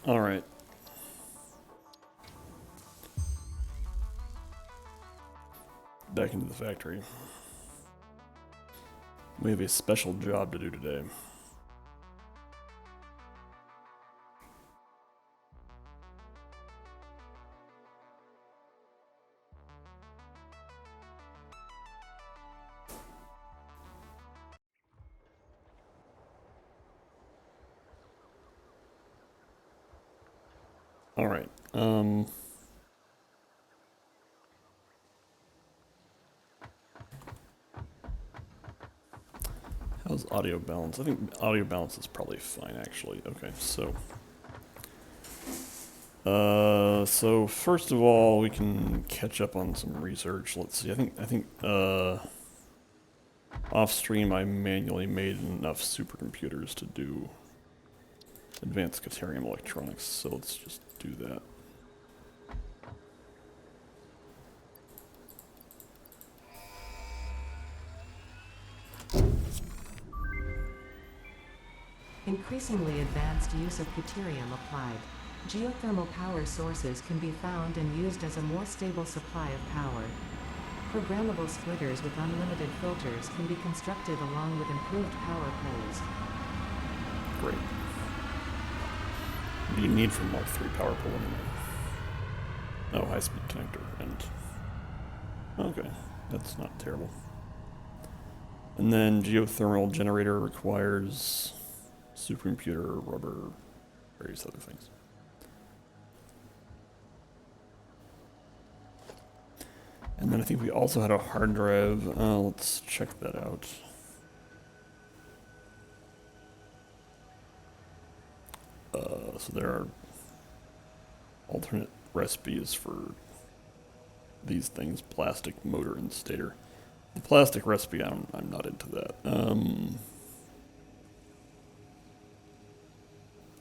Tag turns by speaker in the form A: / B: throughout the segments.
A: Alright. Back into the factory. We have a special job to do today. Alright, how's audio balance? I think audio balance is probably fine, actually. Okay, so first of all, we can catch up on some research. Let's see, I think, off stream I manually made enough supercomputers to do advanced Caterium electronics, so let's just do that.
B: Increasingly advanced use of deuterium applied. Geothermal power sources can be found and used as a more stable supply of power. Programmable splitters with unlimited filters can be constructed along with improved power poles.
A: Great. What do you need from Mark 3 power pole anyway? Oh, high-speed connector, and... okay, that's not terrible. And then geothermal generator requires supercomputer, rubber, various other things. And then I think we also had a hard drive. Let's check that out. So there are alternate recipes for these things, plastic, motor, and stator. The plastic recipe, I'm not into that.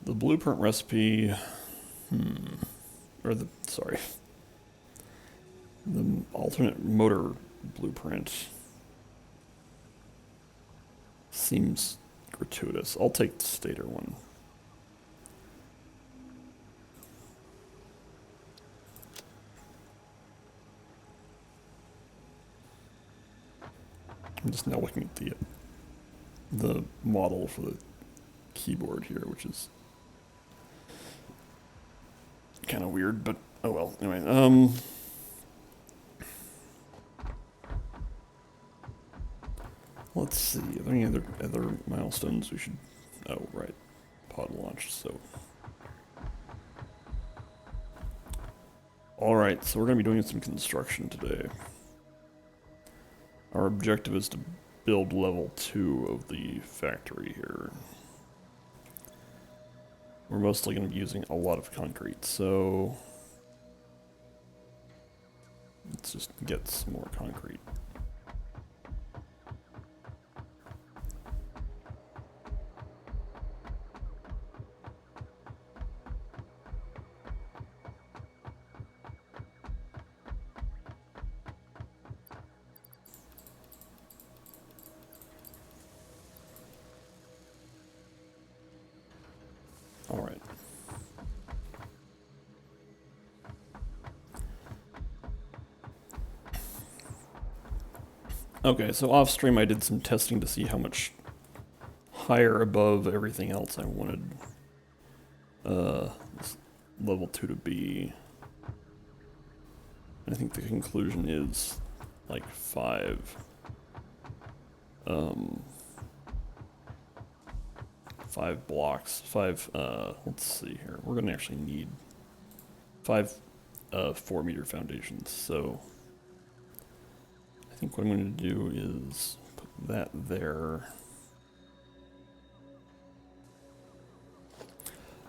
A: The blueprint recipe, the alternate motor blueprint seems gratuitous. I'll take the stator one. I'm just now looking at the model for the keyboard here, which is kind of weird, but oh well. Anyway, let's see. Are there any other milestones we should? Oh, right, pod launch. So, all right. So we're gonna be doing some construction today. Our objective is to build level 2 of the factory here. We're mostly going to be using a lot of concrete, so let's just get some more concrete. All right. Okay, so off stream I did some testing to see how much higher above everything else I wanted this level 2 to be. And I think the conclusion is like 5 blocks, let's see here. We're gonna actually need 5 4-meter foundations, so I think what I'm gonna do is put that there.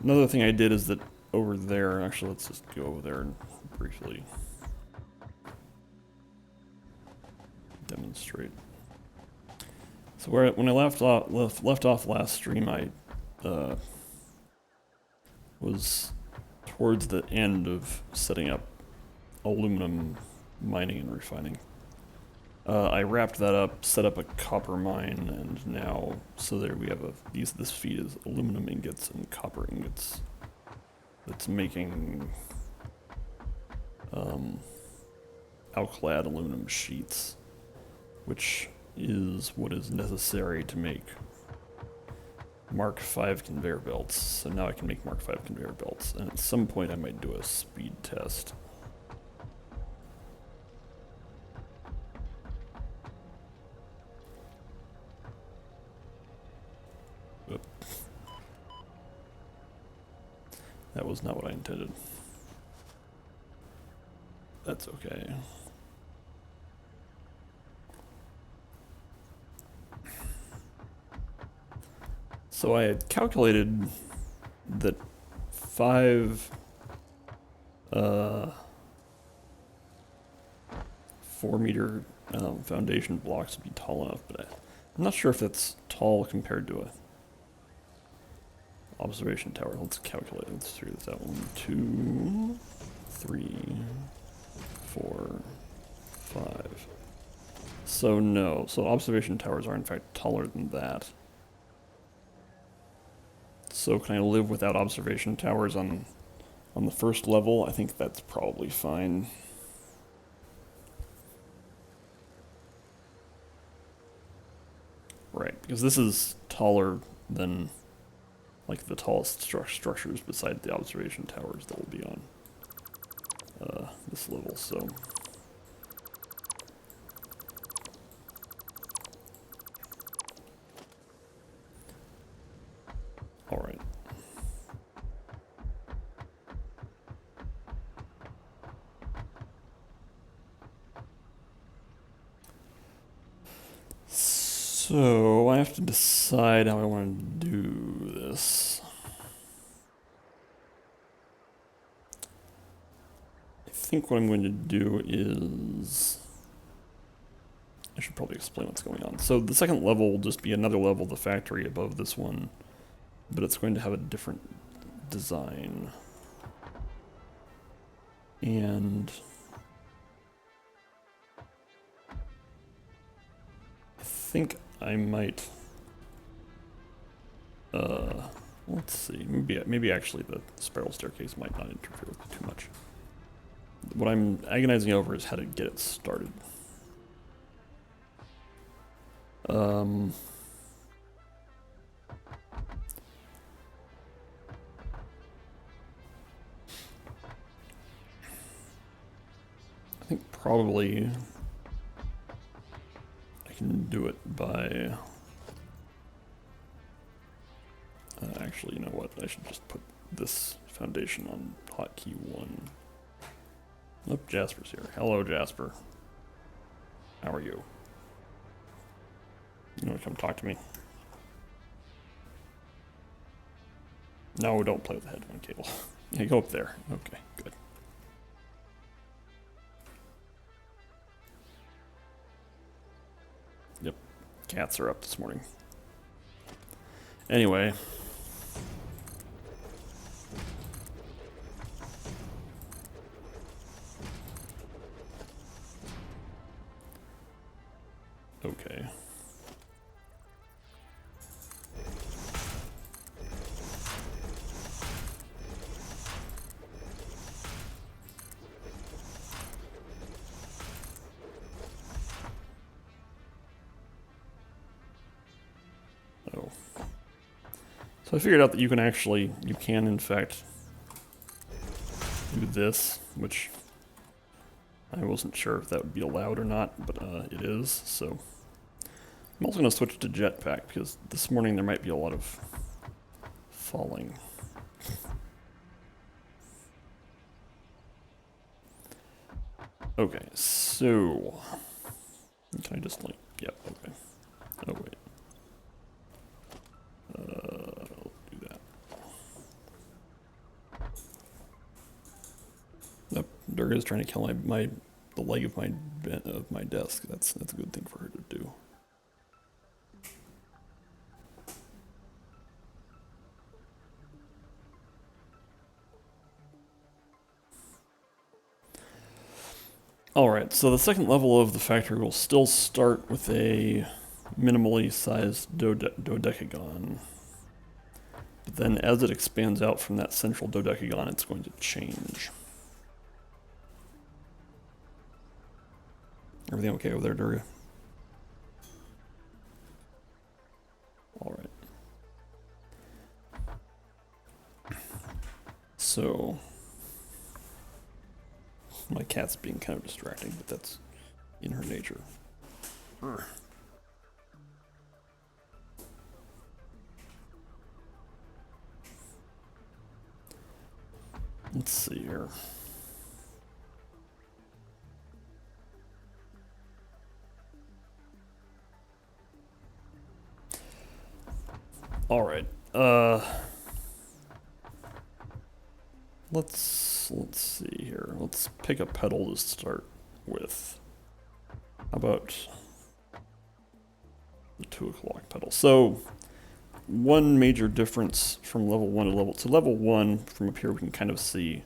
A: Another thing I did is that over there, actually let's just go over there and briefly demonstrate. So when I left off last stream, I was towards the end of setting up aluminum mining and refining. I wrapped that up, set up a copper mine, and now, so there we have this feed is aluminum ingots and copper ingots. that's making alclad aluminum sheets, which is what is necessary to make Mark V conveyor belts. So now I can make Mark V conveyor belts, and at some point I might do a speed test. Oop. That was not what I intended. That's okay. So I had calculated that 5 4-meter foundation blocks would be tall enough, but I'm not sure if that's tall compared to a observation tower. Let's calculate. Let's figure this out. 1, 2, 3, 4, 5. So no. So observation towers are in fact taller than that. So can I live without observation towers on the first level? I think that's probably fine. Right, because this is taller than like the tallest structures beside the observation towers that will be on this level, so. All right. So I have to decide how I want to do this. I think what I'm going to do is, I should probably explain what's going on. So the second level will just be another level of the factory above this one, but it's going to have a different design. And I think I might, let's see, maybe actually the spiral staircase might not interfere with it too much. What I'm agonizing over is how to get it started. I think probably I can do it by, actually, you know what, I should just put this foundation on hotkey 1. Oh, Jasper's here. Hello, Jasper. How are you? You want to come talk to me? No, don't play with the headphone cable. Yeah, go up there. Okay, good. Yep, cats are up this morning. Anyway. Okay. Oh. So I figured out that you can in fact do this, which I wasn't sure if that would be allowed or not, but it is, so. I'm also going to switch to jetpack, because this morning there might be a lot of falling. Okay, so. Can I just, like, yep, okay. Oh, wait. I'll do that. Nope, Durga's trying to kill the leg of my desk. That's a good thing for her to do. Alright, so the second level of the factory will still start with a minimally sized dodecagon. But then as it expands out from that central dodecagon, it's going to change. Everything okay over there, Durga? All right. So, my cat's being kind of distracting, but that's in her nature. Urgh. Let's see here. All right. Let's see here. Let's pick a pedal to start with. How about the 2 o'clock pedal? So one major difference from level 1 to level 1 from up here we can kind of see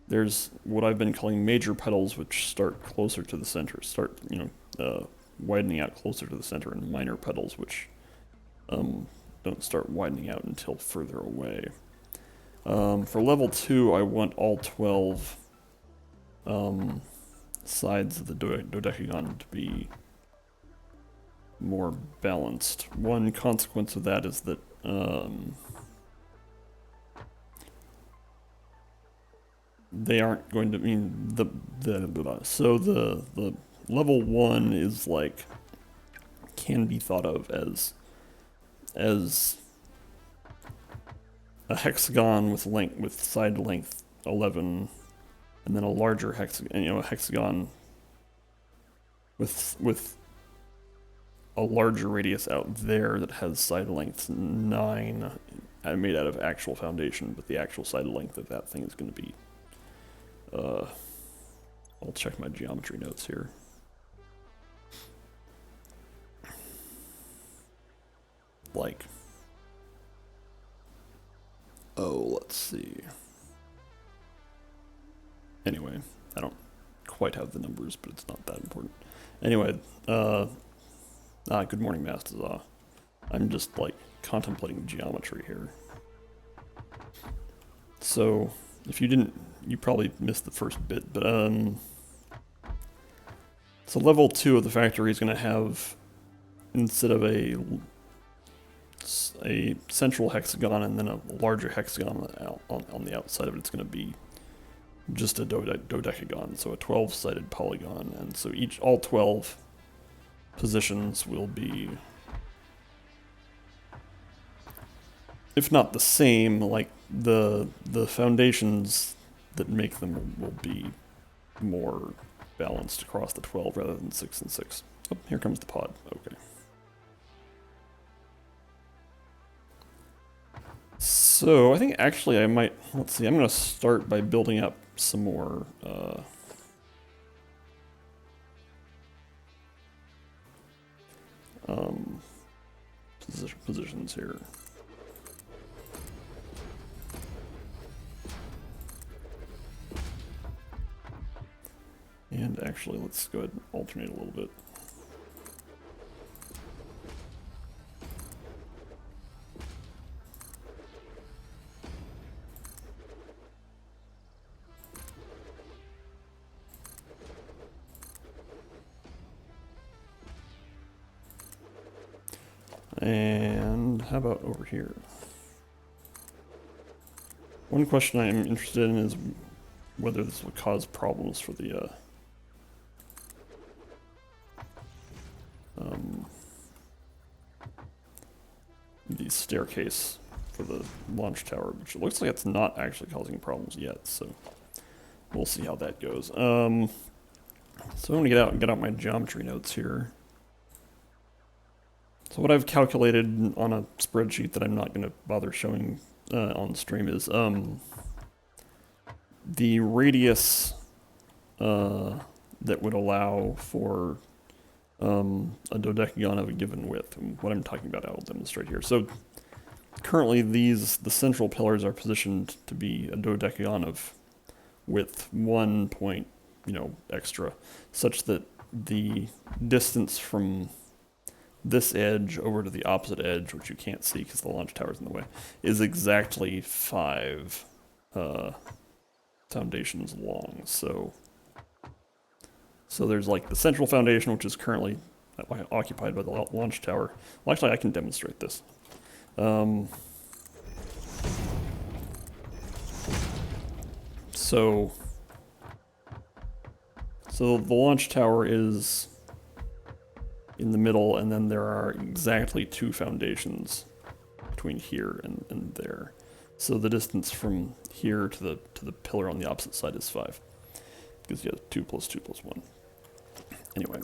A: there's what I've been calling major pedals, which start closer to the center, start widening out closer to the center, and minor pedals which don't start widening out until further away. For level 2, I want all 12 sides of the dodecagon to be more balanced. One consequence of that is that they aren't going to mean so the level 1 is like can be thought of as a hexagon with side length 11, and then a larger hexagon, a hexagon with a larger radius out there that has side length 9, made out of actual foundation, but the actual side length of that thing is going to be, I'll check my geometry notes here. Like, let's see. Anyway, I don't quite have the numbers, but it's not that important. Anyway, good morning, Mastazah. I'm just, like, contemplating geometry here. So, if you didn't, you probably missed the first bit, but, so level 2 of the factory is going to have, instead of a central hexagon and then a larger hexagon on the outside of it, it's going to be just a dodecagon, so a 12-sided polygon, and so all 12 positions will be, if not the same, like the foundations that make them will be more balanced across the 12 rather than 6 and 6. Oh, here comes the pod. Okay. So I think actually I might, let's see, I'm going to start by building up some more positions here. And actually, let's go ahead and alternate a little bit. And how about over here? One question I'm interested in is whether this will cause problems for the staircase for the launch tower, which it looks like it's not actually causing problems yet, so we'll see how that goes. So I'm gonna get out my geometry notes here. So what I've calculated on a spreadsheet that I'm not going to bother showing on stream is the radius that would allow for a dodecagon of a given width. And what I'm talking about, I'll demonstrate here. So currently the central pillars are positioned to be a dodecagon of width 1 point, extra, such that the distance from this edge over to the opposite edge, which you can't see because the launch tower's in the way, is exactly 5 foundations long. So there's like the central foundation, which is currently occupied by the launch tower. Well, actually, I can demonstrate this. So the launch tower is in the middle, and then there are exactly 2 foundations between here and there. So the distance from here to the pillar on the opposite side is 5. Because you have 2 plus 2 plus 1. Anyway,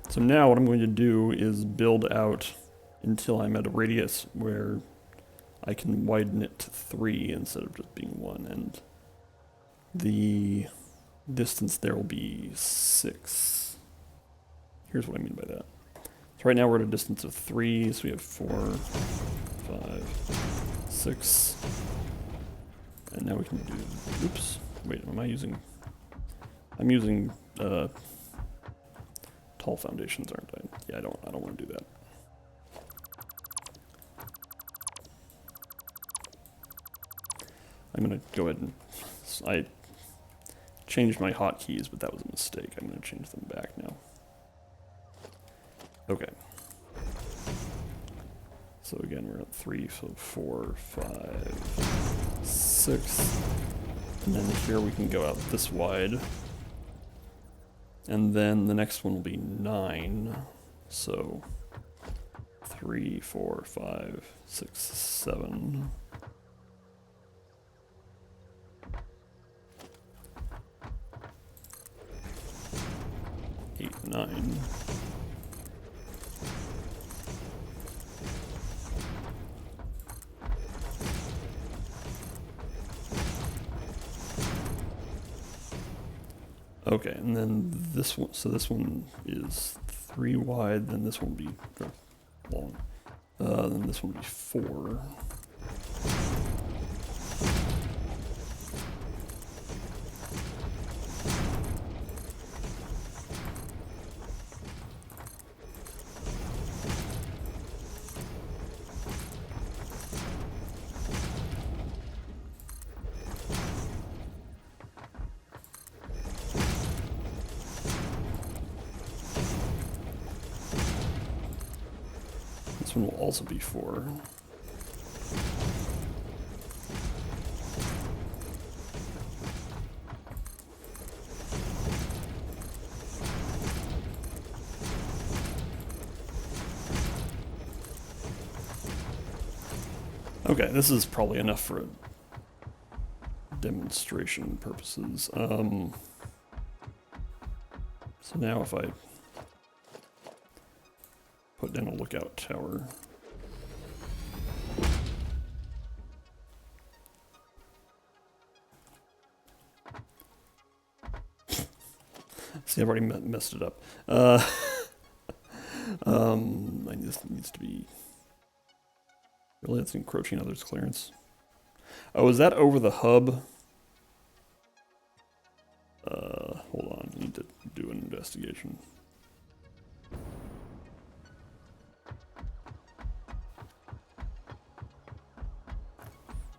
A: so now what I'm going to do is build out until I'm at a radius where I can widen it to 3 instead of just being 1, and the distance there will be 6. Here's what I mean by that. So right now we're at a distance of 3, so we have 4, 5, 6, and now we can do, oops, wait, am I using, I'm using tall foundations, aren't I? Yeah, I don't want to do that. I'm going to go ahead and, I changed my hotkeys, but that was a mistake. I'm going to change them back now. Okay. So again, we're at 3, so 4, 5, 6. And then here we can go out this wide. And then the next one will be 9. So 3, 4, 5, 6, 7. 8, 9. Okay, and then this one, so this one is 3 wide, then this one will be long. Then this one will be 4. This one will also be 4. Okay, this is probably enough for demonstration purposes. So now if I put down a lookout tower. See, I've already messed it up. This needs to be... Really, that's encroaching others' clearance. Oh, is that over the hub? Hold on, I need to do an investigation.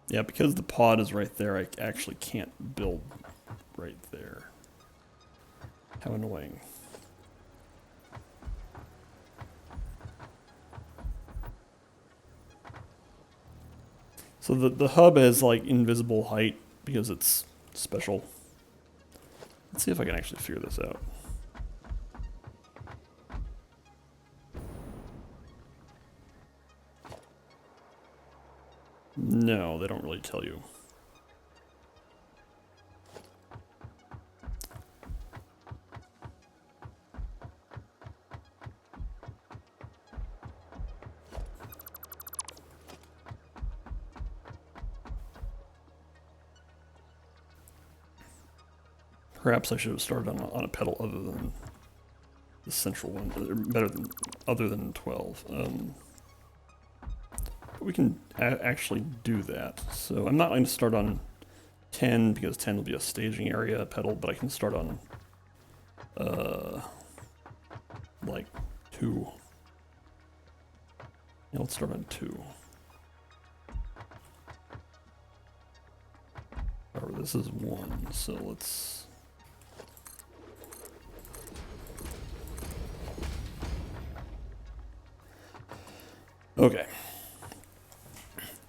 A: Yeah, because the pod is right there, I actually can't build right there. How annoying. So the hub has like invisible height because it's special. Let's see if I can actually figure this out. No, they don't really tell you. Perhaps I should have started on a pedal other than the central one, other than 12. But we can actually do that. So I'm not going to start on 10 because 10 will be a staging area pedal, but I can start on 2. Yeah, let's start on 2. However, this is 1, so let's... Okay.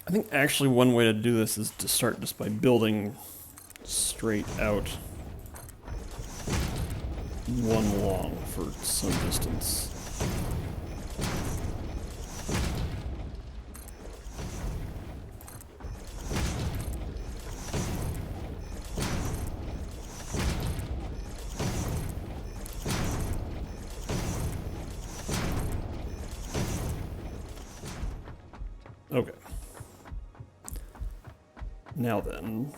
A: I think actually one way to do this is to start just by building straight out one long for some distance. Okay. Now then.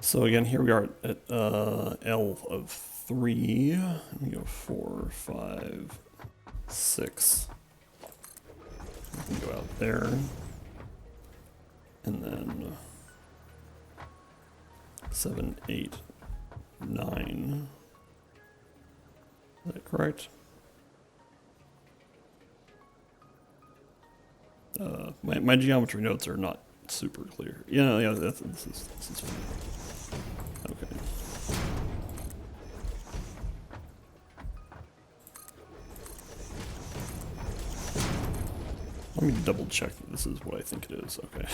A: So again, here we are at L of 3. We go 4, 5, 6. We can go out there. And then 7, 8, 9. Is that correct? My geometry notes are not super clear. Yeah, this is fine. Okay. Let me double check that this is what I think it is. Okay.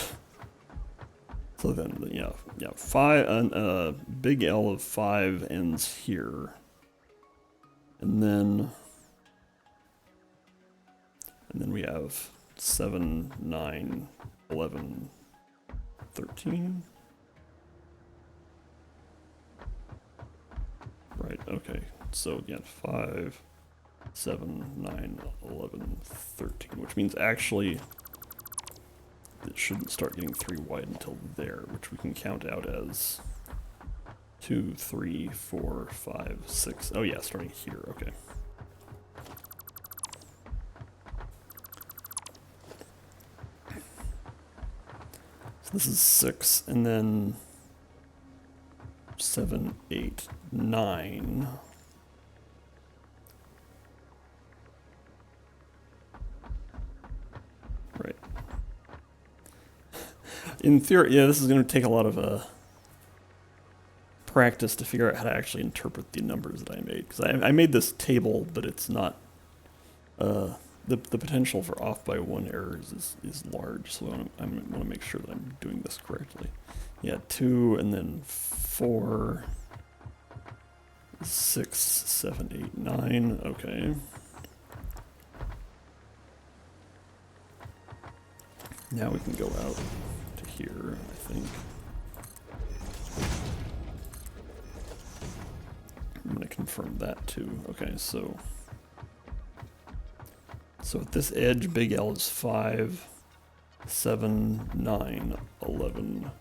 A: So then, yeah, 5. Big L of 5 ends here, and then we have 7, 9, 11, 13. Right, okay. So again, 5, 7, 9, 11, 13, which means actually it shouldn't start getting 3 wide until there, which we can count out as 2, 3, 4, 5, 6. Oh yeah, starting here, okay. So this is 6, and then 7, 8, 9. Right. In theory, yeah, this is going to take a lot of practice to figure out how to actually interpret the numbers that I made. Because I made this table, but it's not... the potential for off by 1 errors is large, so I want to make sure that I'm doing this correctly. Yeah, 2, and then 4, 6, 7, 8, 9. Okay. Now we can go out to here, I think. I'm going to confirm that too. Okay, so at this edge, big L is 5, 7, 9, 11,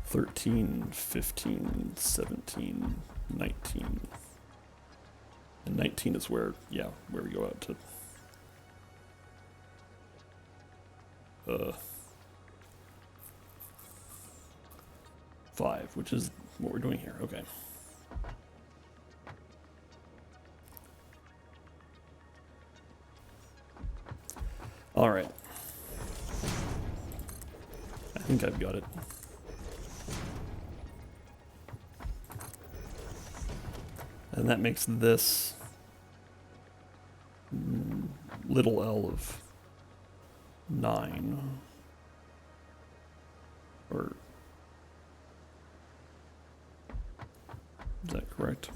A: 13, 15, 17, 19. And 19 is where we go out to 5, which is what we're doing here. Okay. All right. I think I've got it. And that makes this little L of 9. Or is that correct?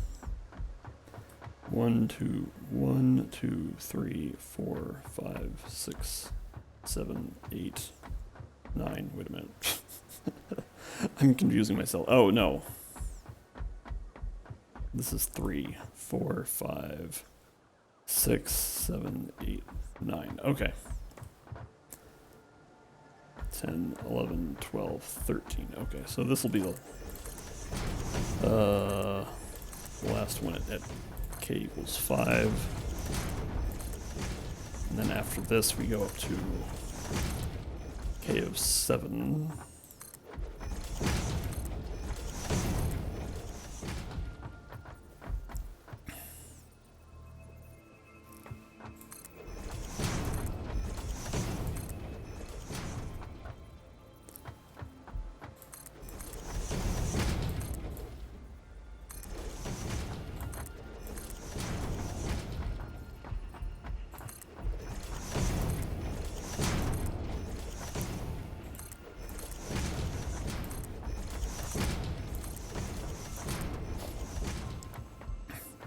A: 1, 2, 3, 4, 5, 6, 7, 8, 9. Wait a minute. I'm confusing myself. Oh, no. This is 3, 4, 5, 6, 7, 8, 9. Okay. 10, 11, 12, 13. Okay, so this will be the last one at k equals 5. And then after this, we go up to k of 7.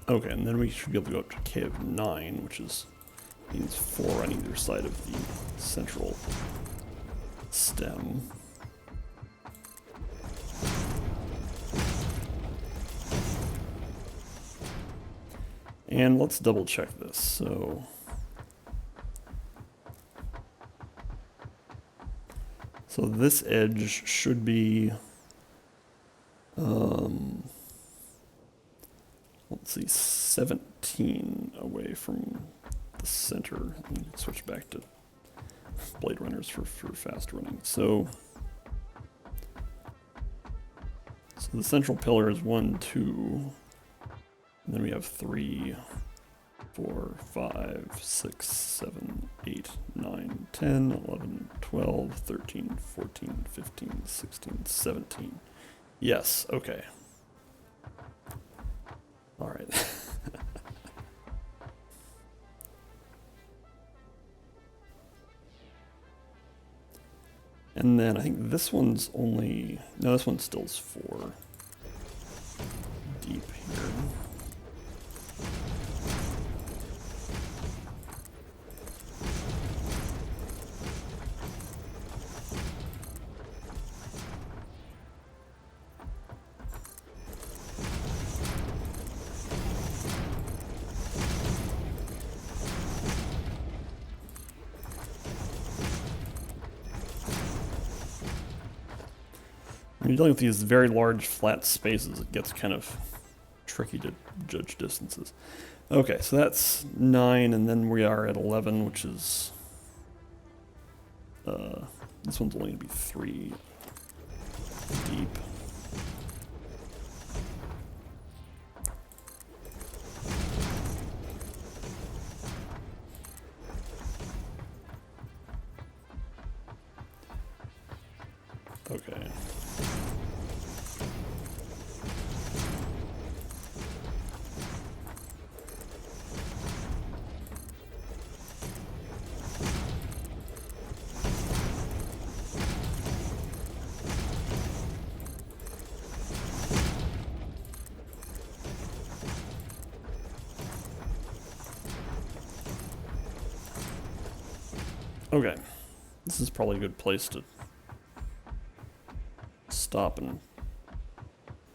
A: Okay, and then we should be able to go up to k of 9, which means 4 on either side of the central stem. And let's double check this. So this edge should be, let's see, 17 away from the center. Let me switch back to Blade Runners for fast running. So the central pillar is 1, 2, and then we have 3, 4, 5, 6, 7, 8, 9, 10, 11, 12, 13, 14, 15, 16, 17. Yes, okay. All right. And then I think this one's only, no, this one still is 4 deep here. When you're dealing with these very large flat spaces, it gets kind of tricky to judge distances. Okay, so that's 9, and then we are at 11, which is, this one's only going to be 3 deep. Okay. Okay, this is probably a good place to stop and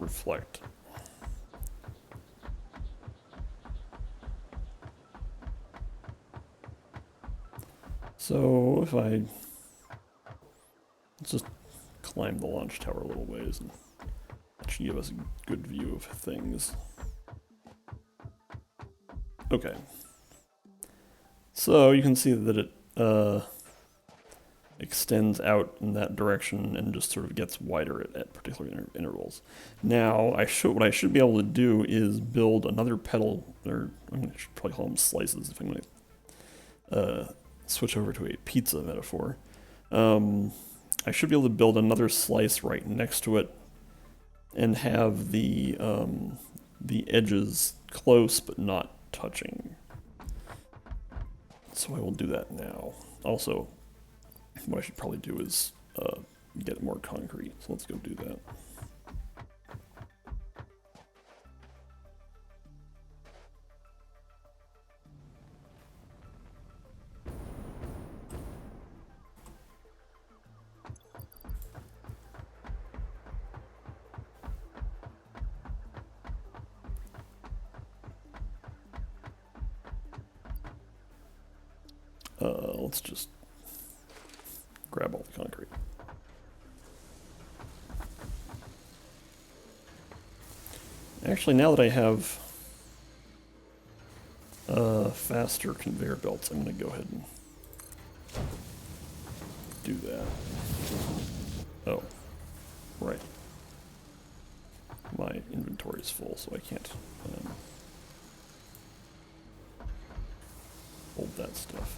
A: reflect. So if let's just climb the launch tower a little ways, and that should give us a good view of things. Okay. So you can see that it extends out in that direction and just sort of gets wider at particular intervals. Now, what I should be able to do is build another petal, or I should probably call them slices if I'm going to switch over to a pizza metaphor. I should be able to build another slice right next to it and have the edges close but not touching. So I will do that now. Also, what I should probably do is get more concrete. So let's go do that. Let's just grab all the concrete. Actually, now that I have faster conveyor belts, I'm going to go ahead and do that. Oh, right. My inventory is full, so I can't hold that stuff.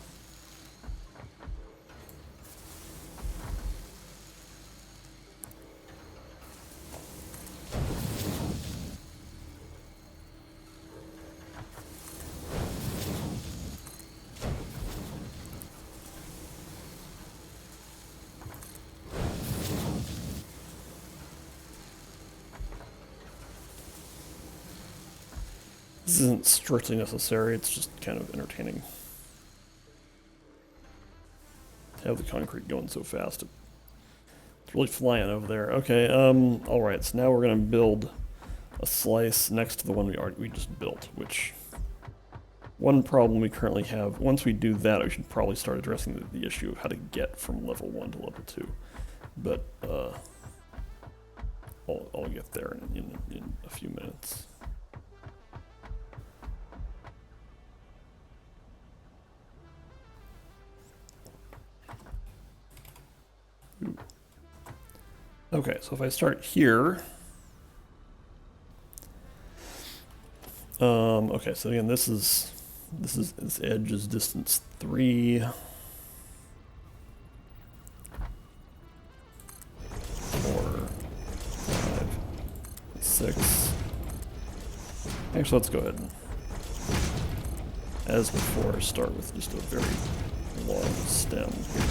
A: This isn't strictly necessary, it's just kind of entertaining to have the concrete going so fast. It's really flying over there. Okay, alright, so now we're going to build a slice next to the one we just built, which one problem we currently have, once we do that, we should probably start addressing the issue of how to get from level 1 to level 2. But I'll get there in a few minutes. Ooh. Okay, so if I start here, okay, so again, this edge is distance 3. 4, 5, 6. Actually, let's go ahead and, as before, start with just a very long stem here.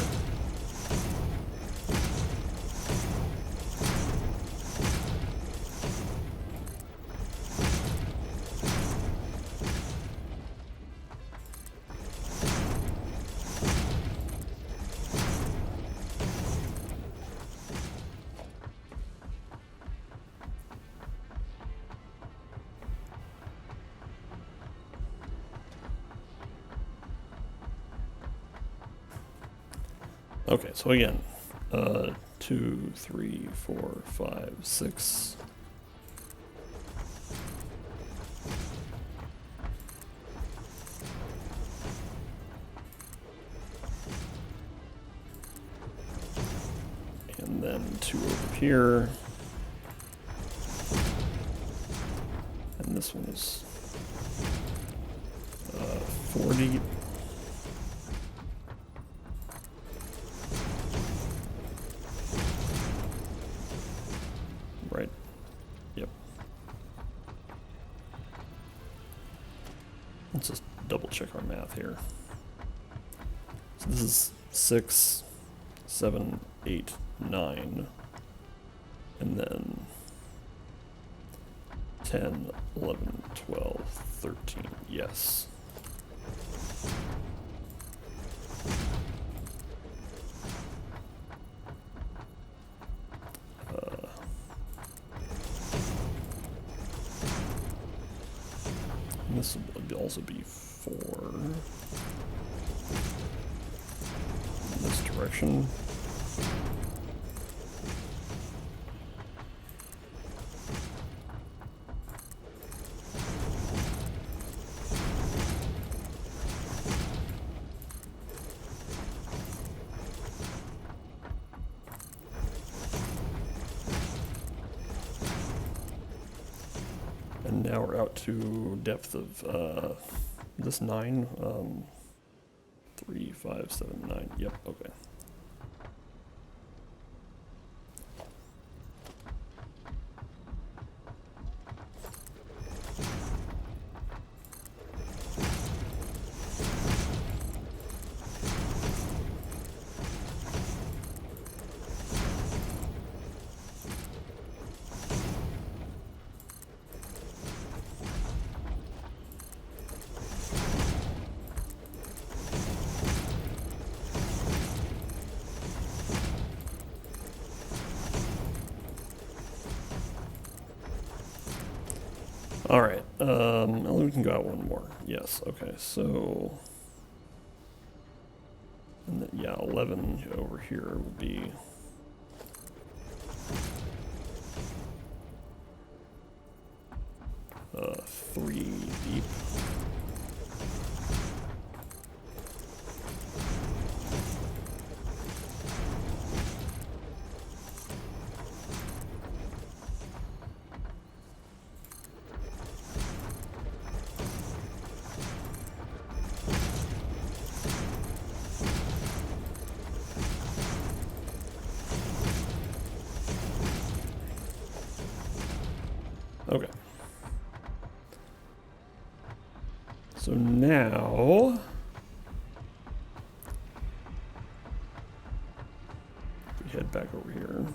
A: Okay, so again, 2, 3, 4, 5, 6. And then 2 over here. And this one is 40. Right. Yep. Let's just double check our math here. So this is 6, 7, 8, 9. And then 10, 11, 12, 13. Yes. This would also be 4 in this direction. And now we're out to depth of this 9, 3, 5, 7, 9. Yep, okay. Alright, we can go out one more. Yes, okay, so... And then, yeah, 11 over here would be... Okay. So now, if we head back over here,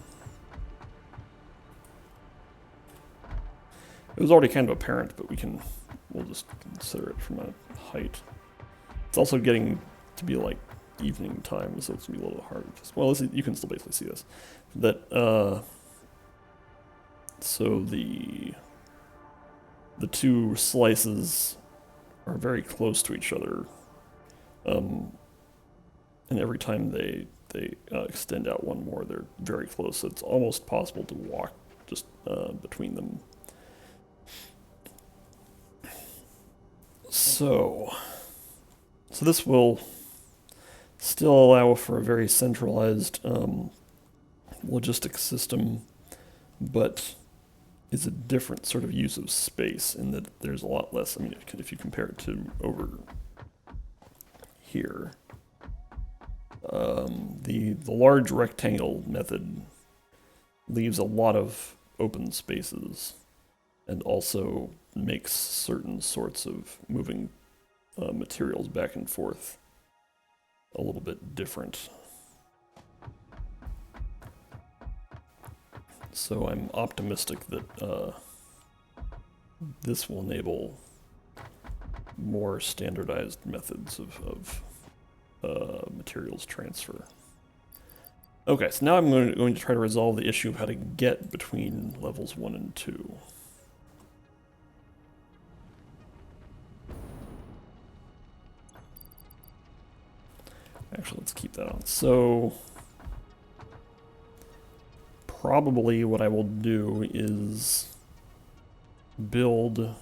A: it was already kind of apparent, but we'll just consider it from a height. It's also getting to be like evening time, so it's gonna be a little hard. Well, you can still basically see this. That so the two slices are very close to each other, and every time they extend out one more, they're very close. So it's almost possible to walk just between them. So this will still allow for a very centralized logistics system, but is a different sort of use of space in that there's a lot less. I mean, if you compare it to over here, the large rectangle method leaves a lot of open spaces and also makes certain sorts of moving materials back and forth a little bit different. So I'm optimistic that this will enable more standardized methods of materials transfer. Okay, so now I'm going to try to resolve the issue of how to get between levels 1 and 2. Actually, let's keep that on. So probably what I will do is build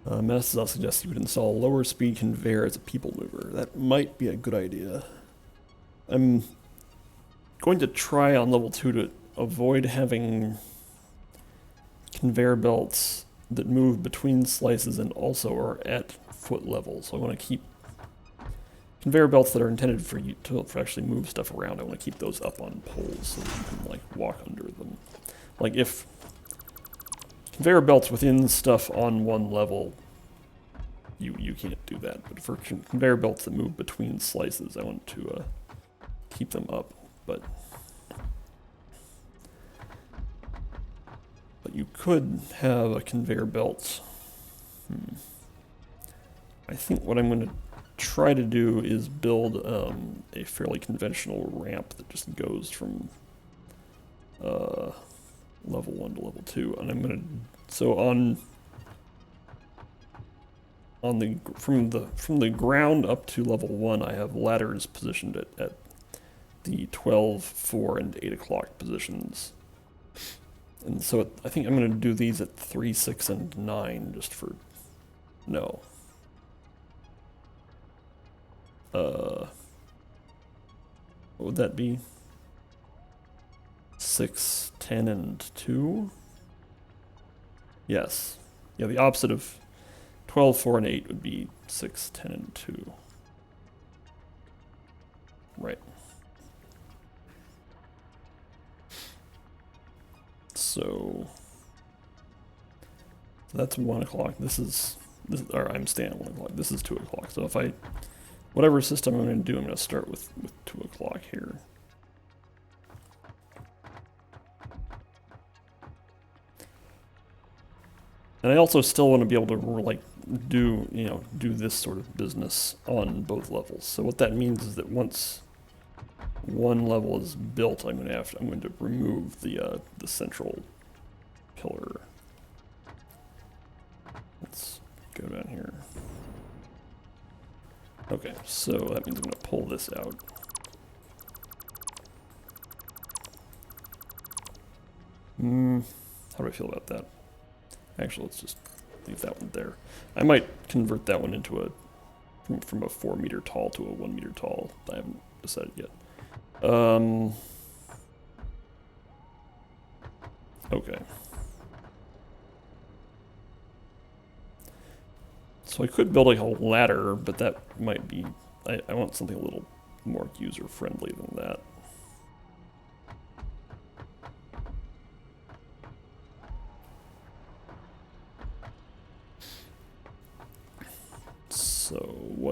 A: Message suggests you would install a lower speed conveyor as a people mover. That might be a good idea. I'm going to try on level 2 to avoid having conveyor belts that move between slices and also are at foot level. So I want to keep conveyor belts that are intended for you to actually move stuff around. I want to keep those up on poles so that you can like walk under them. Like if conveyor belts within stuff on one level, you can't do that. But for conveyor belts that move between slices, I want to keep them up. But you could have a conveyor belt. I think what I'm going to try to do is build a fairly conventional ramp that just goes from level 1 to level 2, and I'm going to from the ground up to level 1, I have ladders positioned at the 12, 4, and 8 o'clock positions. And so I think I'm going to do these at 3, 6, and 9 just for... No. What would that be? 6, 10, and 2? Yes. Yeah, the opposite of 12, 4, and 8 would be 6, 10, and 2. Right. So that's 1 o'clock. Or I'm staying at 1 o'clock. This is 2 o'clock. So if whatever system I'm going to do, I'm going to start with 2 o'clock here. And I also still want to be able to do this sort of business on both levels. So what that means is that once one level is built, I'm going to remove the central pillar. Let's go down here. Okay, so that means I'm going to pull this out. How do I feel about that? Actually, let's just leave that one there. I might convert that one into from a 4 meter tall to a 1 meter tall. I haven't decided yet. Okay. So I could build like a ladder, but that might be... I want something a little more user-friendly than that.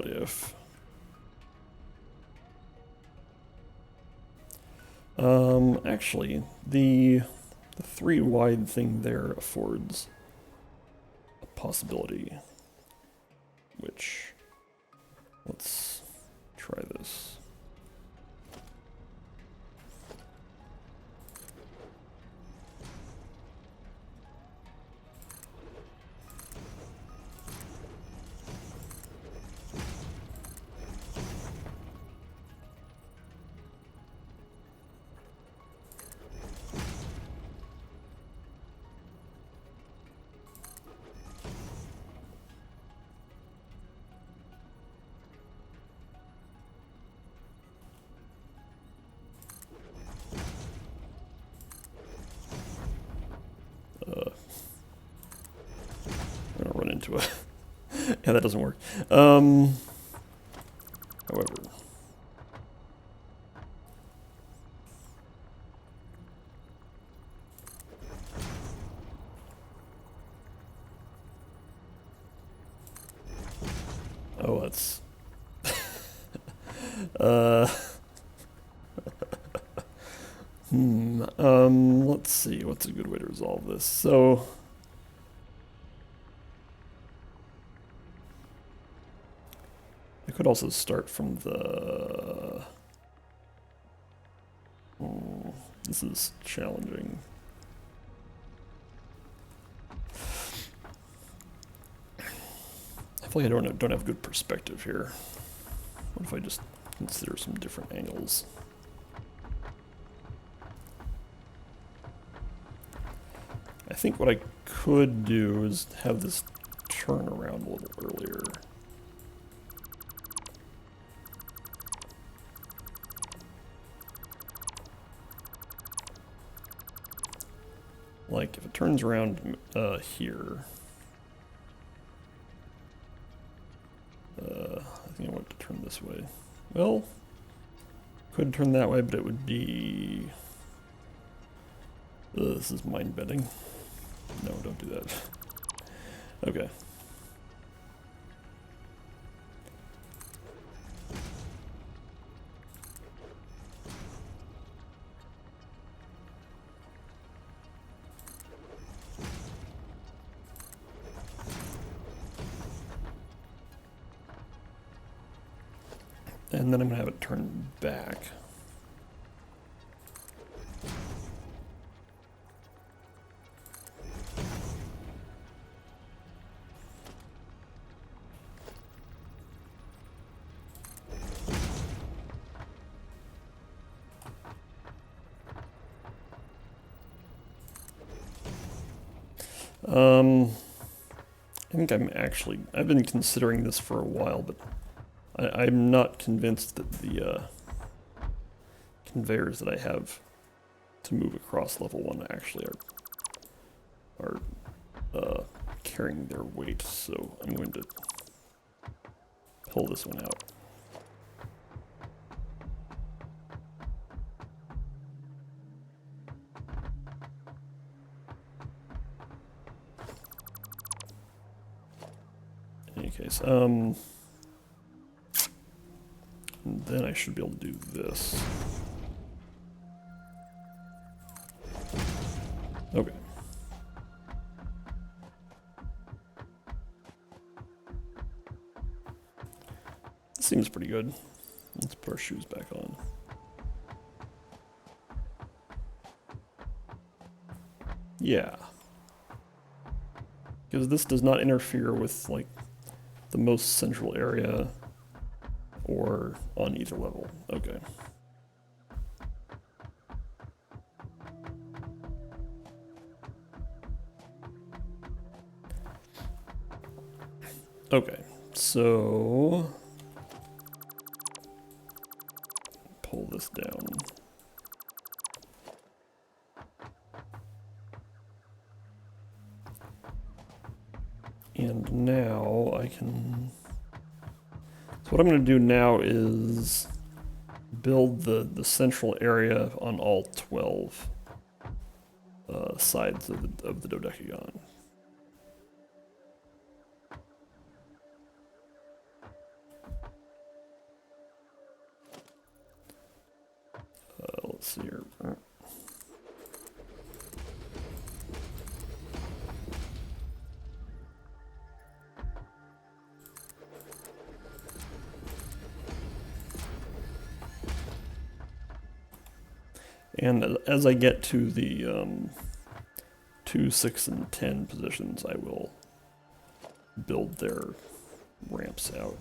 A: what if? Actually, the 3 wide thing there affords a possibility, which, let's try this. I'm gonna run into a... yeah, that doesn't work. However... Oh, that's... let's see, what's a good way to resolve this? So... I could also start from the... this is challenging. I feel like I don't have good perspective here. What if I just consider some different angles? I think what I could do is have this turn around a little earlier. Like, if it turns around here, I think I want it to turn this way. Well, could turn that way, but it would be... this is mind-bending. No, don't do that. Okay. And then I'm going to have it turn back. I think I've been considering this for a while, but I'm not convinced that the conveyors that I have to move across level 1 actually are carrying their weight, so I'm going to pull this one out. In any case, then I should be able to do this. Okay. This seems pretty good. Let's put our shoes back on. Yeah. Because this does not interfere with, like, the most central area or on either level. Okay. Okay, so pull this down. And now I can... So what I'm going to do now is build the central area on all 12 sides of the dodecagon. let's see here. And as I get to the 2, 6, and 10 positions, I will build their ramps out.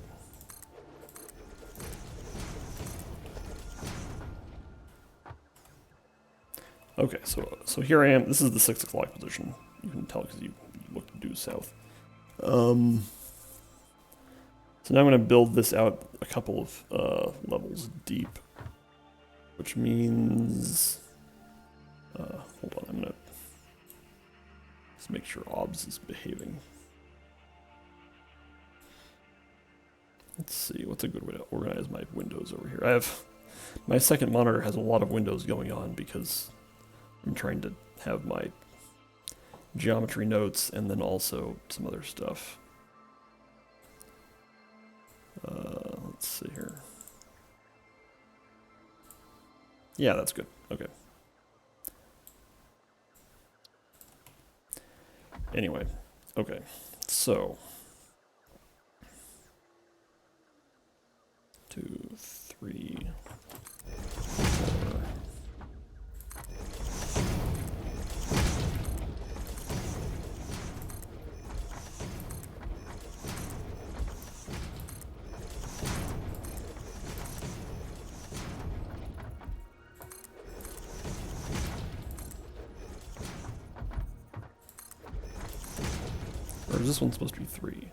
A: Okay, so here I am. This is the 6 o'clock position. You can tell because you look due south. So now I'm going to build this out a couple of levels deep, which means, hold on, I'm going to just make sure OBS is behaving. Let's see, what's a good way to organize my windows over here? My second monitor has a lot of windows going on because I'm trying to have my geometry notes and then also some other stuff. Let's see here. Yeah, that's good. Okay. Anyway, okay. So 2, 3, 4. Or is this one supposed to be 3?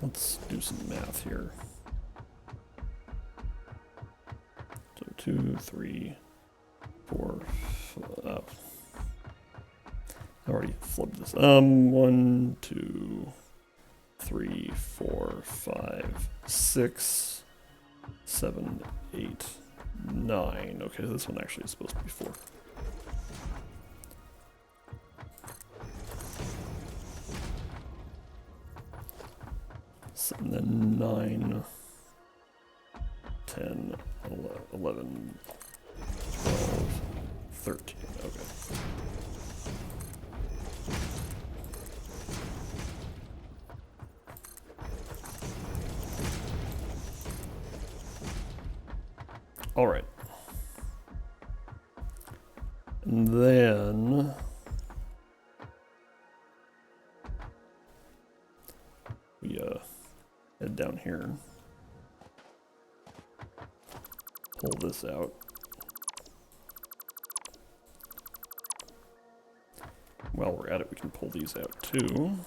A: Let's do some math here. So 2, 3, 4. I already flipped this. 1, 2, 3, 4, 5, 6, 7, 8, 9. Okay, this one actually is supposed to be 4. And then 9, 10, 11, 12, 13. Okay. All right. And then we head down here, pull this out. While we're at it, we can pull these out too.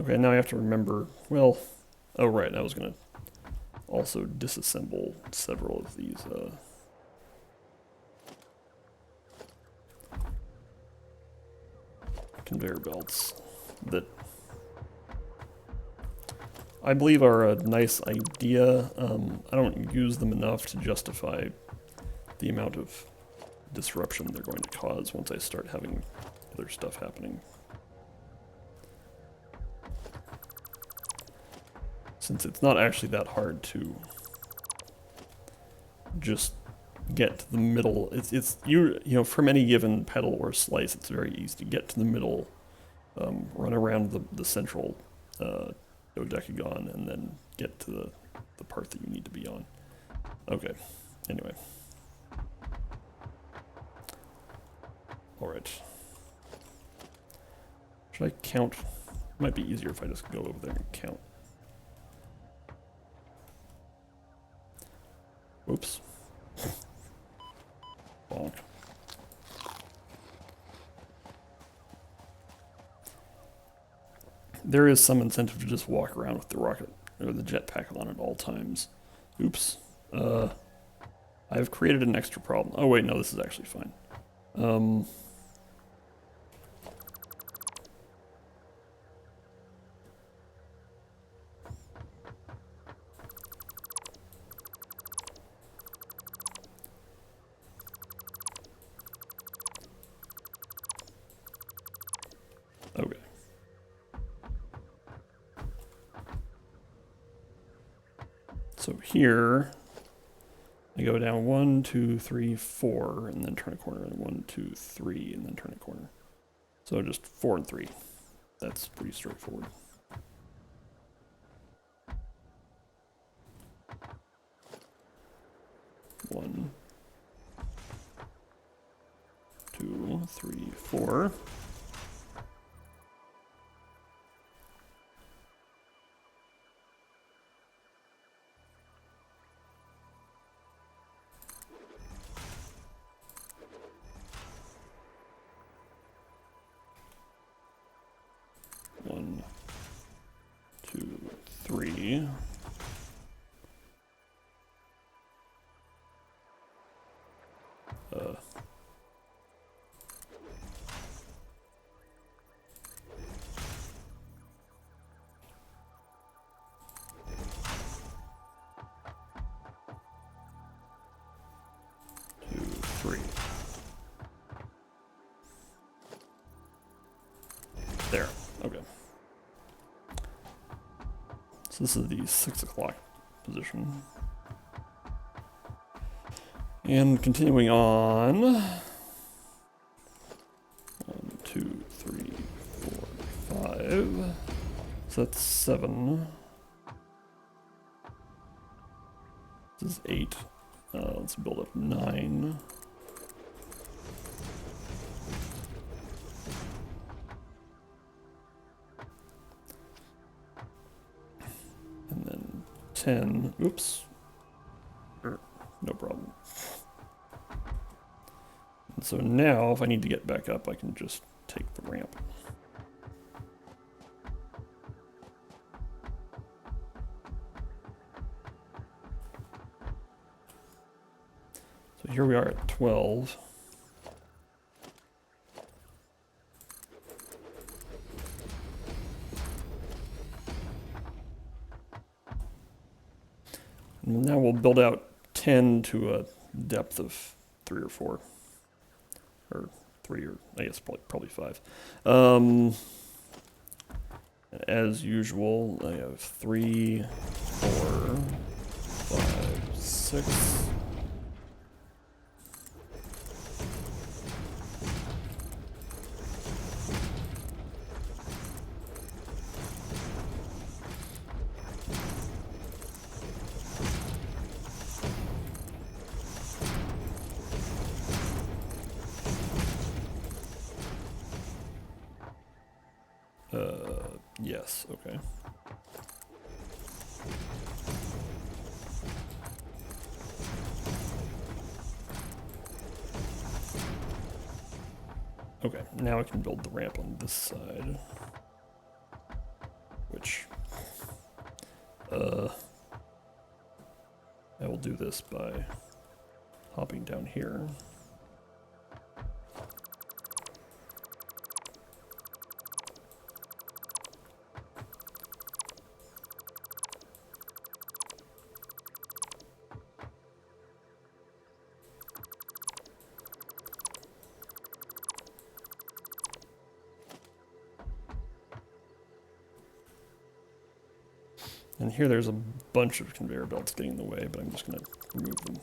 A: Okay, now I have to remember, well, oh right, I was going to also disassemble several of these conveyor belts that I believe are a nice idea. I don't use them enough to justify the amount of disruption they're going to cause once I start having other stuff happening. Since it's not actually that hard to just get to the middle, it's you know, from any given pedal or slice, it's very easy to get to the middle, run around the central dodecagon, and then get to the part that you need to be on. Okay, anyway. Alright. Should I count? It might be easier if I just go over there and count. Oops. Bonk. There is some incentive to just walk around with the rocket or the jetpack on at all times. Oops. I've created an extra problem. Oh wait, no, this is actually fine. here, I go down 1, 2, 3, 4, and then turn a corner, and 1, 2, 3, and then turn a corner. So just 4 and 3. That's pretty straightforward. One, 2, 3, 4. One, 2, 3. There. Okay. So this is the 6 o'clock position. And continuing on. 1, 2, 3, 4, 5. So that's 7. This is 8. Let's build up 9. And then 10. Oops. No problem. And so now, if I need to get back up, I can just take the ramp. So here we are at 12. And now we'll build out 10 to a depth of 3 or 4. Or 3, or I guess probably 5. As usual, I have 3, 4, 5, 6. Yes, okay. Okay, now I can build the ramp on this side. Which, I will do this by hopping down here. And here there's a bunch of conveyor belts getting in the way, but I'm just going to remove them.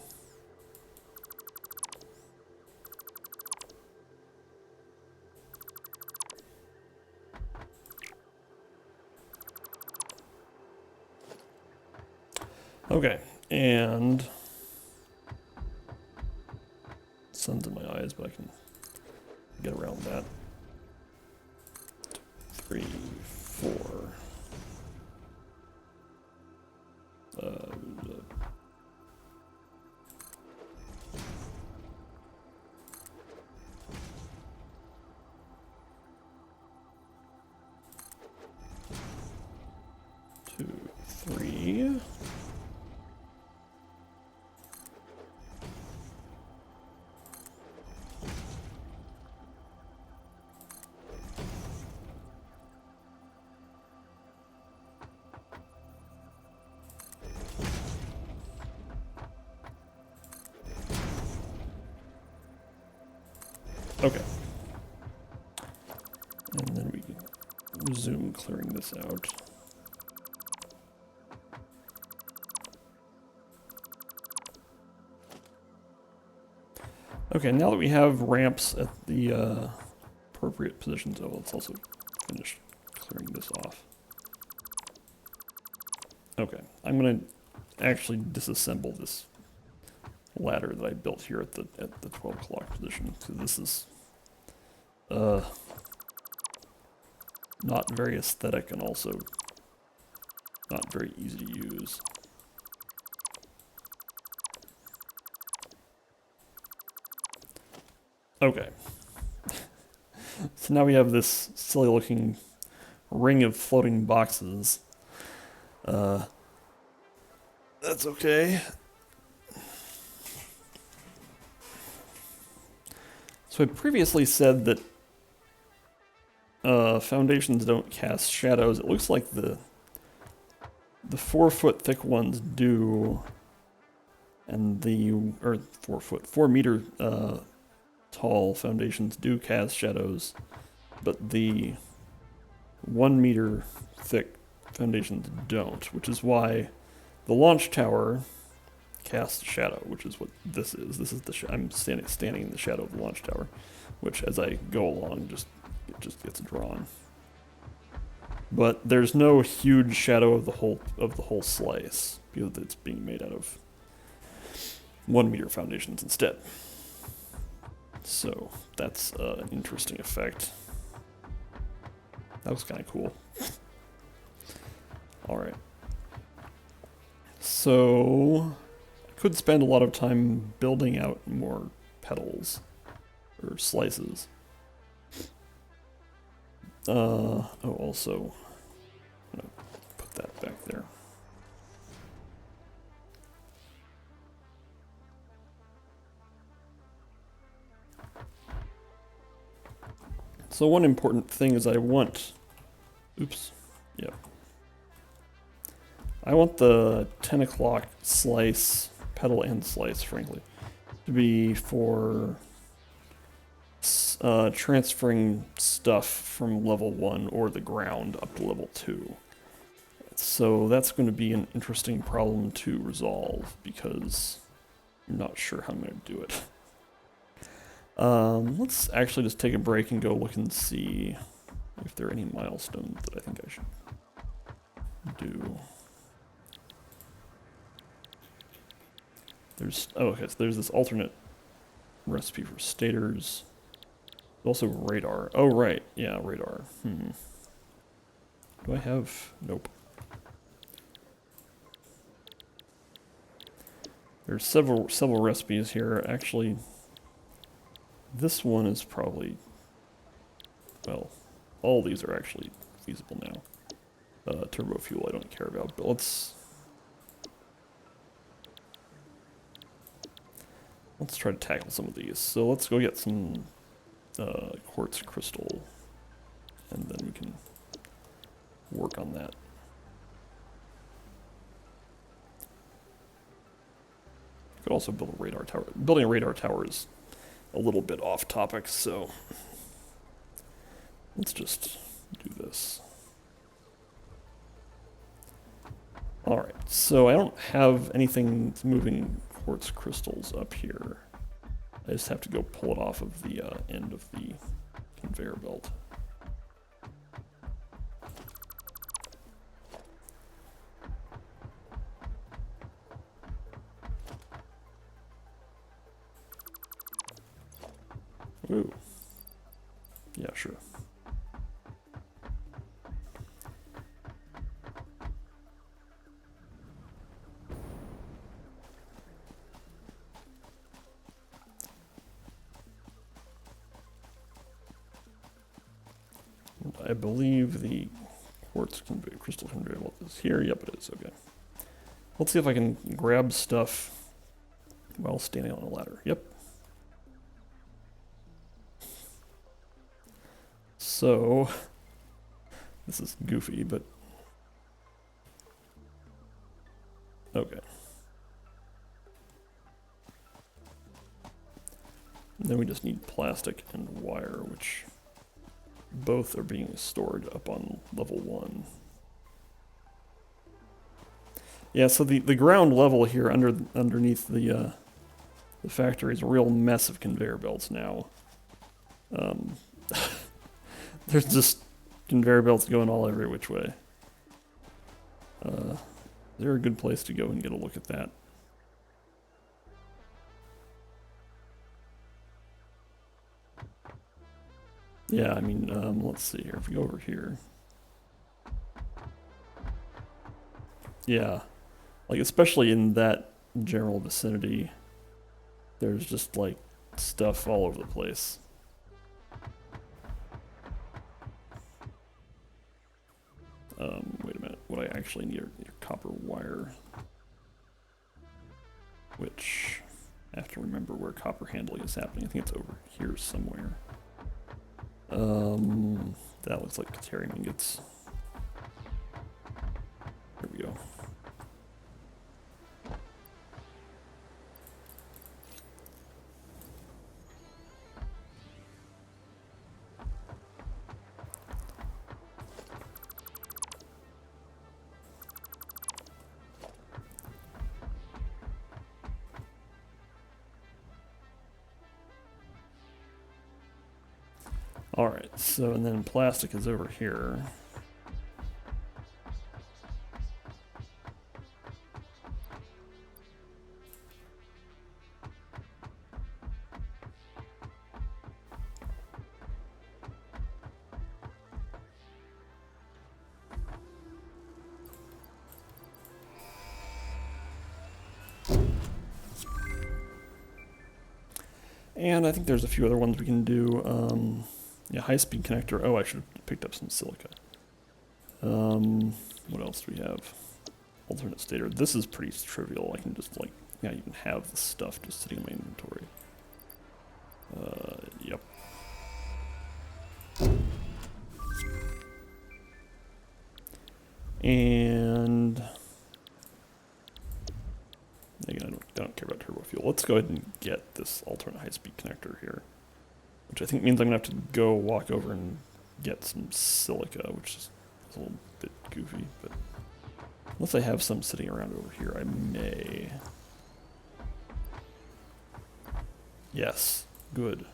A: Okay, and sun's in my eyes, but I can get around that. 3, 4. 2, 3. Okay. And then we can resume clearing this out. Okay, now that we have ramps at the appropriate positions, oh, let's also finish clearing this off. Okay, I'm gonna actually disassemble this ladder that I built here at the 12 o'clock position, because this is not very aesthetic and also not very easy to use. Okay. So now we have this silly looking ring of floating boxes. That's okay. So I previously said that foundations don't cast shadows. It looks like the 4 foot thick ones do, and the 4 meter tall foundations do cast shadows, but the 1 meter thick foundations don't, which is why the launch tower casts a shadow, which is what this is. This is the I'm standing in the shadow of the launch tower, which as I go along it just gets drawn. But there's no huge shadow of the whole slice because it's being made out of 1 meter foundations instead. So that's an interesting effect. That was kind of cool. Alright. So I could spend a lot of time building out more petals or slices. Also, I'm gonna put that back there. So one important thing is I want the 10 o'clock slice, petal and slice, frankly, to be for transferring stuff from level 1 or the ground up to level 2. So that's going to be an interesting problem to resolve because I'm not sure how I'm going to do it. Let's actually just take a break and go look and see if there are any milestones that I think I should do. Okay, so there's this alternate recipe for stators. Also radar. Oh, right. Yeah, radar. Do I have... Nope. There's several recipes here. Actually, this one is probably... Well, all these are actually feasible now. Turbo fuel I don't care about, but let's try to tackle some of these. So let's go get some quartz crystal, and then we can work on that. Could also build a radar tower. Building a radar tower is a little bit off topic, so let's just do this. Alright, so I don't have anything moving quartz crystals up here. I just have to go pull it off of the end of the conveyor belt. Ooh. Yeah, sure. I believe the quartz crystal conveyor belt is here. Yep, it is. Okay. Let's see if I can grab stuff while standing on a ladder. Yep. So, this is goofy, but okay. And then we just need plastic and wire, which both are being stored up on level 1. Yeah, so the ground level here underneath the The factory is a real mess of conveyor belts now. There's just conveyor belts going all every which way. Is there a good place to go and get a look at that? Yeah, I mean, let's see here. If we go over here. Yeah, like especially in that general vicinity, there's just like stuff all over the place. Wait a minute, what I actually need are copper wire, which I have to remember where copper handling is happening. I think it's over here somewhere. That looks like Caterium ingots. There we go. Alright, so and then plastic is over here. And I think there's a few other ones we can do. Yeah, high-speed connector. Oh, I should have picked up some silica. What else do we have? Alternate stator. This is pretty trivial. I can just, like, yeah, even have the stuff just sitting in my inventory. Yep. And again, I don't care about turbo fuel. Let's go ahead and get this alternate high-speed connector here, which I think means I'm gonna have to go walk over and get some silica, which is a little bit goofy, but unless I have some sitting around over here, I may. Yes, good.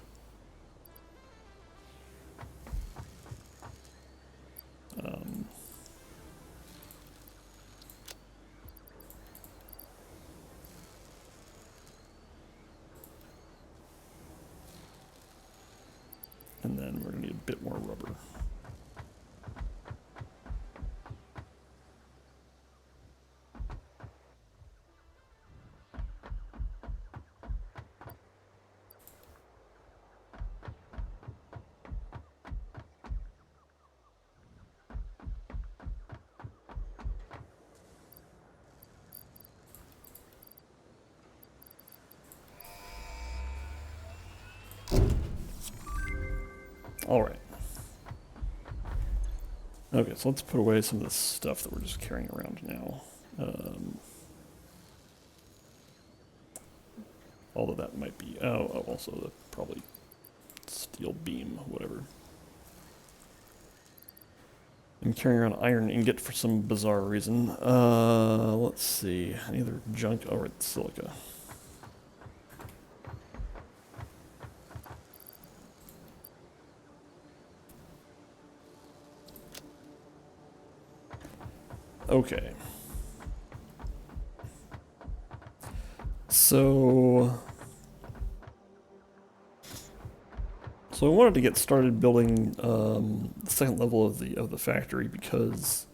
A: And then we're gonna need a bit more rubber. All right. Okay, so let's put away some of this stuff that we're just carrying around now. Although that might be, also the probably steel beam, whatever. I'm carrying around iron ingot for some bizarre reason. Let's see, any other junk? Oh, right, silica. Okay. So I wanted to get started building the second level of the factory because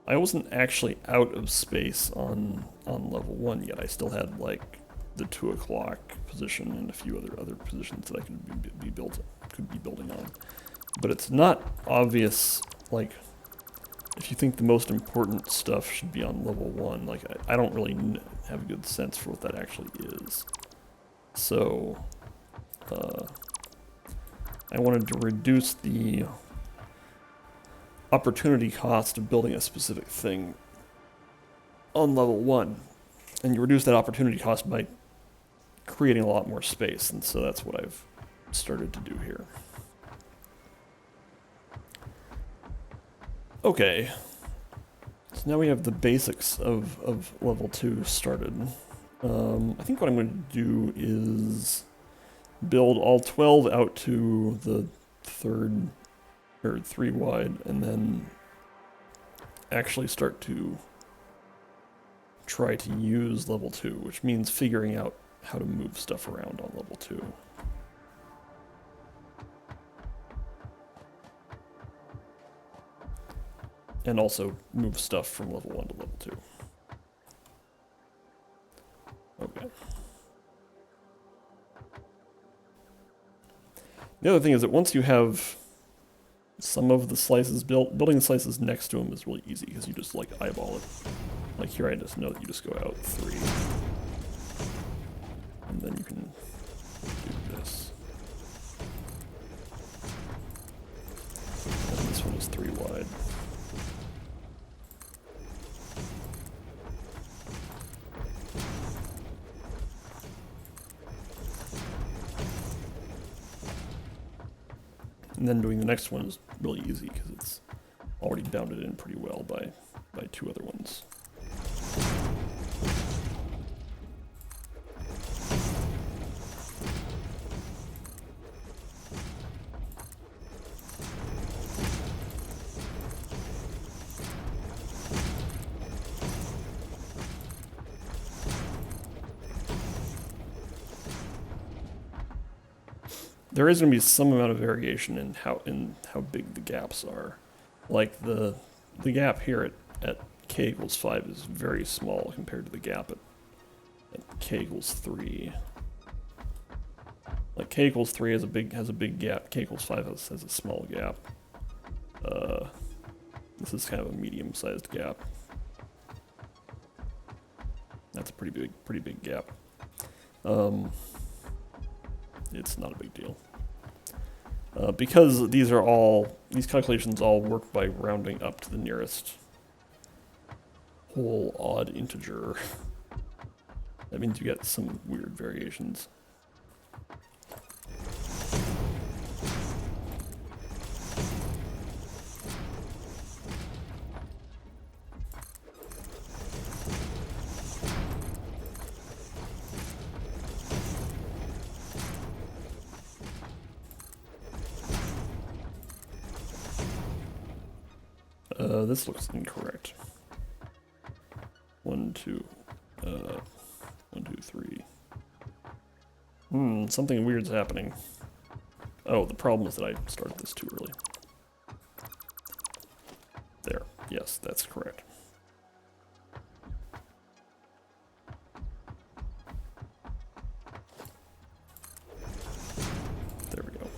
A: I wasn't actually out of space on level 1 yet. I still had like the 2 o'clock position and a few other positions that I could be building on. But it's not obvious, like, if you think the most important stuff should be on level 1, like, I don't really have a good sense for what that actually is. So, I wanted to reduce the opportunity cost of building a specific thing on level 1. And you reduce that opportunity cost by creating a lot more space, and so that's what I've started to do here. Okay, so now we have the basics of level 2 started. I think what I'm going to do is build all 12 out to the third, or 3 wide, and then actually start to try to use level 2, which means figuring out how to move stuff around on level 2. And also move stuff from level 1 to level 2. Okay. The other thing is that once you have some of the slices built, building the slices next to them is really easy because you just like eyeball it. Like here I just know that you just go out 3. And then you can do this. And this one is 3 wide. And then doing the next one is really easy because it's already bounded in pretty well by 2 other ones. There is going to be some amount of variation in how big the gaps are. Like the gap here at k equals 5 is very small compared to the gap at k equals 3. Like k equals 3 has a big gap. K equals 5 has a small gap. This is kind of a medium-sized gap. That's a pretty big gap. It's not a big deal. Because these calculations all work by rounding up to the nearest whole odd integer. That means you get some weird variations. This looks incorrect. 1, 2, 3. Something weird's happening. Oh, the problem is that I started this too early. There. Yes, that's correct. There we go.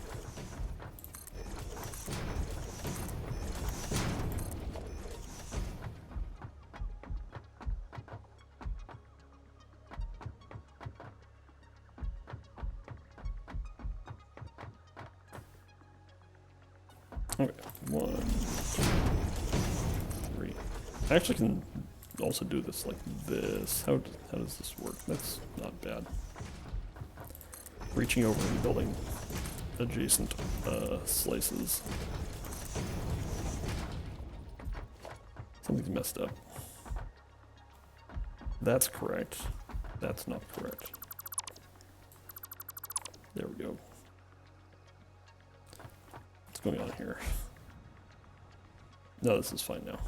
A: Okay, 1, 2, 3. I actually can also do this like this. How does this work? That's not bad. Reaching over and building adjacent slices. Something's messed up. That's correct. That's not correct. There we go. What's going on here? No, this is fine now.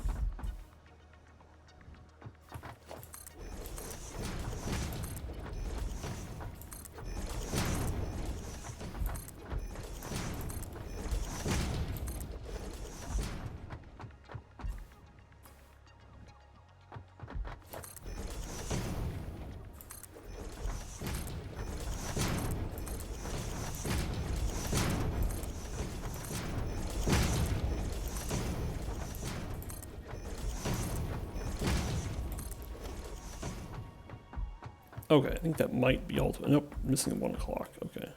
A: Okay, I think that might be all. Nope, missing 1 o'clock. Okay.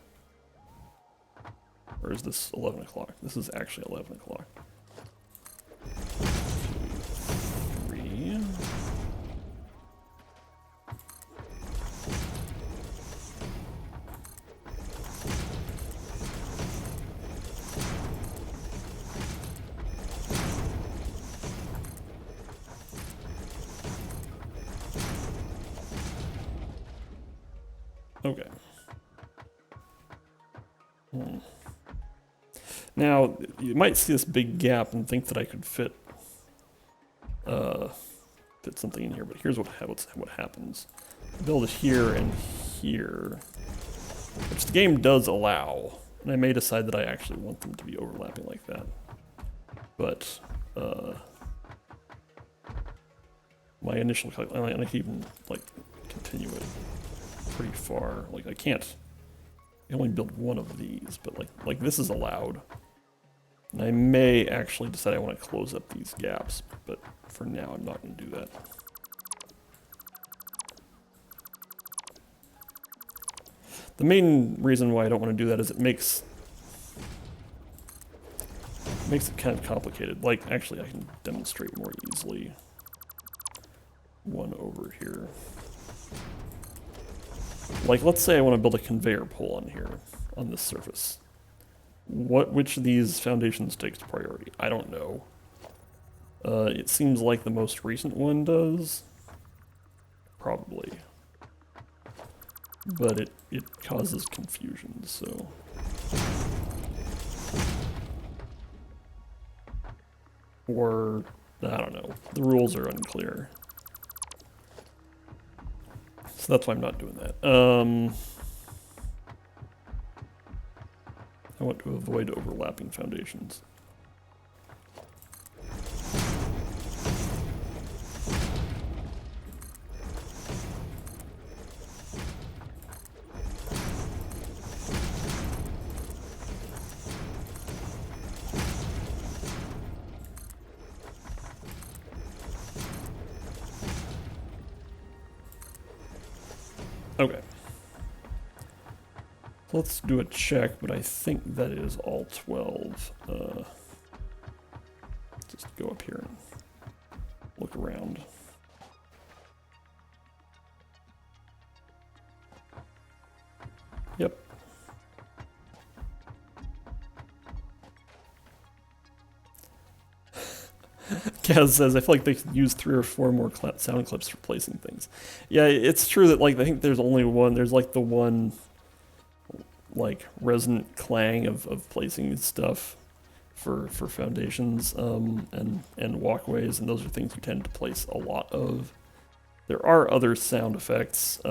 A: Or is this 11 o'clock? This is actually 11 o'clock. 2, 3. Okay. Now, you might see this big gap and think that I could fit something in here, but here's what happens. Build it here and here, which the game does allow, and I may decide that I actually want them to be overlapping like that. But my initial calculation, and I can even like continue it pretty far. Like I can only build one of these, but like this is allowed. And I may actually decide I want to close up these gaps, but for now I'm not going to do that. The main reason why I don't want to do that is it makes it kind of complicated. Like, actually I can demonstrate more easily. One over here. Like, let's say I want to build a conveyor pole on here, on this surface. Which of these foundations takes priority? I don't know. It seems like the most recent one does. Probably. But it causes confusion, so... Or, I don't know. The rules are unclear. So that's why I'm not doing that. I want to avoid overlapping foundations. Okay. Let's do a check, but I think that is all 12. Just go up here and look around. Yep. Kaz says, I feel like they could use 3 or 4 more sound clips for placing things. Yeah, it's true that, like, I think there's only one, there's like the one, like, resonant clang of placing stuff for foundations and walkways, and those are things you tend to place a lot of. There are other sound effects,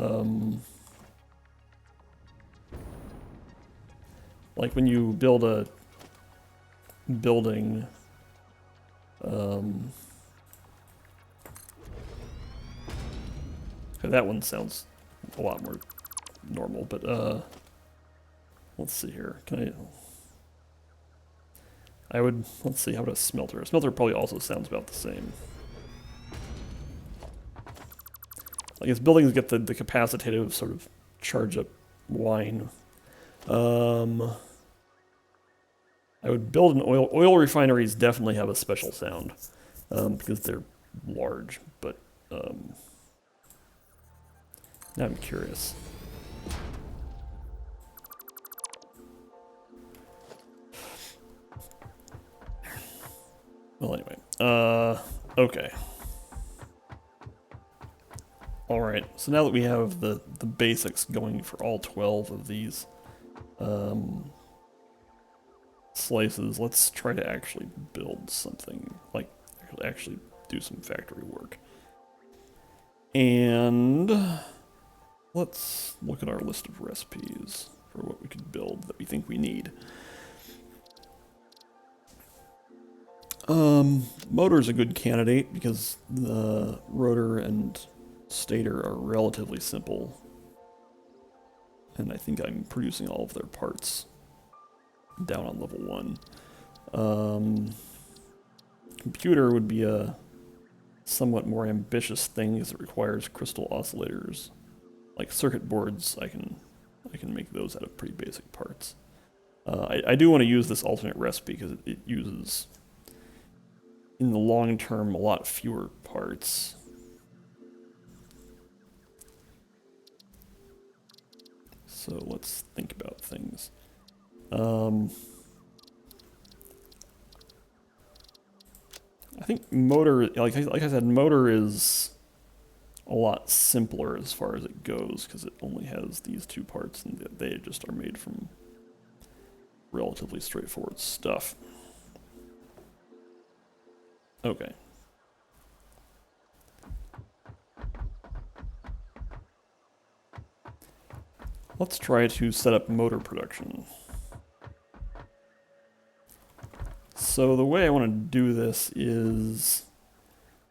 A: like when you build a building, okay, that one sounds a lot more normal, but let's see here. Let's see, how about a smelter? A smelter probably also sounds about the same. Like, as buildings get the capacitative sort of charge up whine. I would build an oil refineries definitely have a special sound, because they're large, but now I'm curious. Well, anyway, okay. All right, so now that we have the basics going for all 12 of these slices, let's try to actually build something, like actually do some factory work. And let's look at our list of recipes for what we could build that we think we need. Motor's a good candidate because the rotor and stator are relatively simple. And I think I'm producing all of their parts down on level 1. Computer would be a somewhat more ambitious thing because it requires crystal oscillators. Like circuit boards, I can make those out of pretty basic parts. I do want to use this alternate recipe because it uses, in the long term, a lot fewer parts. So let's think about things. I think motor, like I said, motor is a lot simpler as far as it goes, because it only has these two parts, and they just are made from relatively straightforward stuff. Okay. Let's try to set up motor production. So the way I want to do this is,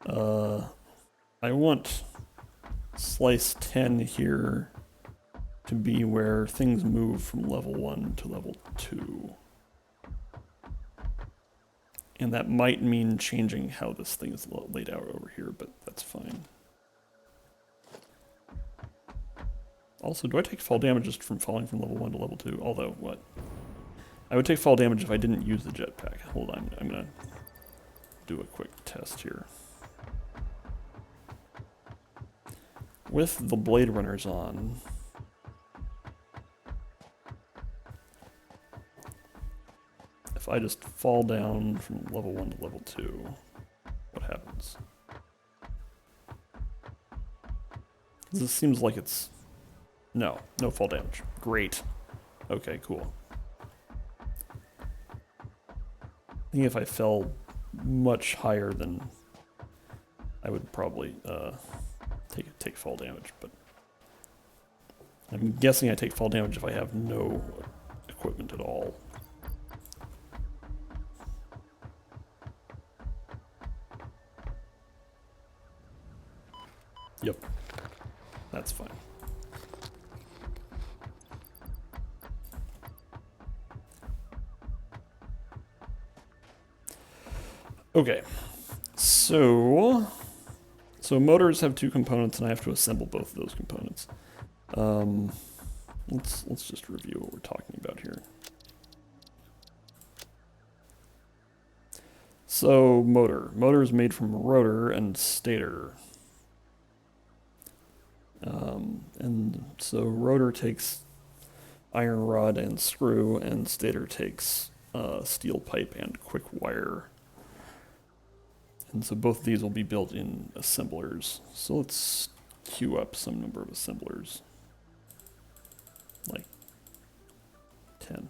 A: I want slice 10 here to be where things move from level 1 to level 2. And that might mean changing how this thing is laid out over here, but that's fine. Also, do I take fall damage just from falling from level 1 to level 2? Although, what? I would take fall damage if I didn't use the jetpack. Hold on, I'm gonna do a quick test here. With the Blade Runners on, if I just fall down from level 1 to level 2, what happens? This seems like it's... No fall damage. Great. Okay, cool. I think if I fell much higher, then I would probably take fall damage, but I'm guessing I take fall damage if I have no equipment at all. Yep, that's fine. Okay, so motors have two components, and I have to assemble both of those components. Let's just review what we're talking about here. So motor is made from rotor and stator, and so rotor takes iron rod and screw, and stator takes steel pipe and quick wire. And so both of these will be built in assemblers. So let's queue up some number of assemblers. Like 10.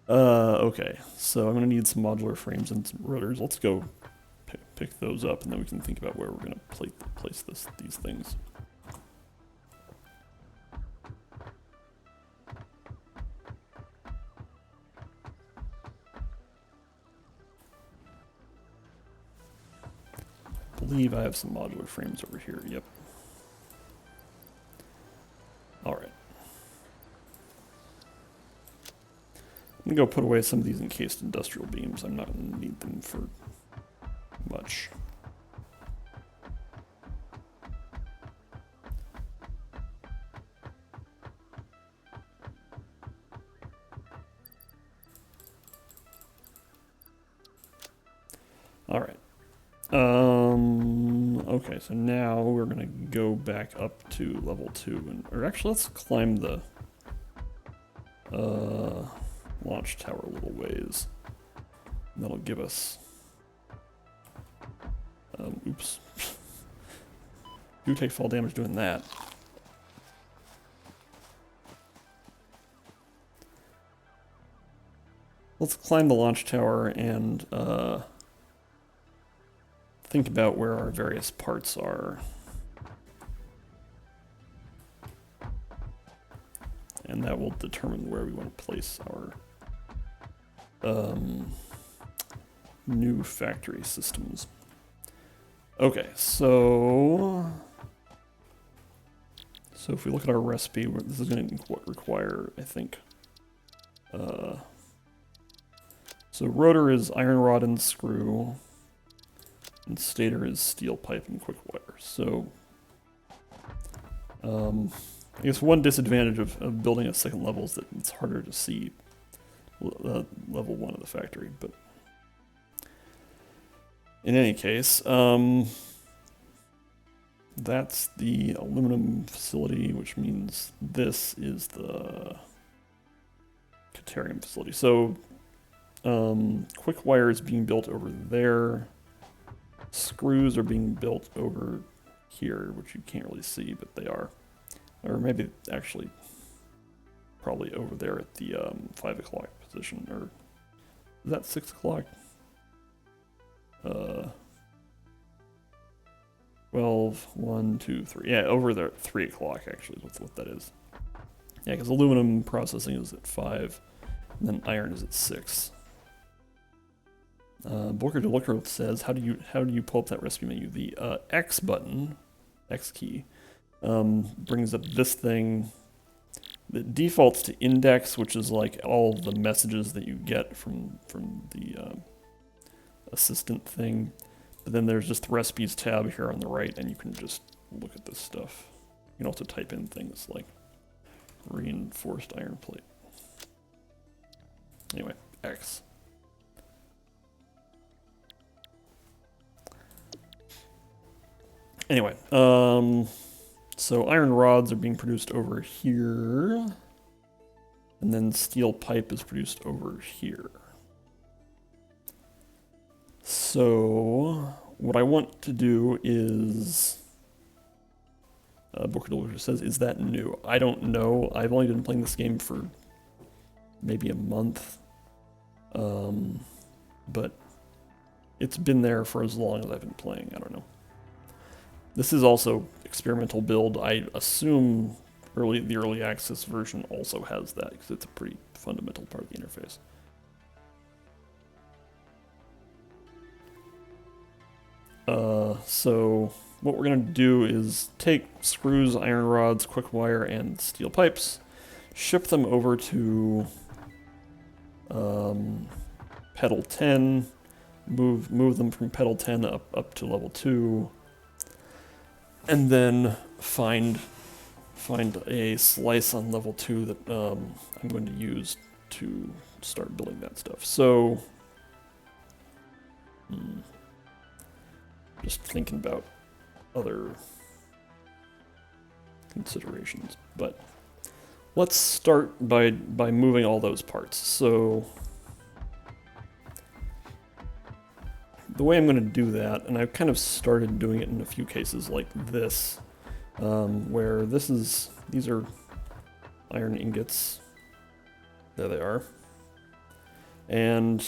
A: Okay, so I'm gonna need some modular frames and some rotors. Let's go pick those up, and then we can think about where we're gonna place these things. I believe I have some modular frames over here. Yep. All right. I'm gonna go put away some of these encased industrial beams. I'm not gonna need them for much. All right. Okay, so now we're gonna go back up to level 2, or actually let's climb the launch tower a little ways. And that'll give us, oops. Do take fall damage doing that. Let's climb the launch tower and think about where our various parts are. And that will determine where we want to place our new factory systems. Okay, so if we look at our recipe, this is going to require, I think, so rotor is iron rod and screw, and stator is steel pipe and quick wire. So, I guess one disadvantage of building a second level is that it's harder to see level 1 of the factory, but in any case, that's the aluminum facility, which means this is the Caterium facility. So, quick wire is being built over there. Screws are being built over here, which you can't really see, but they are. Or maybe actually probably over there at the 5 o'clock position, or is that 6 o'clock? 12, 1, 2, 3. Yeah, over there at 3 o'clock actually is what that is. Yeah, because aluminum processing is at 5, and then iron is at 6. Booker DeLooker says, how do you pull up that recipe menu? The X button, X key, brings up this thing that defaults to index, which is like all the messages that you get from the assistant thing. But then there's just the recipes tab here on the right, and you can just look at this stuff. You can also type in things like reinforced iron plate. Anyway, X. Anyway, so iron rods are being produced over here, and then steel pipe is produced over here. So what I want to do is, Booker Delicious says, is that new? I don't know. I've only been playing this game for maybe a month, but it's been there for as long as I've been playing. I don't know. This is also experimental build. I assume the early access version also has that, because it's a pretty fundamental part of the interface. So what we're going to do is take screws, iron rods, quick wire, and steel pipes, ship them over to pedal 10, move them from pedal 10 up to level 2, and then find a slice on level 2 that I'm going to use to start building that stuff. So, just thinking about other considerations, but let's start by moving all those parts. So the way I'm going to do that, and I've kind of started doing it in a few cases like this, where these are iron ingots. There they are. And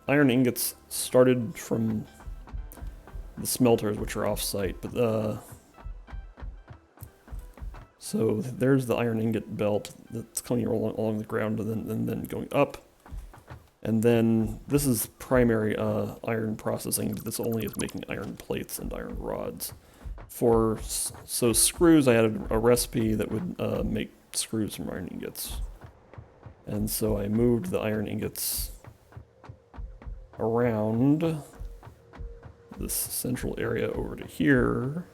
A: iron ingots started from the smelters, which are off-site, but so there's the iron ingot belt that's coming along the ground and then going up. And then this is primary iron processing. This only is making iron plates and iron rods. So screws, I added a recipe that would make screws from iron ingots. And so I moved the iron ingots around this central area over to here.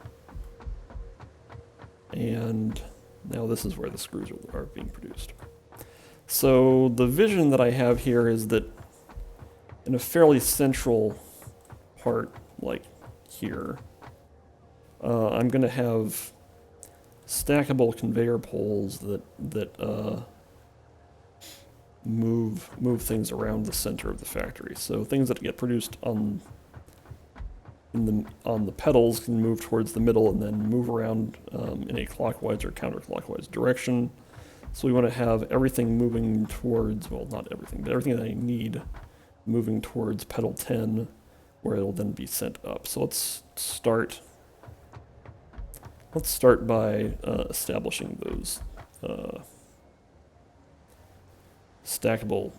A: And now this is where the screws are being produced. So the vision that I have here is that in a fairly central part, like here, I'm going to have stackable conveyor poles that move things around the center of the factory. So things that get produced on the pedals can move towards the middle and then move around in a clockwise or counterclockwise direction. So we want to have everything moving towards, well, not everything, but everything that I need moving towards pedal 10, where it'll then be sent up. So let's start by establishing those stackable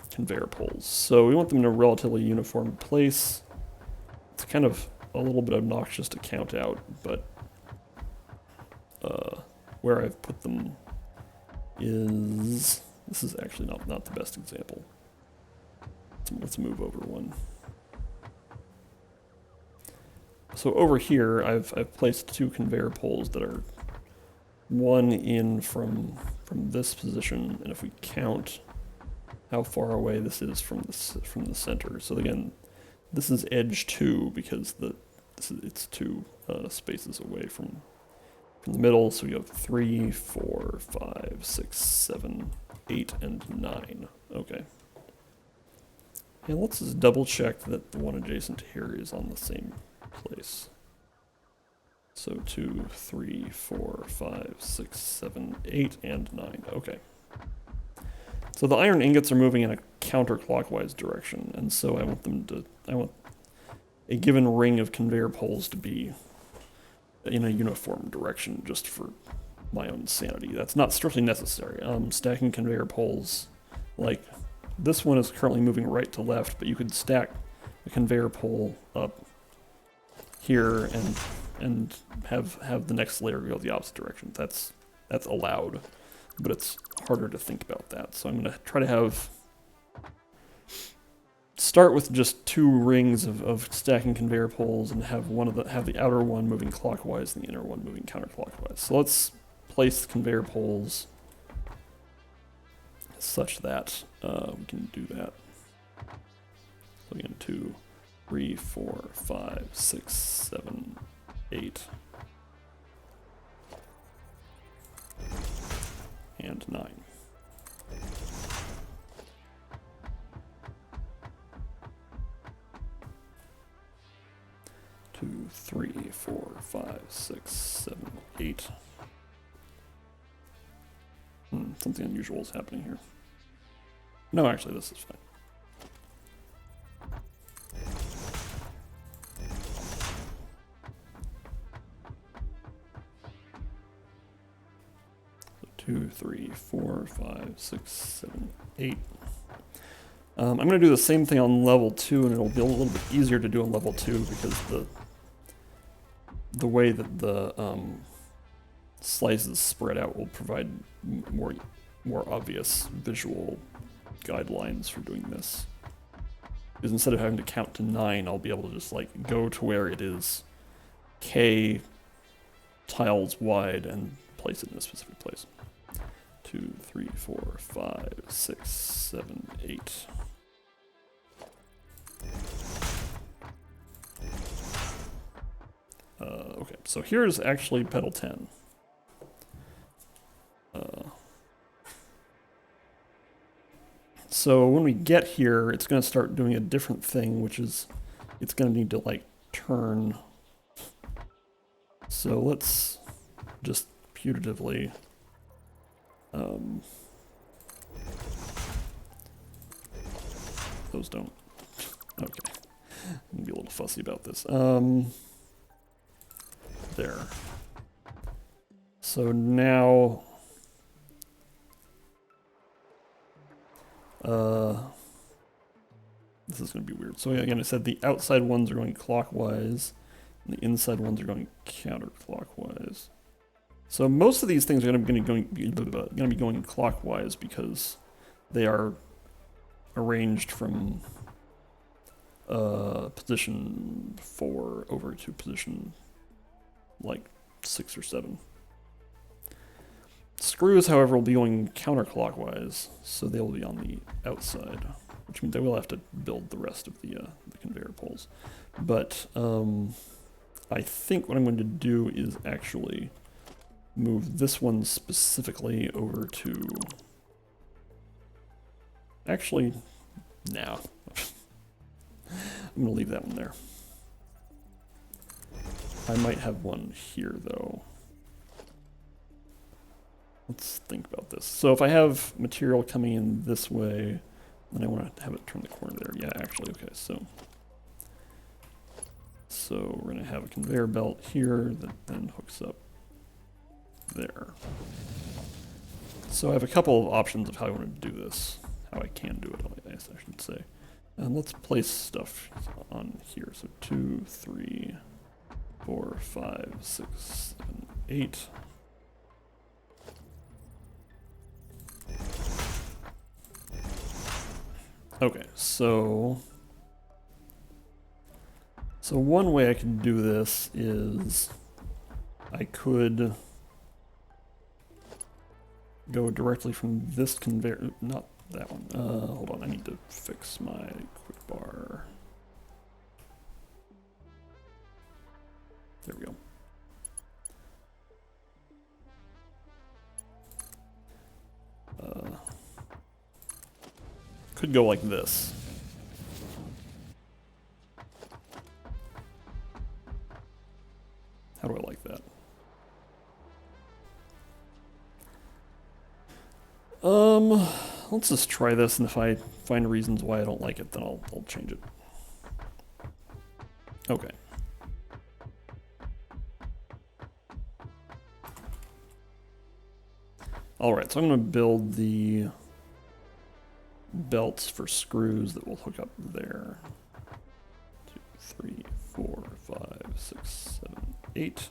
A: conveyor poles. So we want them in a relatively uniform place. It's kind of a little bit obnoxious to count out, but where I've put them is, this is actually not the best example. Let's move over one. So over here, I've placed 2 conveyor poles that are one in from this position, and if we count how far away this is from the center. So again, this is edge 2 because it's 2 spaces away from the middle. So we have 3, 4, 5, 6, 7, 8, and 9. Okay. And let's just double check that the one adjacent here is on the same place. So 2, 3, 4, 5, 6, 7, 8, and 9. Okay. So the iron ingots are moving in a counterclockwise direction, and so I want a given ring of conveyor poles to be in a uniform direction just for my own sanity. That's not strictly necessary. Stacking conveyor poles, like this one is currently moving right to left, but you could stack a conveyor pole up here and have the next layer go the opposite direction. That's allowed, but it's harder to think about that. So I'm gonna try to start with just 2 rings of stacking conveyor poles and have the outer one moving clockwise and the inner one moving counterclockwise. So let's place conveyor poles such that we can do that. So again, 2, 3, 4, 5, 6, 7, 8, and 9. Two, 3, 4, 5, 6, 7, 8. Something unusual is happening here. No, actually, this is fine. So 2, 3, 4, 5, 6, 7, 8. I'm going to do the same thing on level 2, and it'll be a little bit easier to do on level 2 because the way that the slices spread out will provide more obvious visual guidelines for doing this. Because instead of having to count to 9, I'll be able to just like go to where it is K tiles wide and place it in a specific place. 2, 3, 4, 5, 6, 7, 8. Okay, so here's actually pedal 10. So when we get here, it's going to start doing a different thing, which is it's going to need to like turn. So let's just putatively those don't. Okay, I'm gonna be a little fussy about this. There. So now, this is going to be weird. So again, I said the outside ones are going clockwise, and the inside ones are going counterclockwise. So most of these things are going to be going clockwise because they are arranged from position 4 over to position like 6 or 7. Screws, however, will be going counterclockwise, so they will be on the outside, which means I will have to build the rest of the conveyor poles. But I think what I'm going to do is actually move this one specifically over to... Actually, no. I'm going to leave that one there. I might have one here, though. Let's think about this. So if I have material coming in this way, then I want to have it turn the corner there. Yeah, actually, okay, so we're going to have a conveyor belt here that then hooks up there. So I have a couple of options of how I want to do this, how I can do it, I guess I should say. And let's place stuff on here. So 2, 3, 4, 5, 6, 7, 8. Okay, so one way I can do this is I could go directly from this conveyor, not that one. Hold on, I need to fix my quick bar. There we go. Could go like this. Let's just try this, and if I find reasons why I don't like it, then I'll change it. Okay. Alright, so I'm going to build the belts for screws that will hook up there. 2, 3, 4, 5, 6, 7, 8.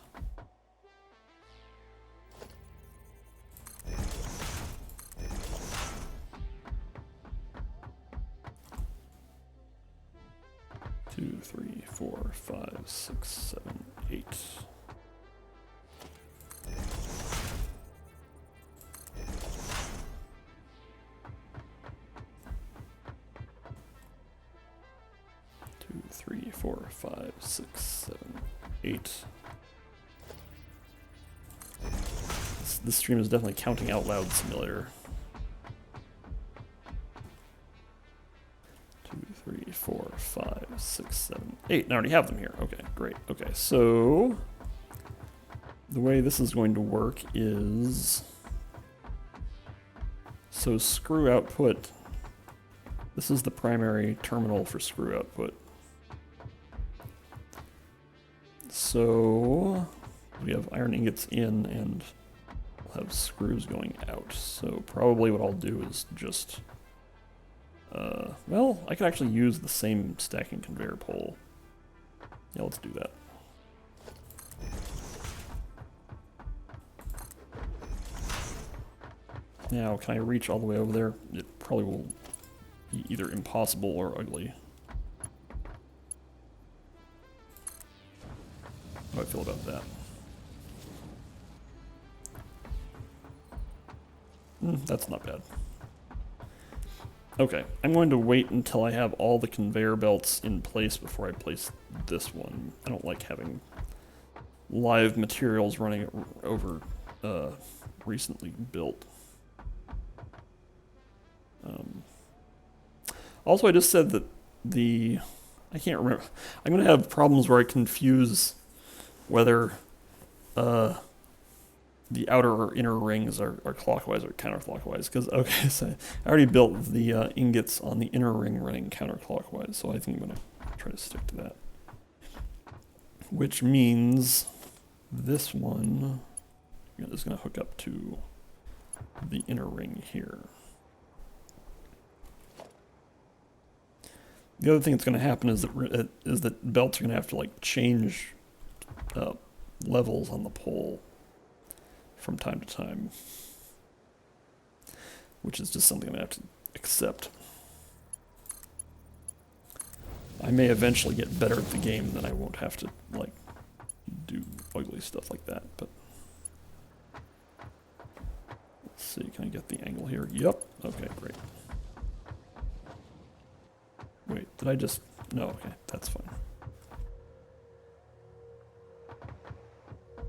A: Two, 3, 4, 5, 6, 7, 8. Two, 3, 4, 5, 6, 7, 8. This stream is definitely counting out loud simulator. 2, 3, 4, 5, 6, 7, 8. And I already have them here. Okay, great. Okay, so the way this is going to work is, so screw output, this is the primary terminal for screw output. So we have iron ingots in and we'll have screws going out. So probably what I'll do is just, well, I could actually use the same stacking conveyor pole. Yeah, let's do that. Now, can I reach all the way over there? It probably will be either impossible or ugly. How do I feel about that? That's not bad. Okay, I'm going to wait until I have all the conveyor belts in place before I place this one. I don't like having live materials running over recently built. Also, I just said that I can't remember. I'm going to have problems where I confuse whether the outer or inner rings are clockwise or counterclockwise. Because, okay, so I already built the ingots on the inner ring running counterclockwise, so I think I'm going to try to stick to that. Which means this one is going to hook up to the inner ring here. The other thing that's going to happen is that belts are going to have to like change levels on the pole from time to time, which is just something I'm going to have to accept. I may eventually get better at the game, then I won't have to like do ugly stuff like that, but let's see, can I get the angle here? Yep, okay, great. Wait, did I just... No, okay, that's fine.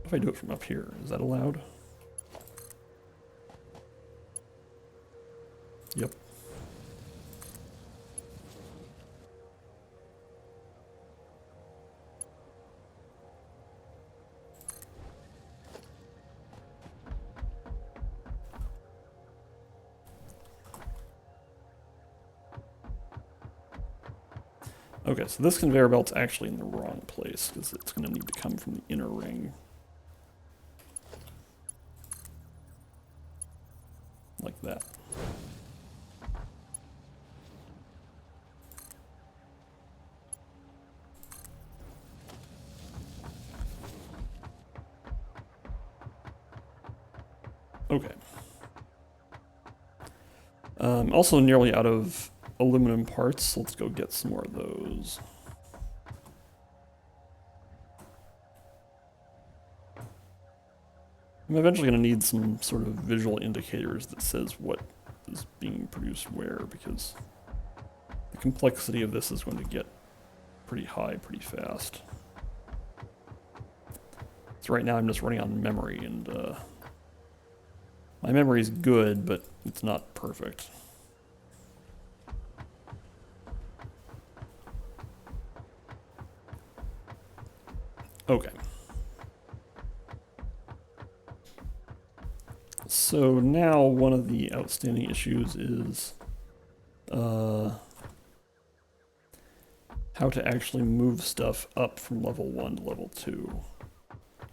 A: If I do it from up here, is that allowed? Yep. Okay, so this conveyor belt's actually in the wrong place because it's going to need to come from the inner ring. Like that. Okay. Also nearly out of aluminum parts. Let's go get some more of those. I'm eventually going to need some sort of visual indicators that says what is being produced where, because the complexity of this is going to get pretty high pretty fast. So right now I'm just running on memory, and my memory is good, but it's not perfect. Okay. So now one of the outstanding issues is how to actually move stuff up from level 1 to level 2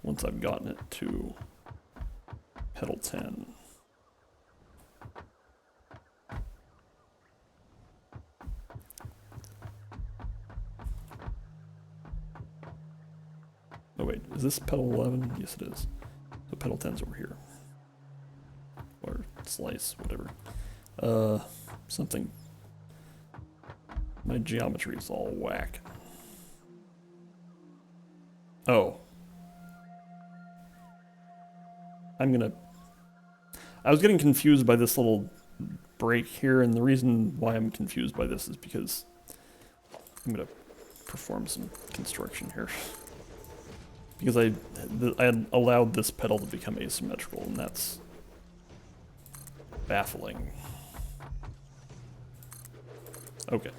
A: once I've gotten it to pedal 10. Oh wait, is this pedal 11? Yes it is. So pedal 10's over here. Or slice, whatever. Something. My geometry is all whack. Oh. I was getting confused by this little break here, and the reason why I'm confused by this is because I'm gonna perform some construction here. Because I had allowed this pedal to become asymmetrical, and that's baffling. Okay.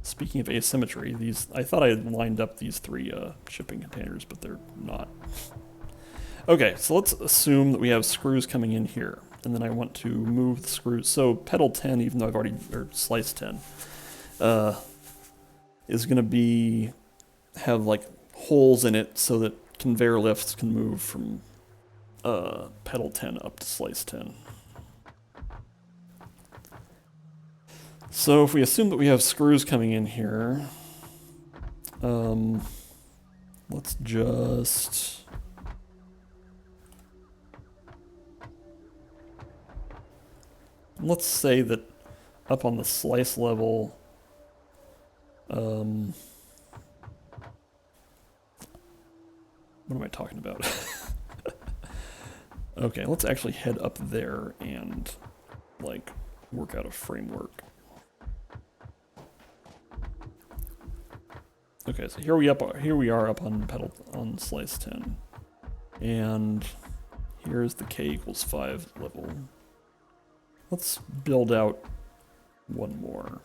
A: Speaking of asymmetry, I thought I had lined up these 3 shipping containers, but they're not. Okay, so let's assume that we have screws coming in here, and then I want to move the screws. So pedal 10, even though I've already, or slice 10, is going to have like holes in it so that conveyor lifts can move from pedal 10 up to slice 10. So if we assume that we have screws coming in here, let's just let's say that up on the slice level, what am I talking about? Okay, let's actually head up there and like work out a framework. Okay, so here we are up on slice 10, and here's the k equals 5 level. Let's build out one more.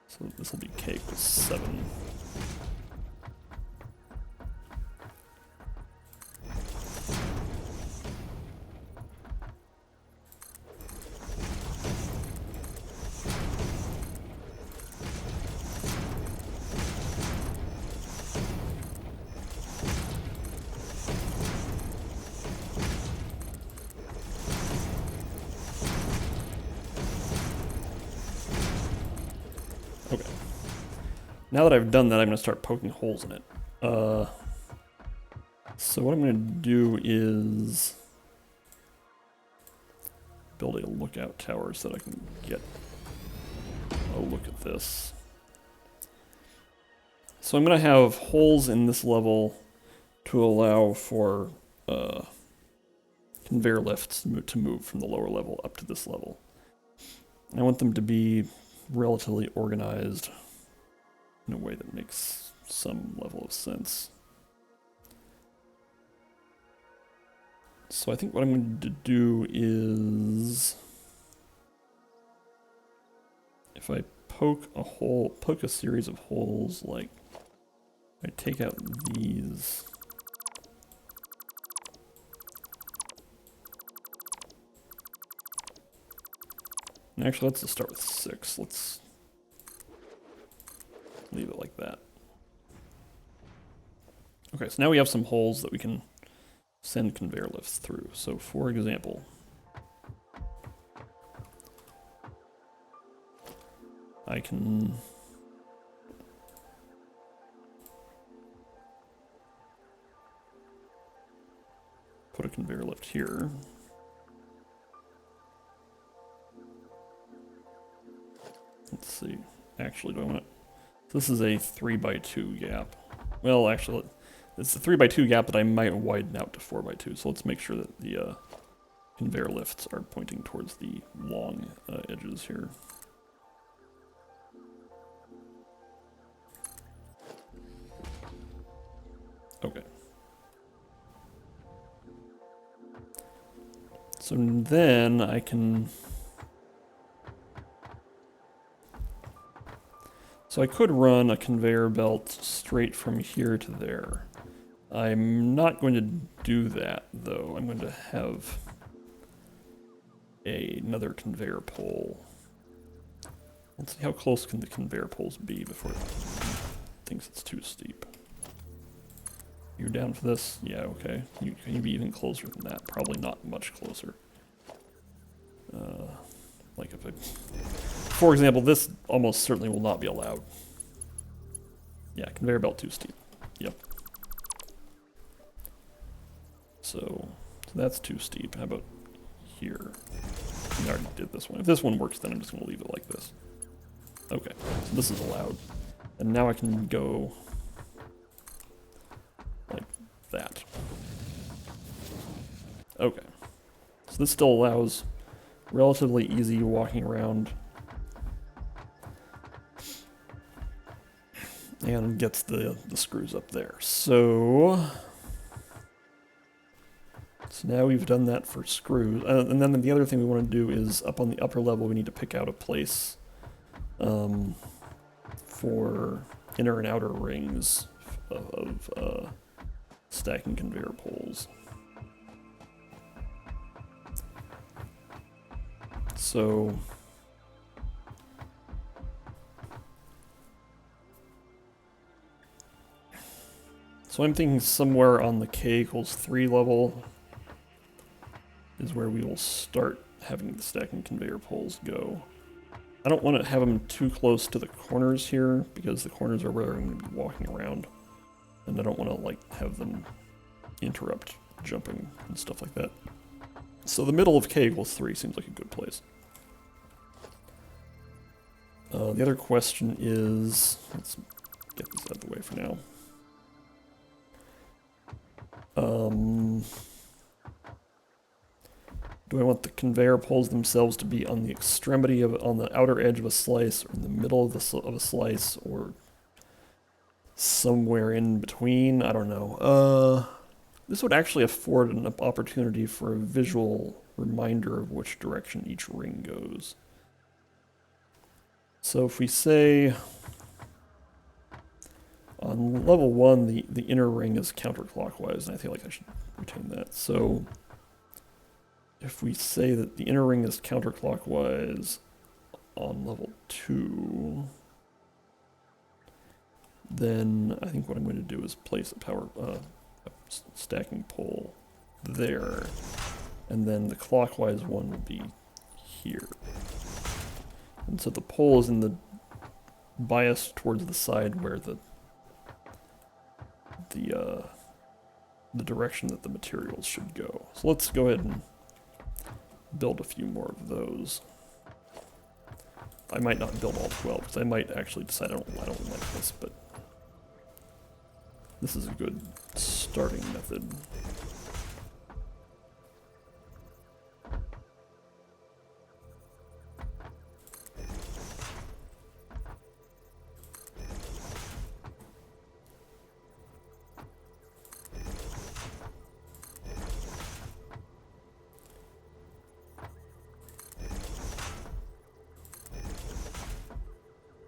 A: So this will be k equals 7. Okay. Now that I've done that, I'm going to start poking holes in it. So what I'm going to do is build a lookout tower so that I can get a look at this. So I'm going to have holes in this level to allow for conveyor lifts to move from the lower level up to this level. I want them to be relatively organized in a way that makes some level of sense. So I think what I'm going to do is, if I poke a series of holes, like I take out these, and actually let's just start with 6. Let's leave it like that. Okay, so now we have some holes that we can send conveyor lifts through. So for example, I can put a conveyor lift here. Let's see. Actually, do I want it? This is a 3x2 gap. Well, actually, it's a 3x2 gap that I might widen out to 4x2. So let's make sure that the conveyor lifts are pointing towards the long edges here. Okay. So then I can... So I could run a conveyor belt straight from here to there. I'm not going to do that, though. I'm going to have another conveyor pole. Let's see, how close can the conveyor poles be before it thinks it's too steep. You're down for this? Yeah, okay. Can you be even closer than that? Probably not much closer. Like if I... For example, this almost certainly will not be allowed. Yeah, conveyor belt too steep. Yep. So that's too steep. How about here? We already did this one. If this one works, then I'm just going to leave it like this. Okay, so this is allowed. And now I can go like that. Okay. So this still allows relatively easy walking around. And gets the screws up there. So now we've done that for screws. And then the other thing we want to do is up on the upper level we need to pick out a place for inner and outer rings of stacking conveyor poles. So I'm thinking somewhere on the k=3 level is where we will start having the stacking conveyor poles go. I don't want to have them too close to the corners here, because the corners are where I'm going to be walking around. And I don't want to, like, have them interrupt jumping and stuff like that. So the middle of k=3 seems like a good place. The other question is... Let's get this out of the way for now. Do I want the conveyor poles themselves to be on the extremity on the outer edge of a slice, or in the middle of a slice, or somewhere in between? I don't know. This would actually afford an opportunity for a visual reminder of which direction each ring goes. So if we say on level 1, the inner ring is counterclockwise, and I feel like I should retain that. So if we say that the inner ring is counterclockwise on level 2, then I think what I'm going to do is place a stacking pole there, and then the clockwise one will be here. And so the pole is in the bias towards the side where the direction that the materials should go. So let's go ahead and build a few more of those. I might not build all 12, because I might actually decide I don't like this, but this is a good starting method.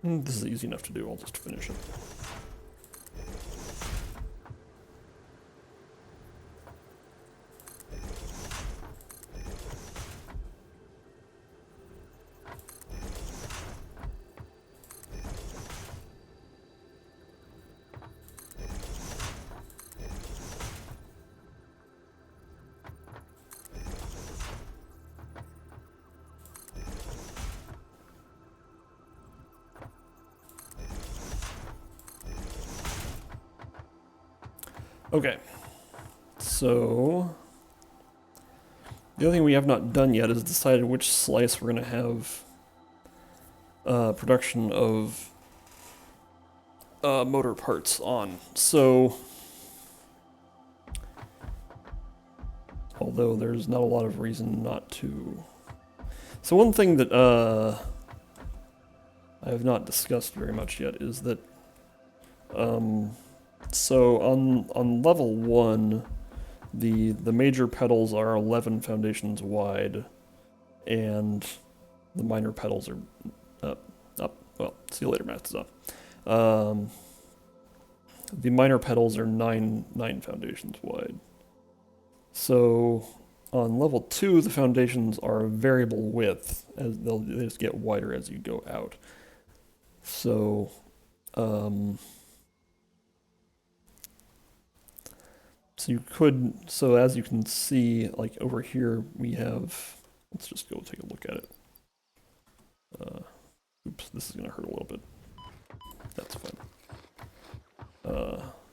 A: This is easy enough to do, I'll just finish it. Okay, so the other thing we have not done yet is decided which slice we're going to have production of motor parts on. So, although there's not a lot of reason not to. So one thing that I have not discussed very much yet is that so on level 1, the major pedals are 11 foundations wide, and the minor pedals are up. Well, see you later, Matt is up. The minor petals are nine foundations wide. So on level 2, the foundations are variable width, as they just get wider as you go out. So, so as you can see, like over here, we have, let's just go take a look at it. Oops, this is gonna hurt a little bit. That's fine.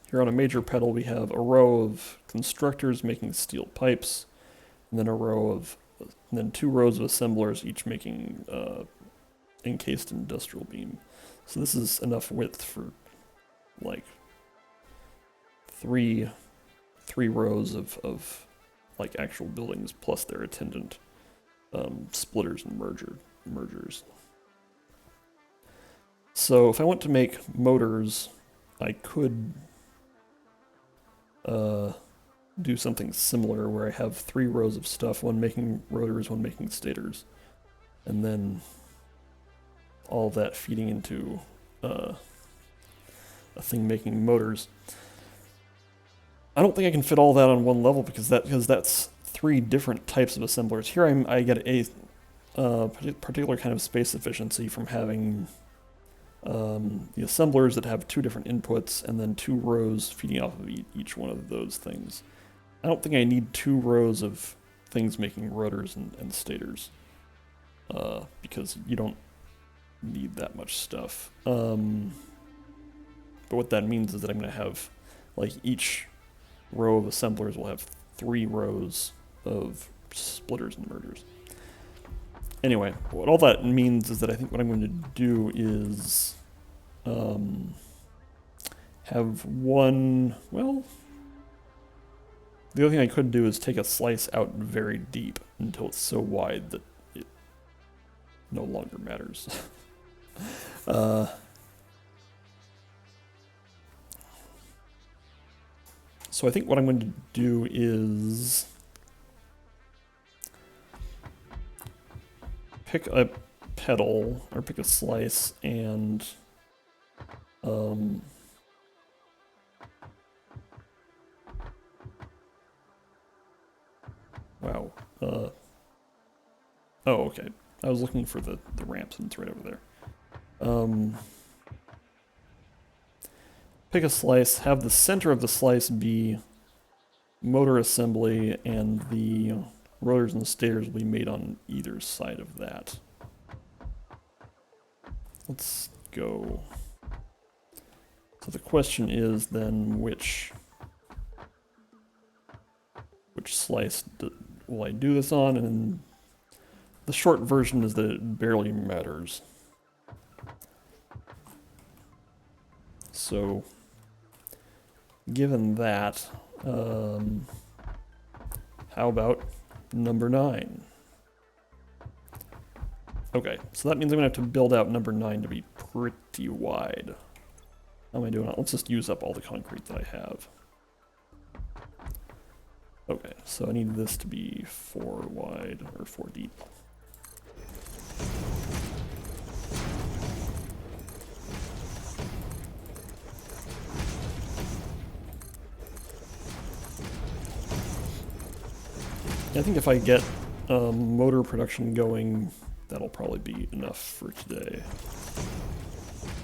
A: Here on a major petal, we have a row of constructors making steel pipes, and then then 2 rows of assemblers, each making encased industrial beam. So this is enough width for like three rows of like actual buildings plus their attendant splitters and mergers. So if I want to make motors, I could do something similar where I have 3 rows of stuff, one making rotors, one making stators, and then all of that feeding into a thing making motors. I don't think I can fit all that on one level because that's 3 different types of assemblers. Here I get a particular kind of space efficiency from having the assemblers that have 2 different inputs and then 2 rows feeding off of each one of those things. I don't think I need 2 rows of things making rotors and stators because you don't need that much stuff. But what that means is that I'm going to have, like, each row of assemblers will have 3 rows of splitters and mergers. Anyway, what all that means is that I think what I'm going to do is have one, well, the other thing I could do is take a slice out very deep until it's so wide that it no longer matters. So I think what I'm going to do is pick a petal, or pick a slice, and wow. Oh, okay. I was looking for the ramps, and it's right over there. Pick a slice, have the center of the slice be motor assembly, and the rotors and stators will be made on either side of that. Let's go. So the question is then which slice will I do this on? And the short version is that it barely matters. So given that, how about number 9? Okay, so that means I'm going to have to build out number 9 to be pretty wide. How am I doing? Let's just use up all the concrete that I have. Okay, so I need this to be 4 wide, or 4 deep. I think if I get motor production going, that'll probably be enough for today.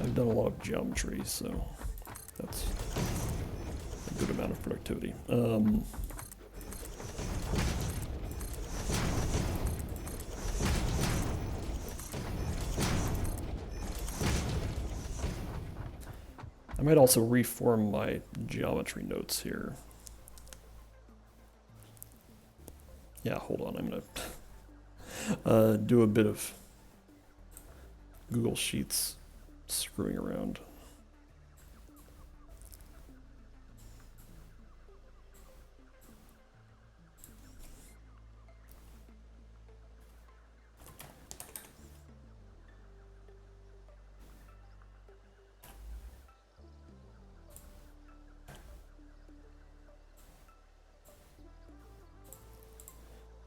A: I've done a lot of geometry, so that's a good amount of productivity. I might also reform my geometry notes here. Yeah, hold on, I'm gonna do a bit of Google Sheets screwing around.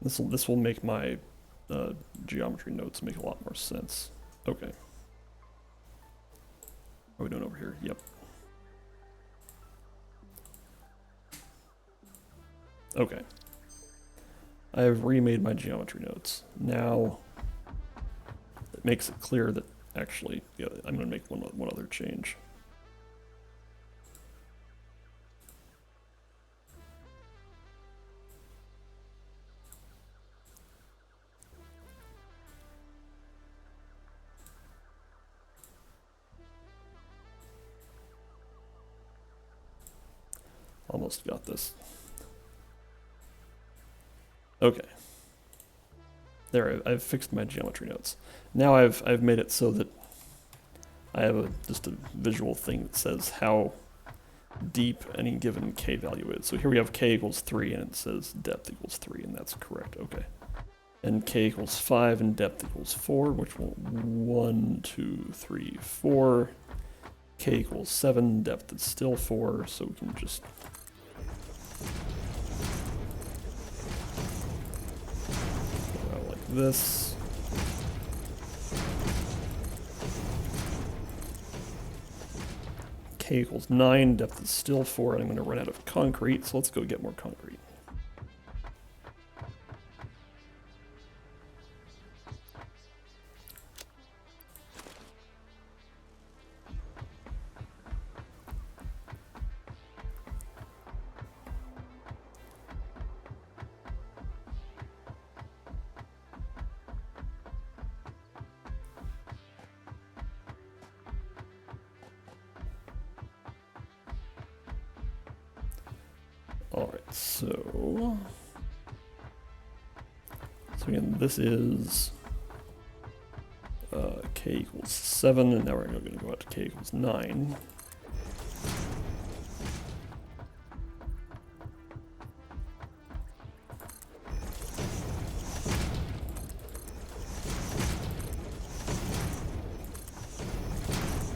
A: This will make my geometry notes make a lot more sense. Okay. What are we doing over here? Yep. Okay. I have remade my geometry notes. Now it makes it clear that actually, yeah, I'm going to make one other change. Almost got this. Okay. There, I've fixed my geometry notes. Now I've made it so that I have just a visual thing that says how deep any given k value is. So here we have k equals 3 and it says depth equals 3, and that's correct. Okay. And k equals 5 and depth equals 4, which will 1, 2, 3, 4. K equals 7, depth is still 4, so we can just go out like this. K equals 9, depth is still 4, and I'm going to run out of concrete, so let's go get more concrete. Alright, so again, this is k equals 7, and now we're going to go out to k equals 9.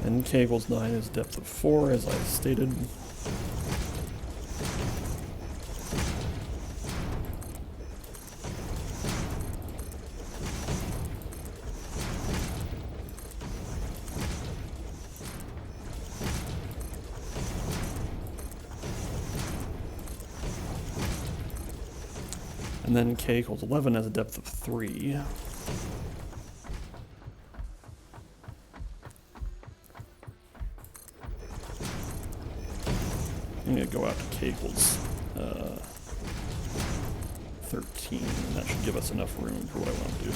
A: And k equals 9 is depth of 4, as I stated. And then k equals 11 has a depth of 3. I'm going to go out to k equals 13, and that should give us enough room for what I want to do.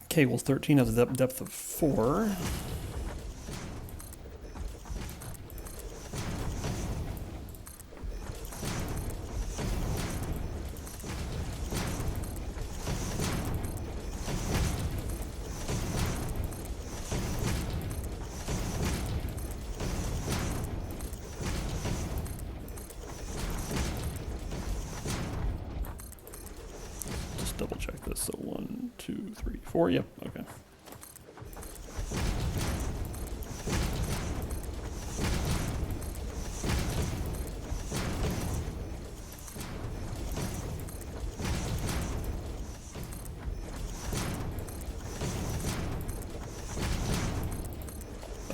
A: K equals 13 has a depth of 4. Double check this. So 1, 2, 3, 4. Yep. Okay.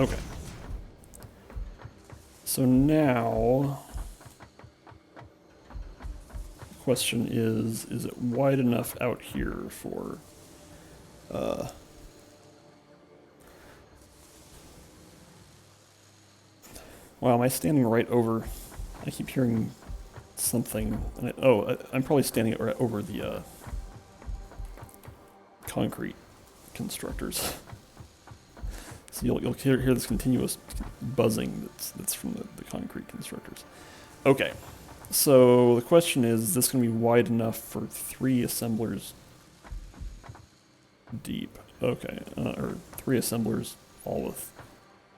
A: Okay. So now question is it wide enough out here for wow, am I standing right over, I keep hearing something, and I'm probably standing right over the concrete constructors. So you'll hear this continuous buzzing that's from the concrete constructors. Okay. So the question is this going to be wide enough for 3 assemblers deep? Okay, or 3 assemblers, all with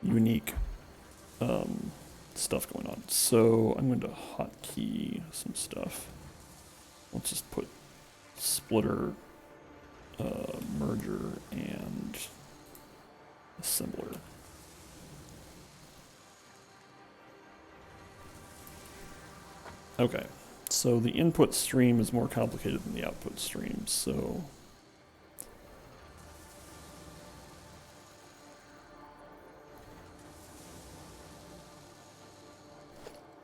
A: unique stuff going on. So I'm going to hotkey some stuff. Let's just put splitter, merger, and assembler. Okay, so the input stream is more complicated than the output stream, so...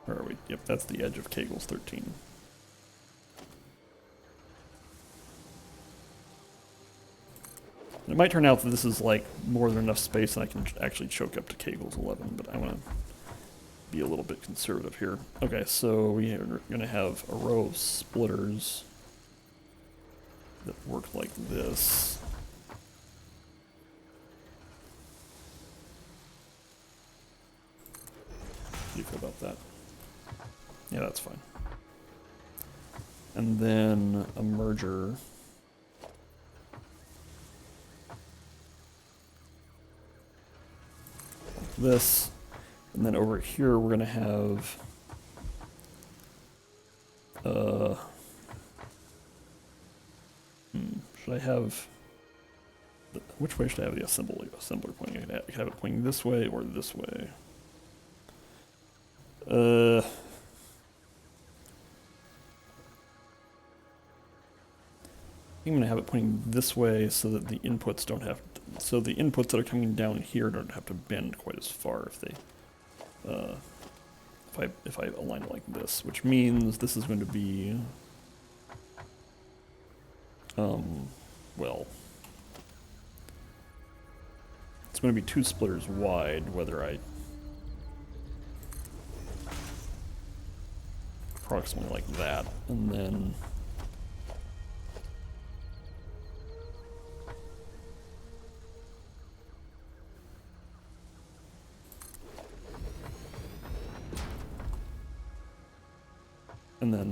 A: Where are we? Yep, that's the edge of Kegel's 13. It might turn out that this is like more than enough space and I can actually choke up to Kegel's 11, but I want to be a little bit conservative here. Okay, so we are going to have a row of splitters that work like this. How do you feel about that? Yeah, that's fine. And then a merger. Like this. And then over here we're going to have should I have which way should I have the assembler pointing? I could have it pointing this way or this way. I'm going to have it pointing this way so that the inputs don't have to, so the inputs that are coming down here don't have to bend quite as far if they if I align it like this, which means this is going to be well, it's going to be 2 splitters wide, whether I approximately like that, and then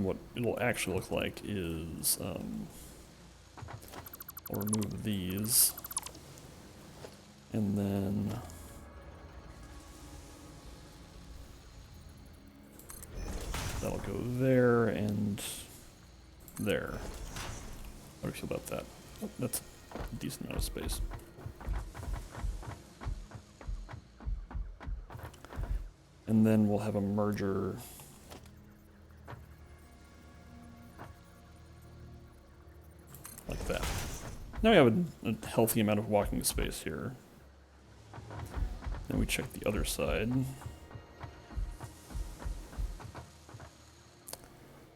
A: what it'll actually look like is I'll remove these, and then that'll go there and there. How do you feel about that? Oh, that's a decent amount of space. And then we'll have a merger like that. Now we have a healthy amount of walking space here. Then we check the other side.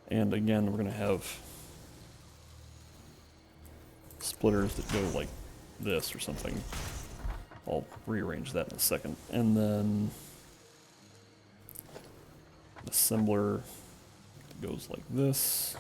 A: And again, we're going to have splitters that go like this or something. I'll rearrange that in a second. And then an assembler that goes like this.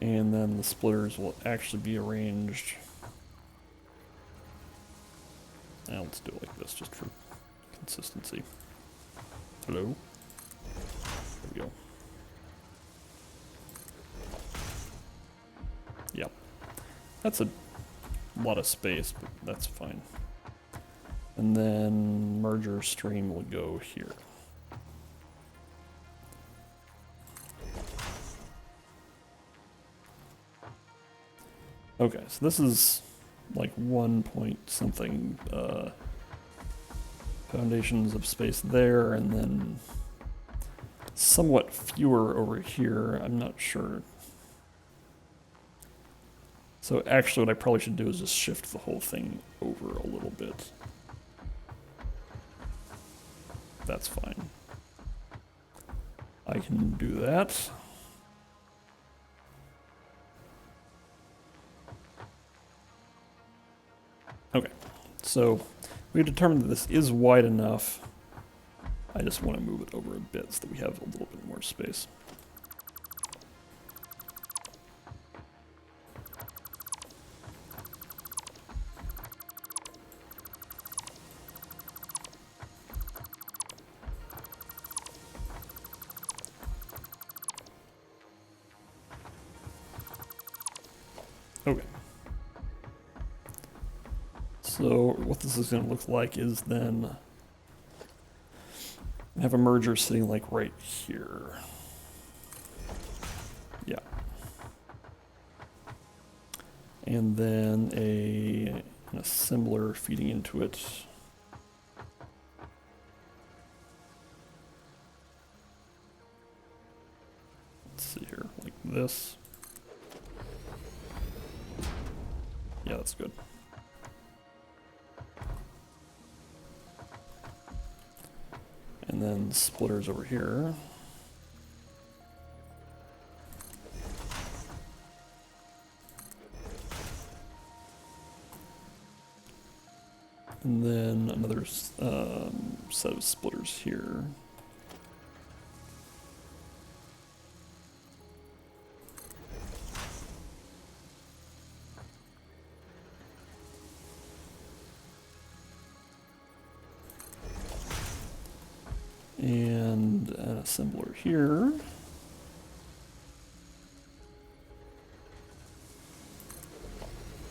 A: And then the splitters will actually be arranged. Now let's do it like this just for consistency. Hello? There we go. Yep. That's a lot of space, but that's fine. And then merger stream will go here. Okay, so this is like 1 point something foundations of space there, and then somewhat fewer over here. I'm not sure. So actually what I probably should do is just shift the whole thing over a little bit. That's fine. I can do that. Okay, so we determined that this is wide enough. I just want to move it over a bit so that we have a little bit more space. Okay. So what this is going to look like is then I have a merger sitting like right here. Yeah. And then an assembler feeding into it. Let's see here, like this. Yeah, that's good. And then splitters over here. And then another set of splitters here. And an assembler here.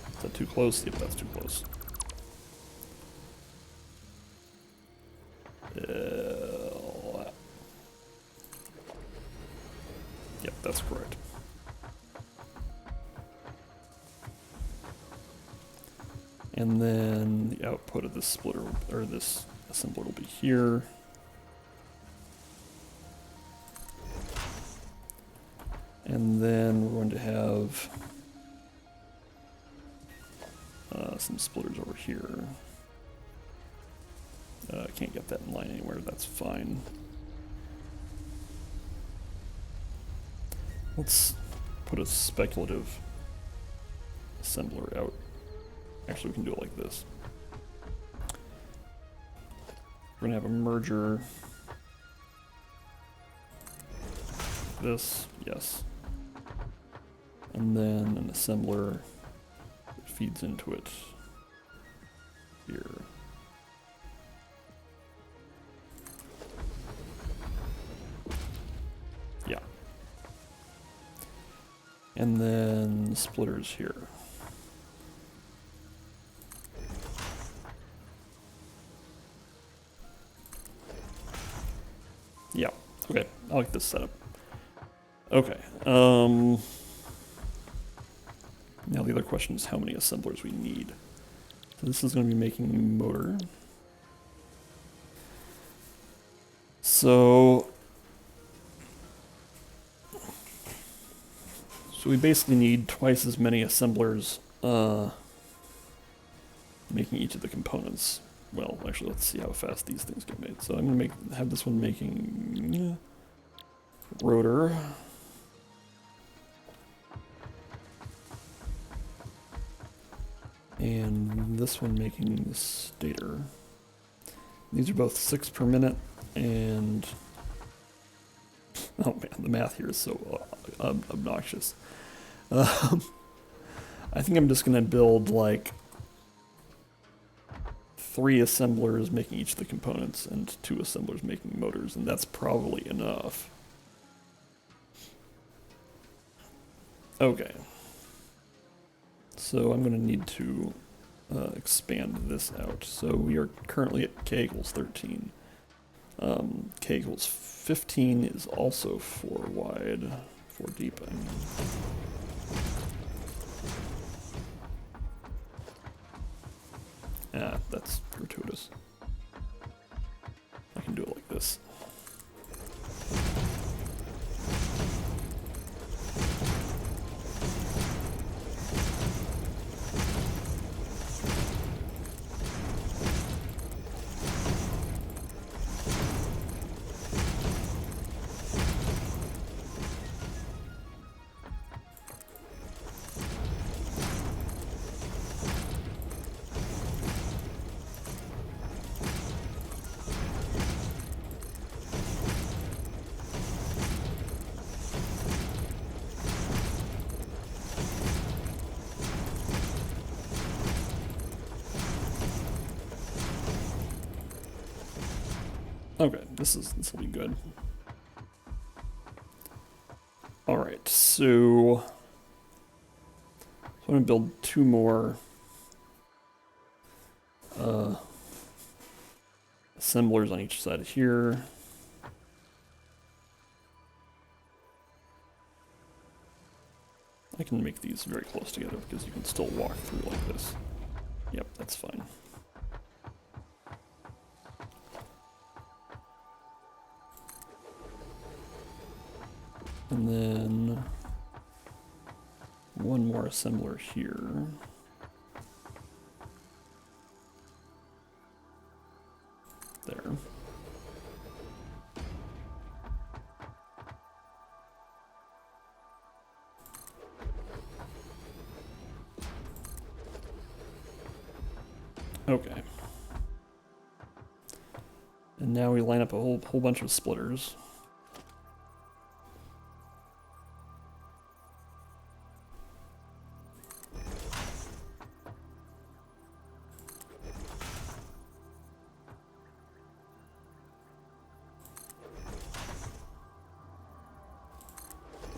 A: Is that too close? Yep, that's too close. Yep, that's correct. And then the output of this splitter, or this assembler, will be here. And then we're going to have some splitters over here. I can't get that in line anywhere, that's fine. Let's put a speculative assembler out. Actually, we can do it like this. We're gonna have a merger. This, yes. And then an assembler that feeds into it here. Yeah. And then splitters here. Yeah, okay, I like this setup. Okay, now the other question is how many assemblers we need. So this is going to be making a motor. So we basically need twice as many assemblers making each of the components. Well, actually, let's see how fast these things get made. So I'm going to have this one making rotor. And this one making the stator. These are both 6 per minute, and oh man, the math here is so obnoxious. I think I'm just gonna build like 3 assemblers making each of the components and 2 assemblers making motors, and that's probably enough. Okay. So I'm going to need to expand this out. So we are currently at k equals 13. K equals 15 is also 4 wide, 4 deep, I mean. Ah, that's gratuitous. I can do it like this. Okay, this will be good. All right, so I'm gonna build 2 more assemblers on each side here. I can make these very close together because you can still walk through like this. Yep, that's fine. And then one more assembler here. There. Okay. And now we line up a whole bunch of splitters.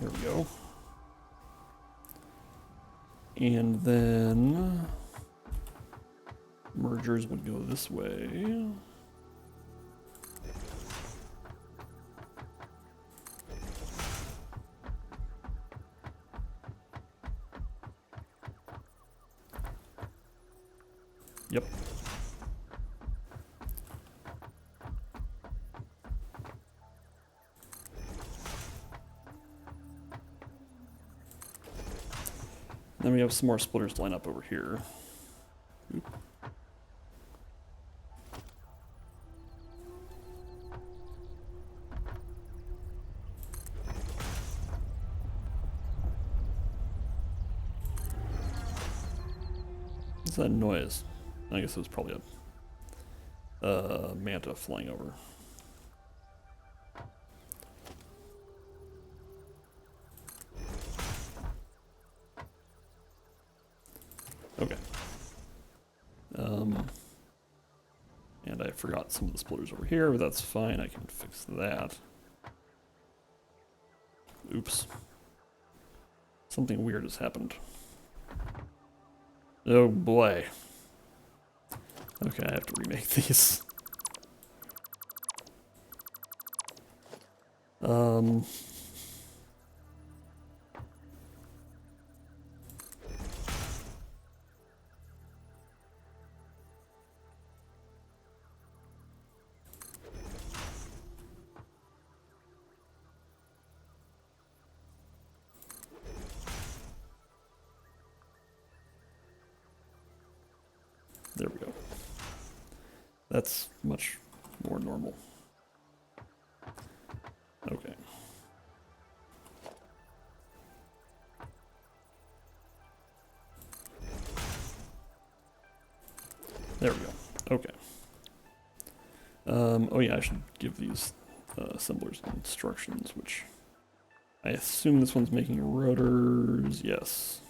A: There we go. And then mergers would go this way. Yep. Then we have some more splitters to line up over here. Oop. What's that noise? I guess it was probably a manta flying over. Okay. And I forgot some of the splitters over here, but that's fine. I can fix that. Oops. Something weird has happened. Oh boy. Okay, I have to remake these. There we go. That's much more normal. Okay. There we go. Okay. Oh yeah, I should give these assemblers instructions, which I assume this one's making rotors. Yes.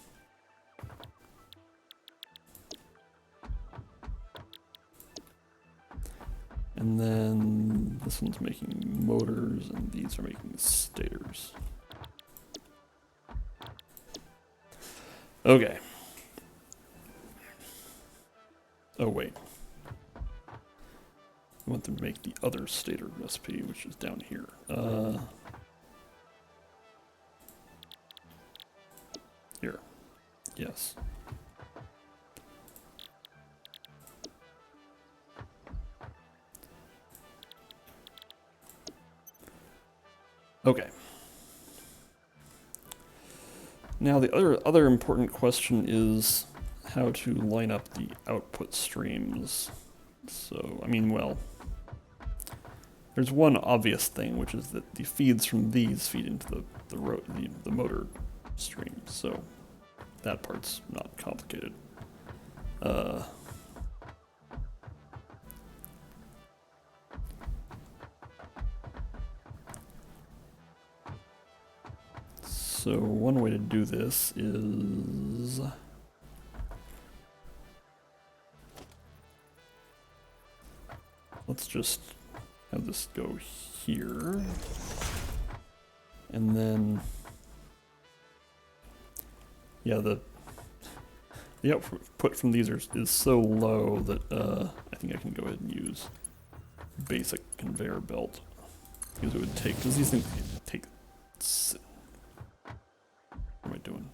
A: And then this one's making motors, and these are making stators. Okay. Oh, wait. I want them to make the other stator recipe, which is down here. Here. Yes. Okay. Now the other important question is how to line up the output streams. So, I mean, well, there's one obvious thing, which is that the feeds from these feed into the motor stream. So that part's not complicated. So one way to do this is let's just have this go here, and then yeah, the output from these is so low that I think I can go ahead and use basic conveyor belt, because these things take. What am I doing?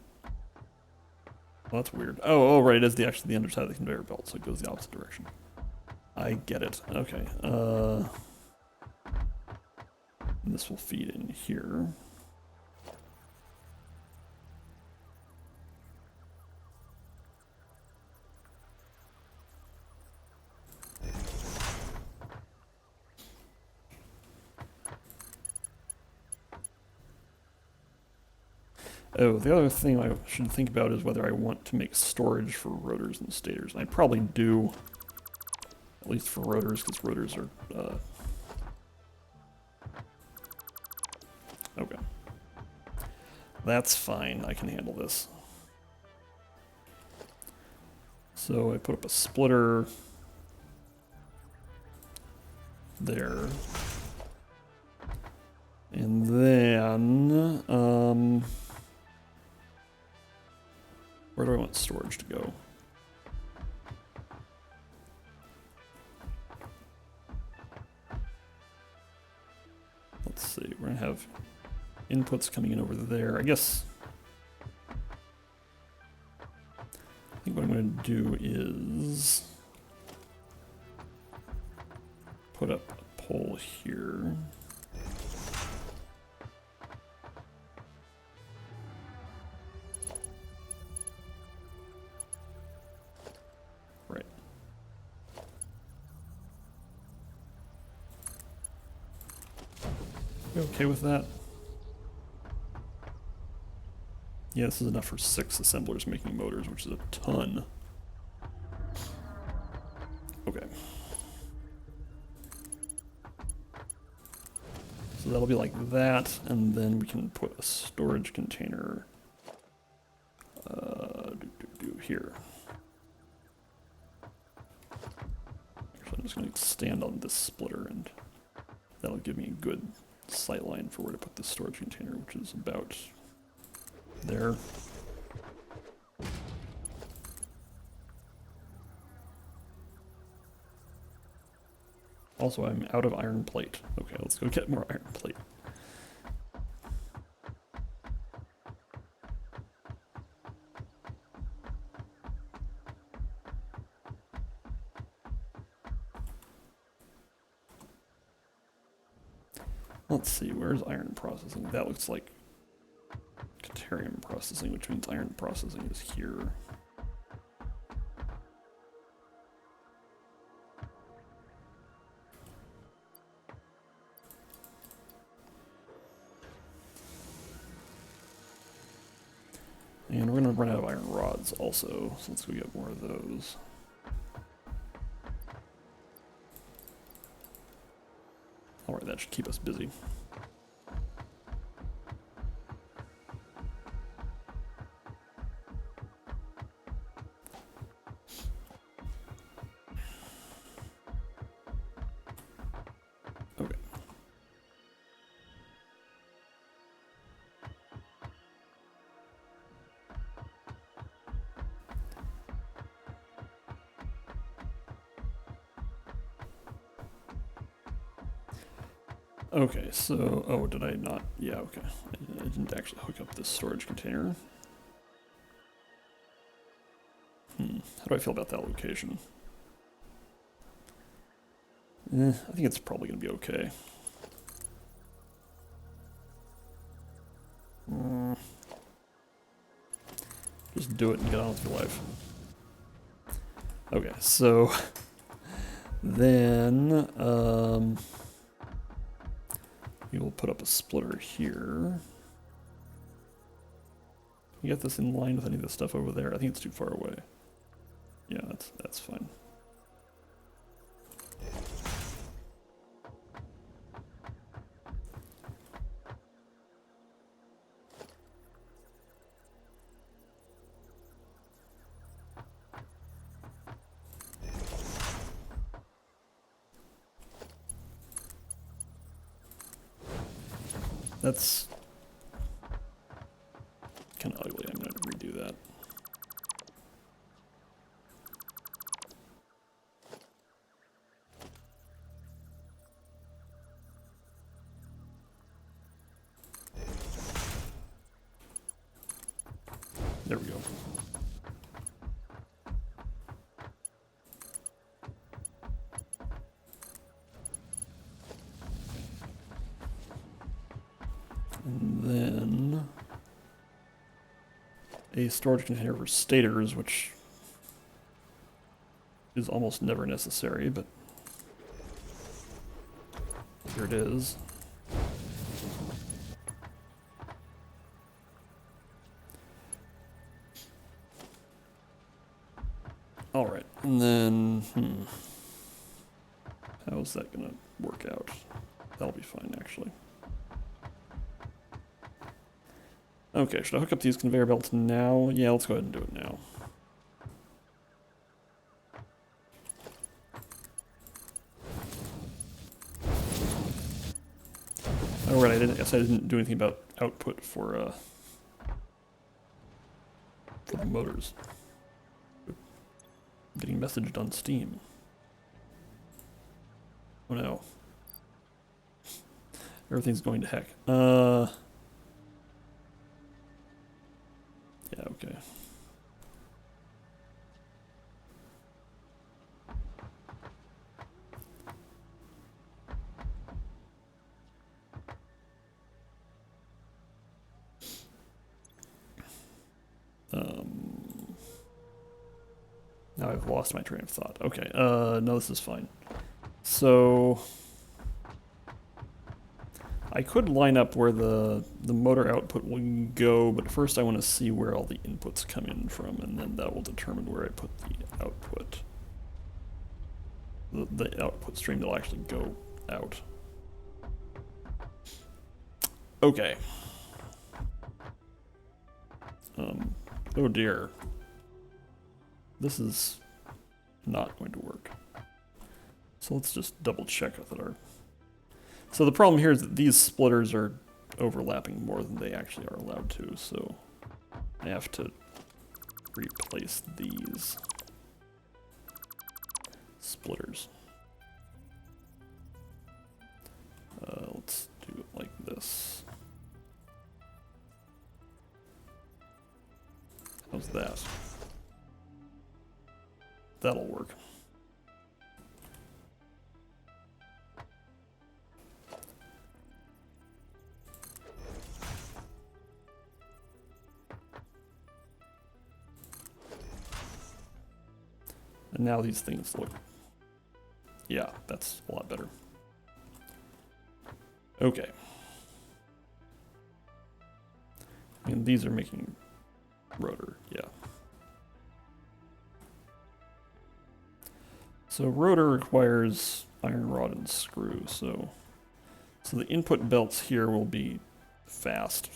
A: Well, that's weird. Oh, right, it is actually the underside of the conveyor belt, so it goes the opposite direction. I get it. Okay. This will feed in here. Oh, the other thing I should think about is whether I want to make storage for rotors and stators. And I probably do, at least for rotors, because rotors are... okay. That's fine, I can handle this. So I put up a splitter there. And then, where do I want storage to go? Let's see, we're gonna have inputs coming in over there. I guess, I think what I'm gonna do is put up a pole here. Right. You okay with that? Yeah, this is enough for 6 assemblers making motors, which is a ton. Okay. So that'll be like that, and then we can put a storage container here. Actually, I'm just going to stand on this splitter, and that'll give me a good sight line for where to put this storage container, which is about there. Also, I'm out of iron plate. Okay, let's go get more iron plate. Let's see, where's iron processing? That looks like Caterium processing, which means iron processing is here. And we're going to run out of iron rods also, so let's go get more of those. Alright, that should keep us busy. Okay. Okay, so, oh, did I not? Yeah, okay. I didn't actually hook up this storage container. How do I feel about that location? I think it's probably going to be okay. Just do it and get on with your life. Okay, so then we will put up a splitter here. You get this in line with any of the stuff over there? I think it's too far away. Yeah, that's fine. That's kind of ugly. I'm going to redo that. There we go. a storage container for stators, which is almost never necessary, but here it is. Alright, and then, how's that gonna work out? That'll be fine, actually. Okay, should I hook up these conveyor belts now? Yeah, let's go ahead and do it now. Oh, right, I guess I didn't do anything about output for the motors. Getting messaged on Steam. Oh no. Everything's going to heck. Yeah, okay. Now I've lost my train of thought. Okay, no, this is fine. So I could line up where the motor output will go, but first I want to see where all the inputs come in from, and then that will determine where I put the output. The output stream that will actually go out. Okay. Oh dear. This is not going to work. So let's just double check that our... So the problem here is that these splitters are overlapping more than they actually are allowed to, so I have to replace these splitters. Let's do it like this. How's that? That'll work. And now these things look... Yeah, that's a lot better. Okay. And these are making rotor, yeah. So rotor requires iron rod and screw, so the input belts here will be fast.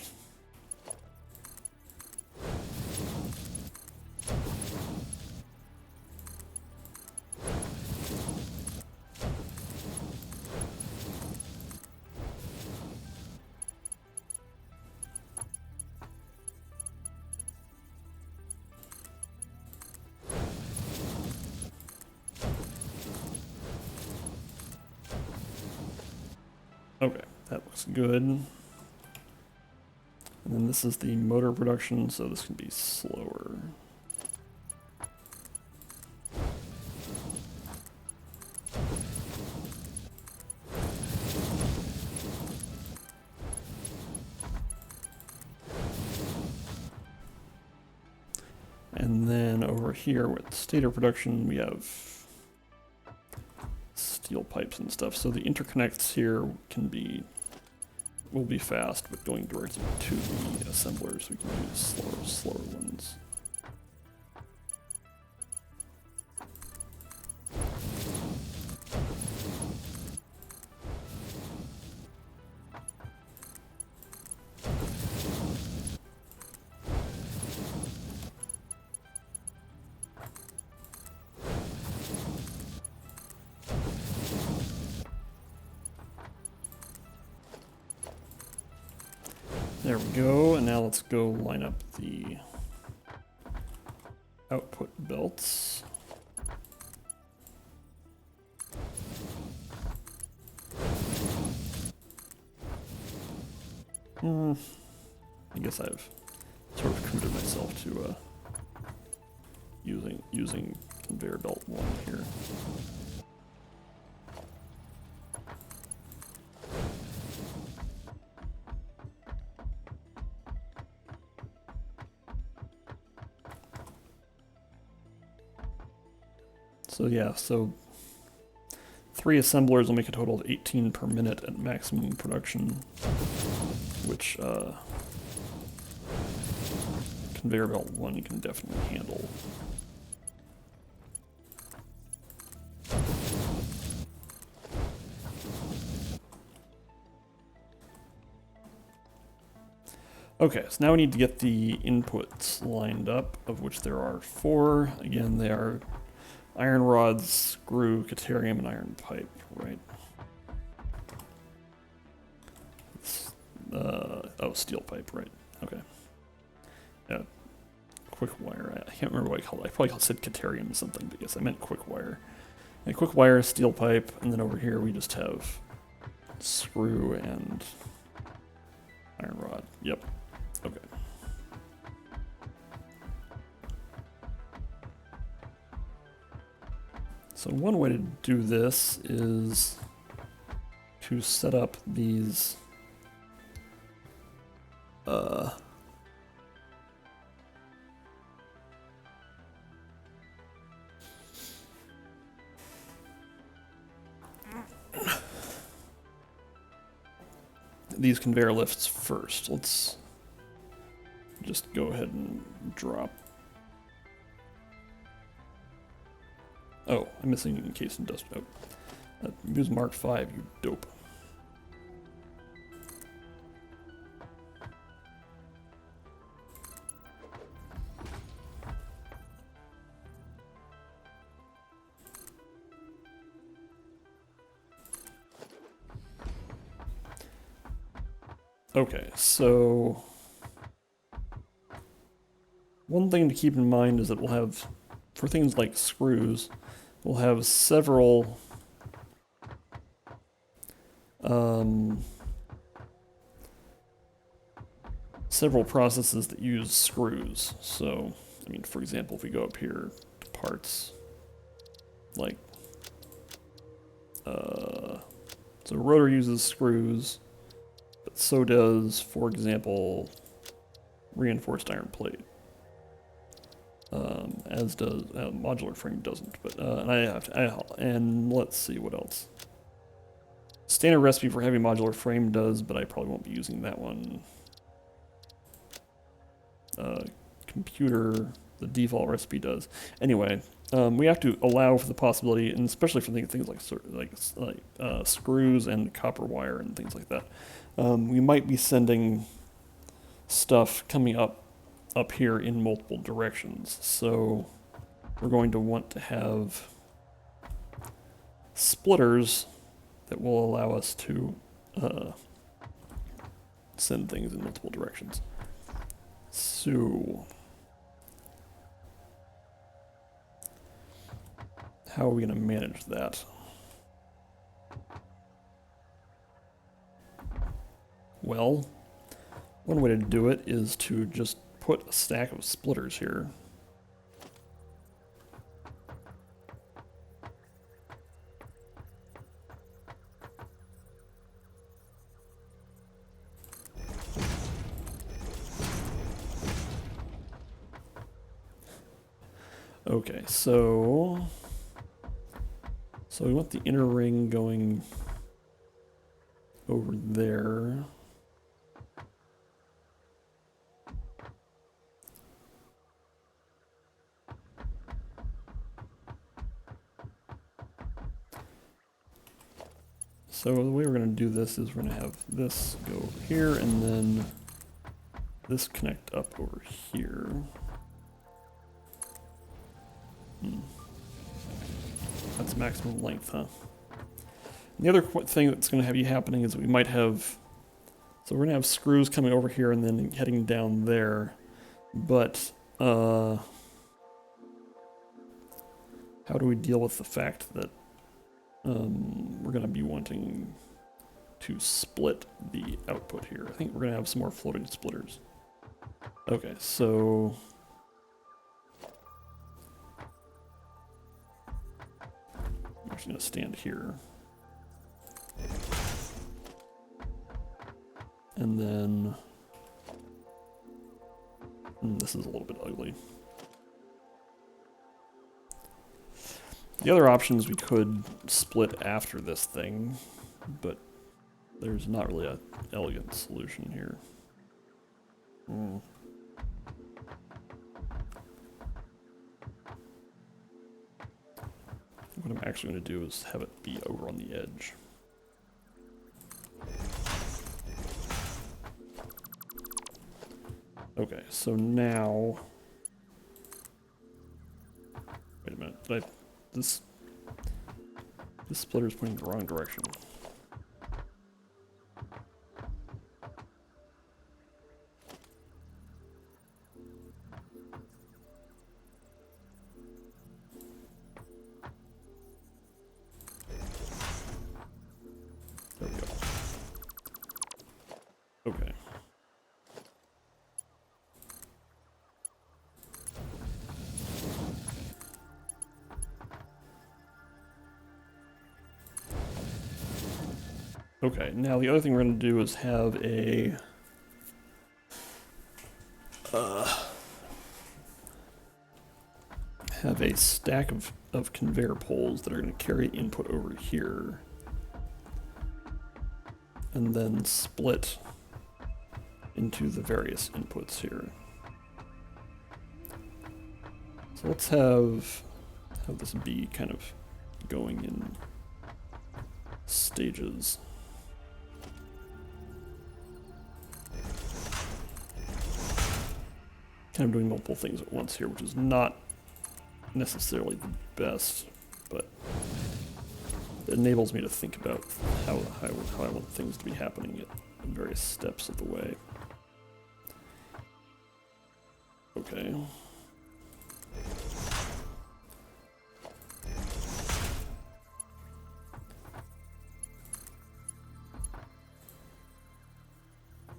A: Okay, that looks good. And then this is the motor production, so this can be slower. And then over here with stator production, we have steel pipes and stuff. So the interconnects here will be fast, but going directly to the assemblers, we can use slower ones. There we go, and now let's go line up the output belts. I guess I've sort of committed myself to using conveyor belt 1 here. So yeah, so 3 assemblers will make a total of 18 per minute at maximum production, which conveyor belt 1 can definitely handle. Okay, so now we need to get the inputs lined up, of which there are 4. Again, they are iron rods, screw, caterium, and iron pipe, right? Oh, steel pipe, right. Okay. Yeah, quick wire. I can't remember what I called it. I probably said caterium or something, but yes, I meant quick wire. And quick wire, steel pipe, and then over here we just have screw and iron rod. Yep. Okay. So one way to do this is to set up these these conveyor lifts first. Let's just go ahead and drop. Oh, I'm missing encased industrial. Oh, use Mark 5, you dope. Okay, so one thing to keep in mind is that we'll have, for things like screws, we'll have several several processes that use screws. So, I mean, for example, if we go up here to parts, like, so rotor uses screws, but so does, for example, reinforced iron plate. As does modular frame doesn't, but and let's see what else. Standard recipe for heavy modular frame does, but I probably won't be using that one. Computer, the default recipe does. Anyway, we have to allow for the possibility, and especially for things like screws and copper wire and things like that. We might be sending stuff coming up here in multiple directions. So we're going to want to have splitters that will allow us to send things in multiple directions. So how are we going to manage that? Well, one way to do it is to just put a stack of splitters here. Okay, so we want the inner ring going over there. So the way we're going to do this is we're going to have this go here and then this connect up over here. That's maximum length, huh? And the other thing that's going to have you happening is we might have, so we're going to have screws coming over here and then heading down there, but how do we deal with the fact that we're going to be wanting to split the output here? I think we're going to have some more floating splitters. Okay, so I'm just going to stand here. And then this is a little bit ugly. The other options we could split after this thing, but there's not really an elegant solution here. What I'm actually going to do is have it be over on the edge. Okay, so now... Wait a minute, this splitter's pointing the wrong direction. There we go. Okay. Okay, now the other thing we're going to do is have a stack of conveyor poles that are going to carry input over here and then split into the various inputs here. So let's have this be kind of going in stages. Kind of doing multiple things at once here, which is not necessarily the best, but it enables me to think about how I want things to be happening at various steps of the way. Okay.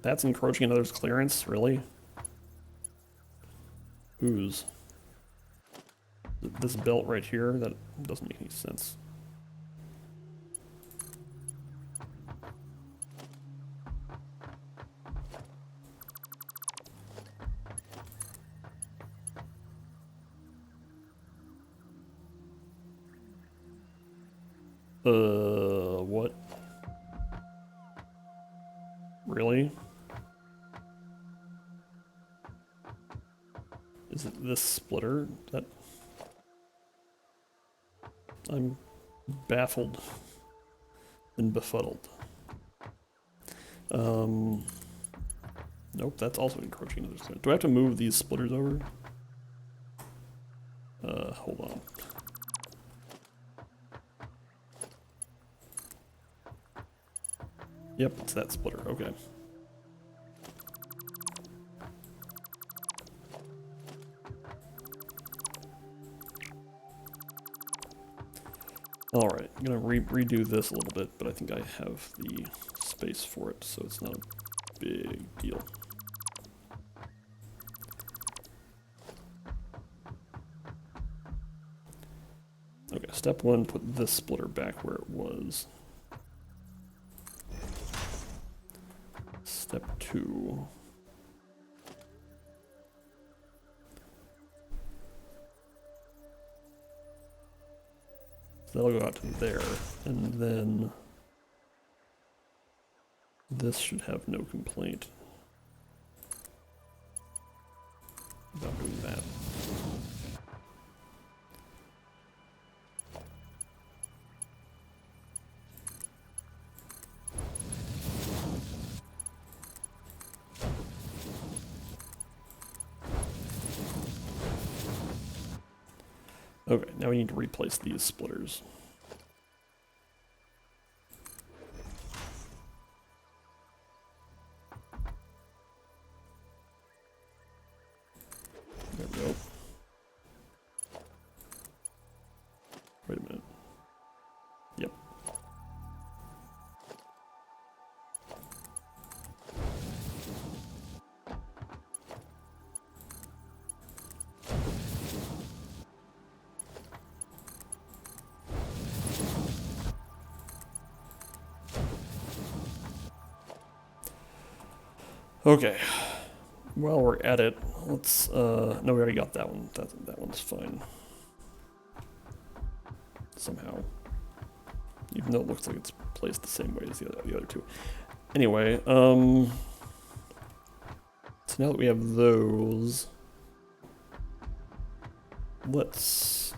A: That's encroaching another's clearance, really? Whose? This belt right here? That doesn't make any sense. What? Really? Is it this splitter that... I'm baffled and befuddled. Nope, that's also encroaching another side. Do I have to move these splitters over? Hold on. Yep, it's that splitter, okay. Alright, I'm gonna redo this a little bit, but I think I have the space for it, so it's not a big deal. Okay, step one, put this splitter back where it was. Step two. So that'll go out to there, and then this should have no complaint about doing that. Okay, now we need to replace these splitters. There we go. Wait a minute. Yep. Okay, while we're at it, let's, no, we already got that one. That one's fine. somehow. Even though it looks like it's placed the same way as the other two. Anyway, so now that we have those, let's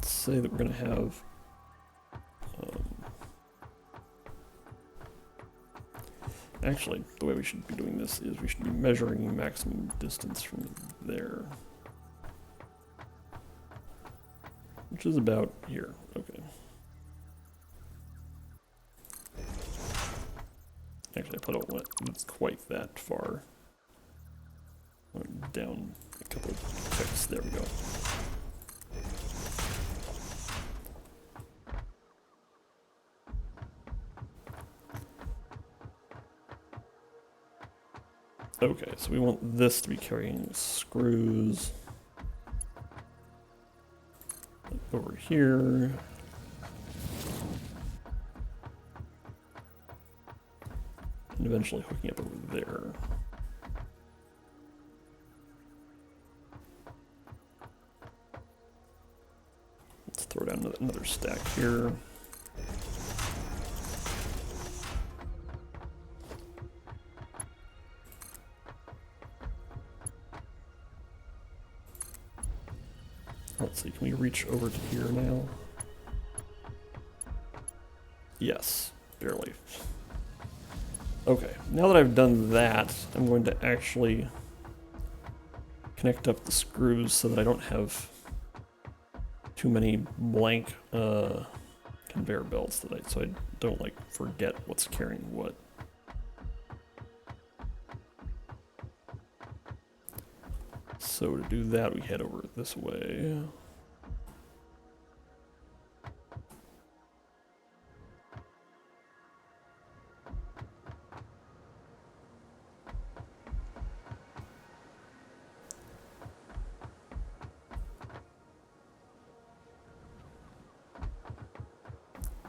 A: say that we're going to have actually, the way we should be doing this is we should be measuring maximum distance from there, which is about here. Okay. Actually, I put it it's quite that far. Went down a couple of ticks. There we go. Okay, so we want this to be carrying screws over here. And eventually hooking up over there. Let's throw down another stack here. Let's see, can we reach over to here now? Yes, barely. Okay, now that I've done that, I'm going to actually connect up the screws so that I don't have too many blank conveyor belts so I don't like forget what's carrying what. So to do that, we head over this way.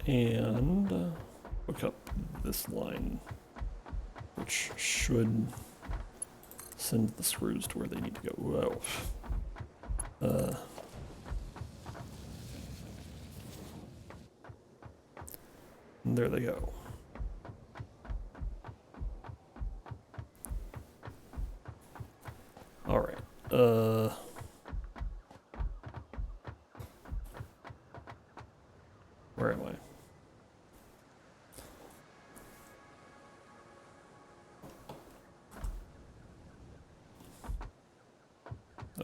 A: And hook up this line, which should send the screws to where they need to go. Whoa. And there they go. All right. Where am I?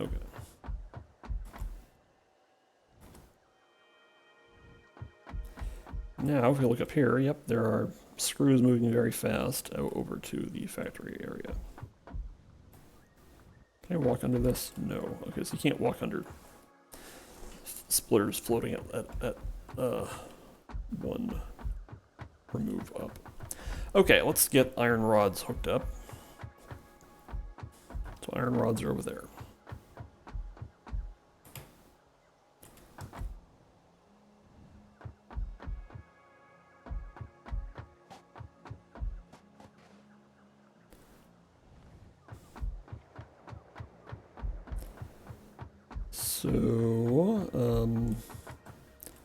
A: Okay. Now, if we look up here, yep, there are screws moving very fast over to the factory area. Can I walk under this? No. Okay, so you can't walk under splitters floating at one remove up. Okay, let's get iron rods hooked up. So iron rods are over there.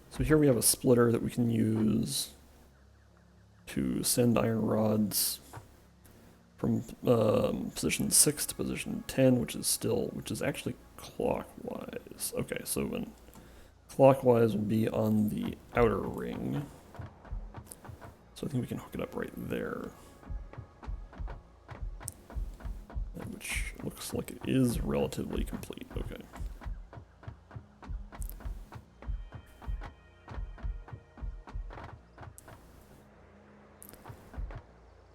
A: So here we have a splitter that we can use to send iron rods from position 6 to position 10, which is actually clockwise. Okay, so when clockwise will be on the outer ring. So I think we can hook it up right there. Which looks like it is relatively complete. Okay.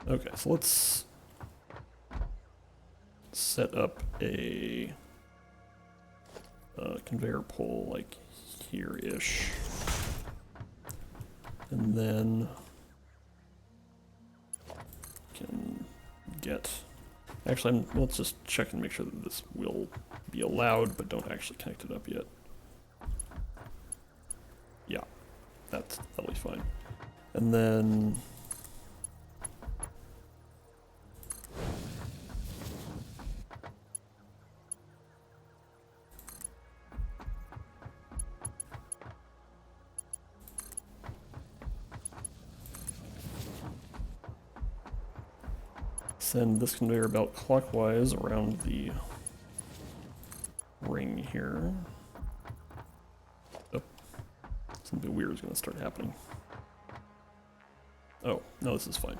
A: Okay, so let's set up a conveyor pole like here-ish. And then can get... Actually, let's just check and make sure that this will be allowed, but don't actually connect it up yet. Yeah, that'll be fine. And then send this conveyor belt clockwise around the ring here. Oh, something weird is going to start happening. Oh, no, this is fine.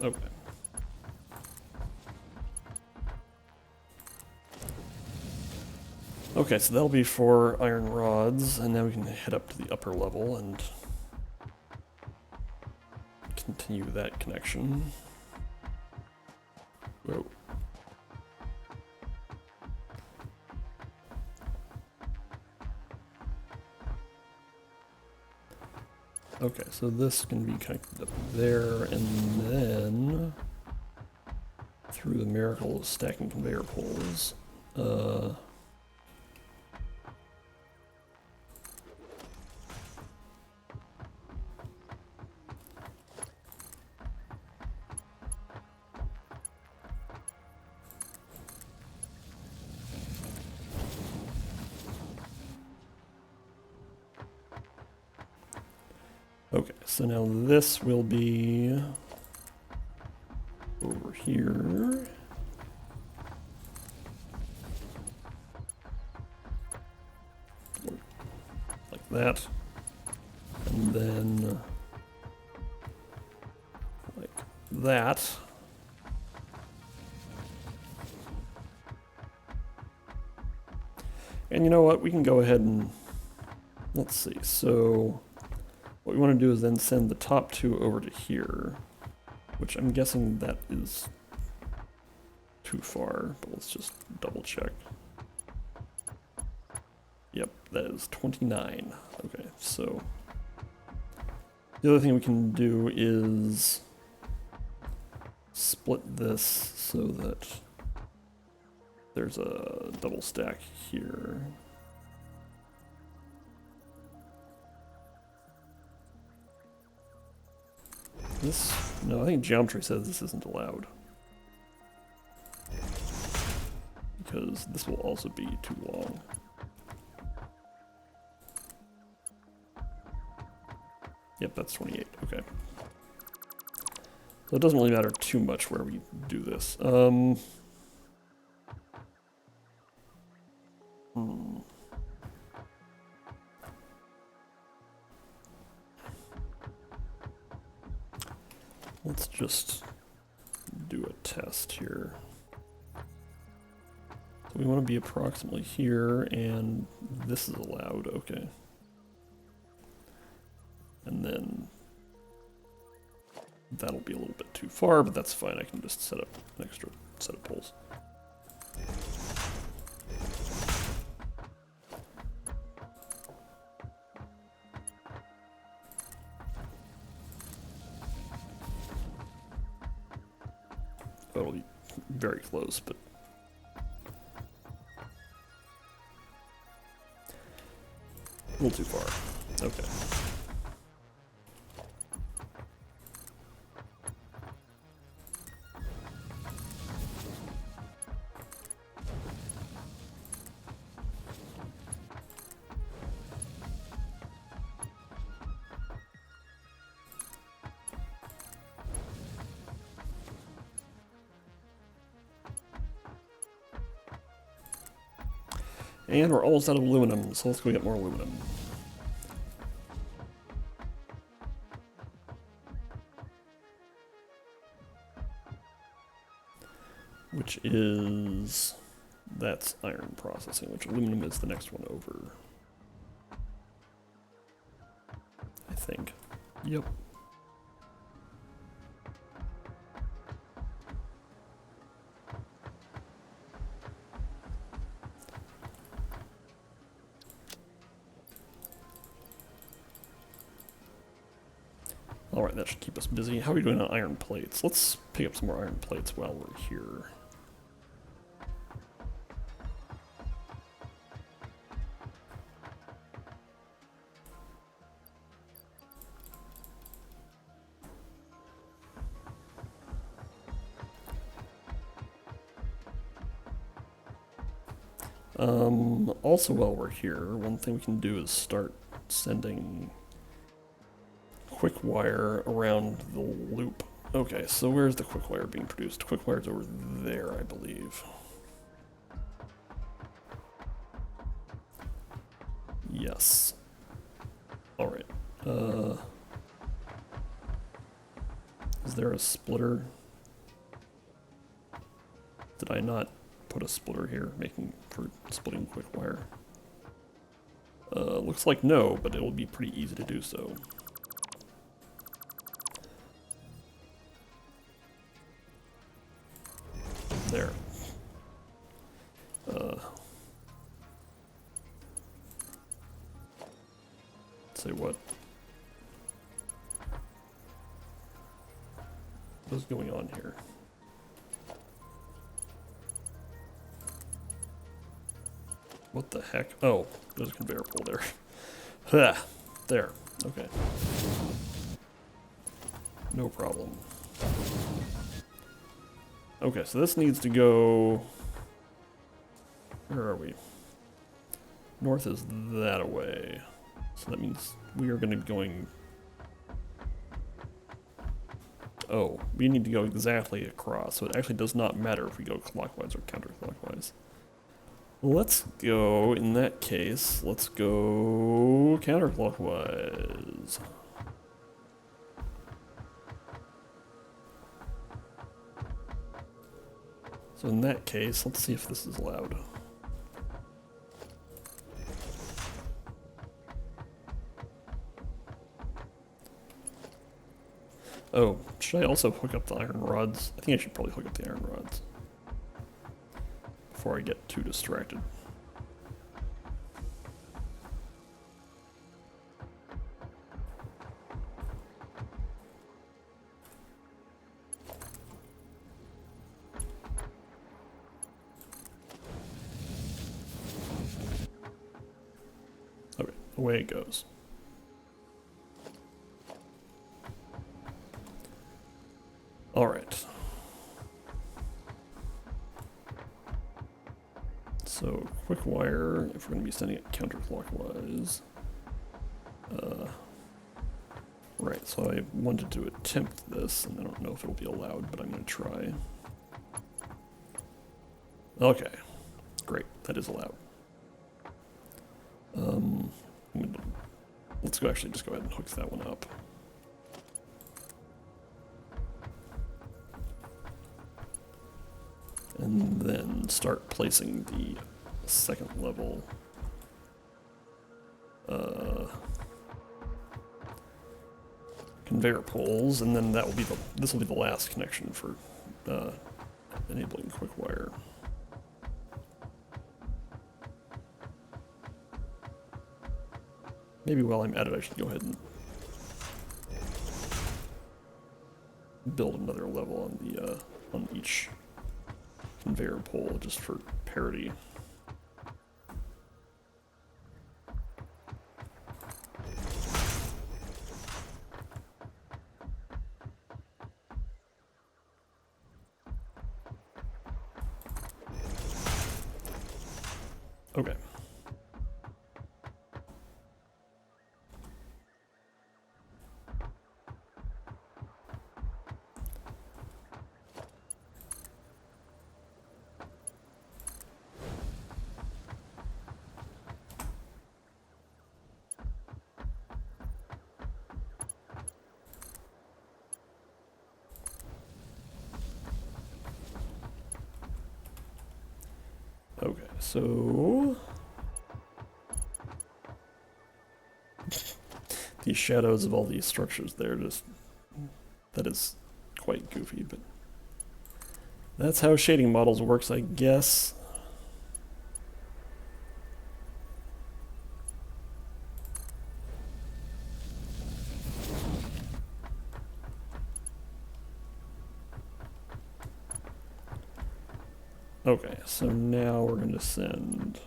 A: Okay. Okay, so that'll be for iron rods, and now we can head up to the upper level and continue that connection. Whoa. Okay, so this can be connected up there, and then through the miracle of stacking conveyor poles. Okay, so now this will be over here. Like that. And then like that. And you know what? We can go ahead and let's see. So what we want to do is then send the top two over to here, which I'm guessing that is too far, but let's just double check. Yep, that is 29. Okay, so the other thing we can do is split this so that there's a double stack here. No, I think geometry says this isn't allowed. Because this will also be too long. Yep, that's 28, okay. So it doesn't really matter too much where we do this. Let's just do a test here. So we want to be approximately here, and this is allowed, okay. And then that'll be a little bit too far, but that's fine. I can just set up an extra set of poles. That'll be very close, but a little too far. Okay. And we're almost out of aluminum, so let's go get more aluminum. Which is... that's iron processing, which aluminum is the next one over. I think. Yep. Alright, that should keep us busy. How are we doing on iron plates? Let's pick up some more iron plates while we're here. Also while we're here, one thing we can do is start sending quick wire around the loop. Okay, so where's the quick wire being produced? Quick wire's over there, I believe. Yes. Alright. Is there a splitter? Did I not put a splitter here, for splitting quick wire? Looks like no, but it will be pretty easy to do so. There. Say what? What's going on here? What the heck? Oh, there's a conveyor pole there. Ha! There. Okay. No problem. Okay, so this needs to go... Where are we? North is that away. So that means we are going to be going... Oh, we need to go exactly across, so it actually does not matter if we go clockwise or counterclockwise. Let's go, in that case, let's go counterclockwise. So in that case, let's see if this is allowed. Oh, should I also hook up the iron rods? I think I should probably hook up the iron rods before I get too distracted. Okay, away it goes. All right. So quick wire, if we're going to be sending it counterclockwise. Right, so I wanted to attempt this, and I don't know if it'll be allowed, but I'm going to try. Okay, great, that is allowed. Let's go actually just go ahead and hook that one up. And then start placing the second level conveyor poles, and then that will be this will be the last connection for enabling quick wire. Maybe while I'm at it, I should go ahead and build another level on the on each conveyor pole, just for parity. Okay. Okay, so these shadows of all these structures there, that is quite goofy, but that's how shading models works, I guess. Okay, so now we're going to send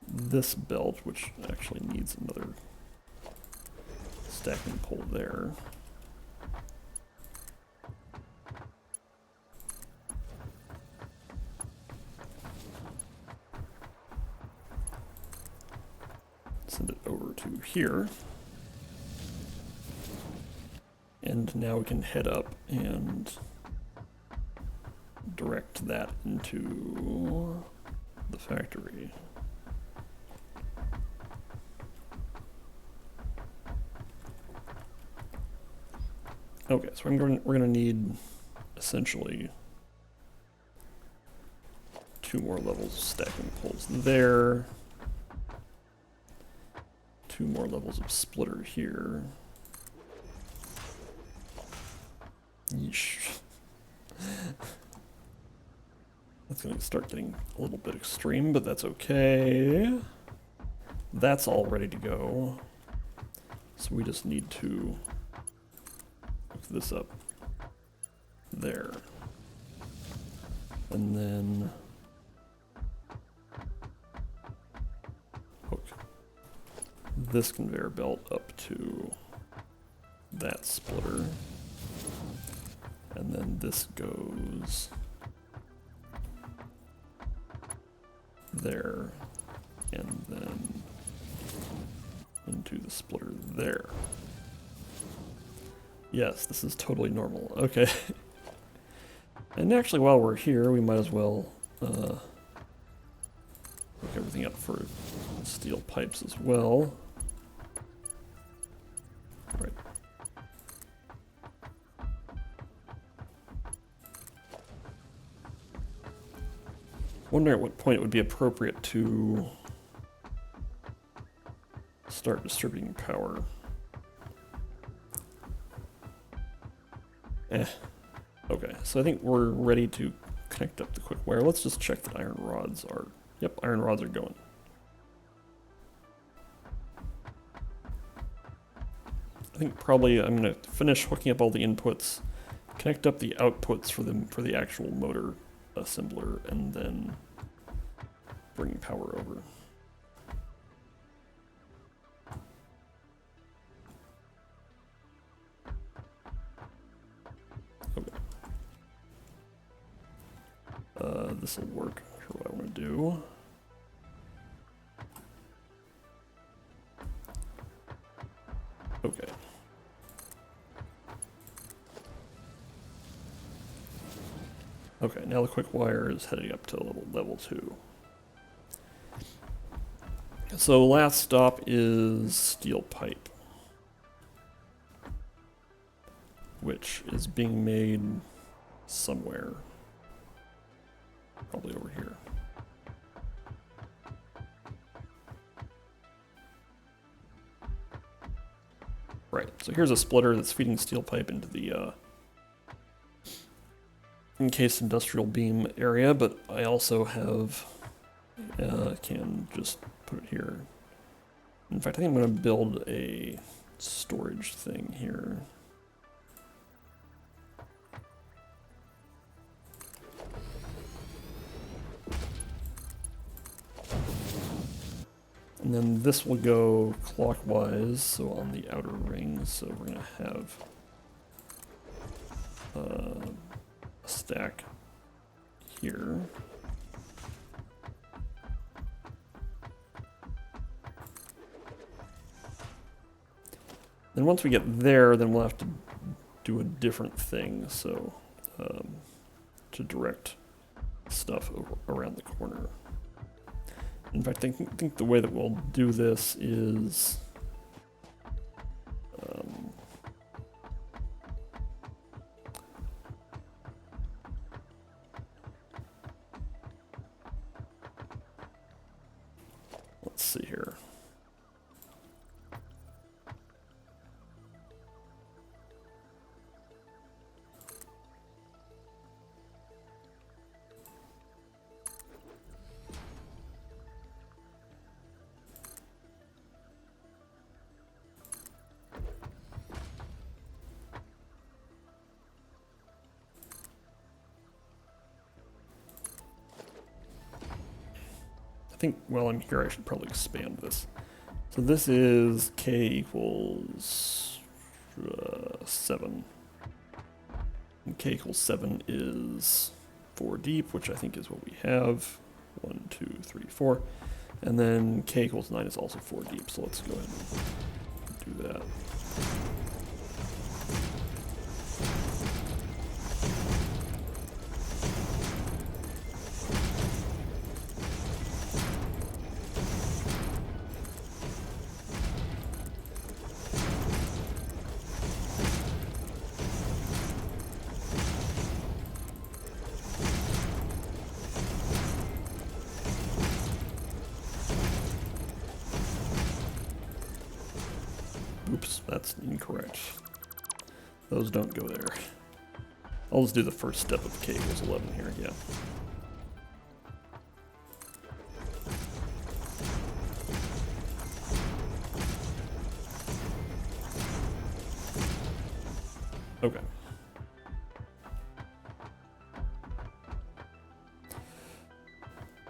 A: this belt, which actually needs another stacking pole there. Send it over to here. And now we can head up and direct that into the factory. Okay, so we're going to need essentially 2 more levels of stacking poles there, 2 more levels of splitter here. Yeesh. That's going to start getting a little bit extreme, but that's okay. That's all ready to go. So we just need to hook this up there. And then hook this conveyor belt up to that splitter. And then this goes there, and then into the splitter there. Yes, this is totally normal. Okay. And actually, while we're here, we might as well hook everything up for steel pipes as well. Right. Wondering at what point it would be appropriate to start distributing power. Okay, so I think we're ready to connect up the quick wire. Let's just check that iron rods are... Yep, iron rods are going. I think probably I'm going to finish hooking up all the inputs, connect up the outputs for the actual motor assembler, and then bring power over. Okay. This will work for what I want to do. Okay. Okay, now the quick wire is heading up to level 2. So last stop is steel pipe, which is being made somewhere, probably over here. Right, so here's a splitter that's feeding steel pipe into the encased industrial beam area, but I also have, can just put it here. In fact, I think I'm going to build a storage thing here. And then this will go clockwise, so on the outer ring, so we're going to have a stack here. Then once we get there, then we'll have to do a different thing, so to direct stuff around the corner. In fact, I think the way that we'll do this is let's see here. I think while I'm here, I should probably expand this. So this is k equals 7. And k equals 7 is 4 deep, which I think is what we have. 1, 2, 3, 4. And then k equals 9 is also 4 deep, so let's go ahead and do that. Oops, that's incorrect. Those don't go there. I'll just do the first step of k equals 11 here, yeah. Okay.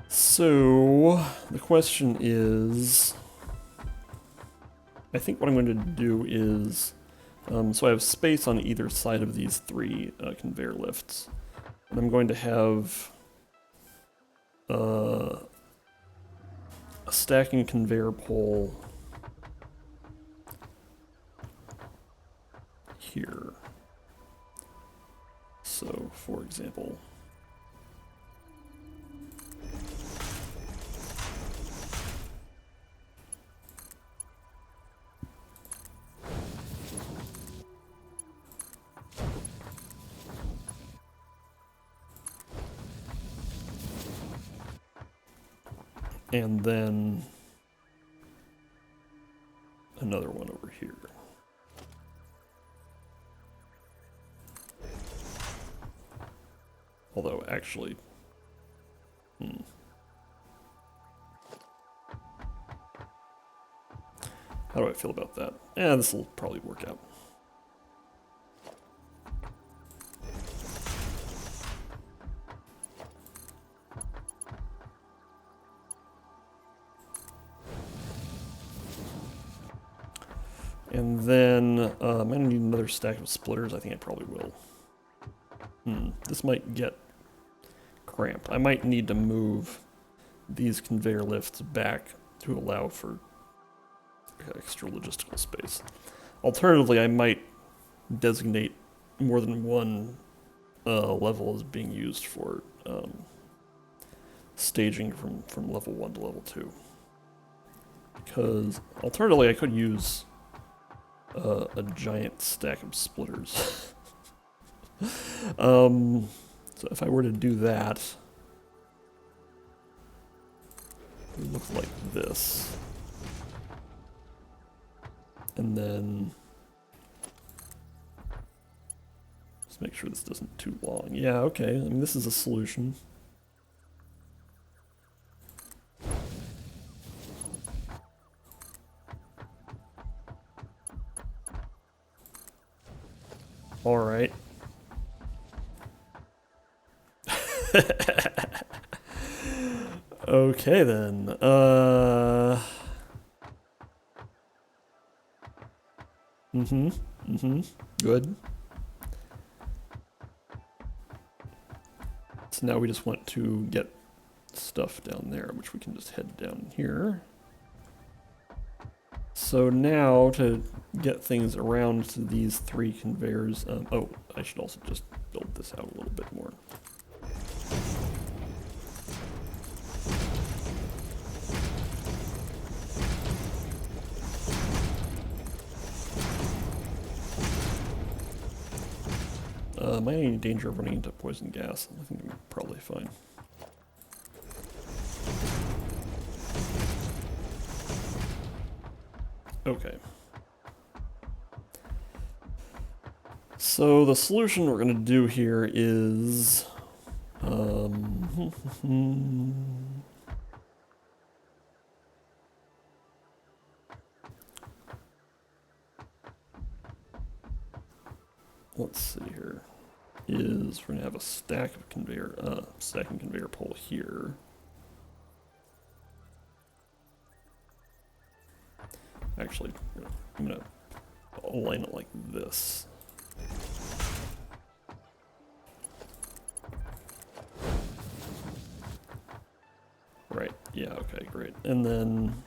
A: So, the question is, I think what I'm going to do is, so I have space on either side of these three conveyor lifts. And I'm going to have a stacking conveyor pole here. So, for example, and then another one over here. Although, actually, how do I feel about that? This will probably work out. And then, I'm gonna need another stack of splitters. I think I probably will. This might get cramped. I might need to move these conveyor lifts back to allow for extra logistical space. Alternatively, I might designate more than one level as being used for staging from level 1 to level 2. Because alternatively, I could use a giant stack of splitters. So if I were to do that, it would look like this. And then just make sure this isn't too long. Yeah, okay. I mean, this is a solution. All right. Okay then. Good. So now we just want to get stuff down there, which we can just head down here. So now to get things around to these three conveyors, oh, I should also just build this out a little bit more. Am I in danger of running into poison gas? I think I'm probably fine. Okay. So the solution we're going to do here is... let's see here. Is we're going to have a stack of stacking conveyor pole here. Actually, I'm going to align it like this. Right, yeah, okay, great. And then,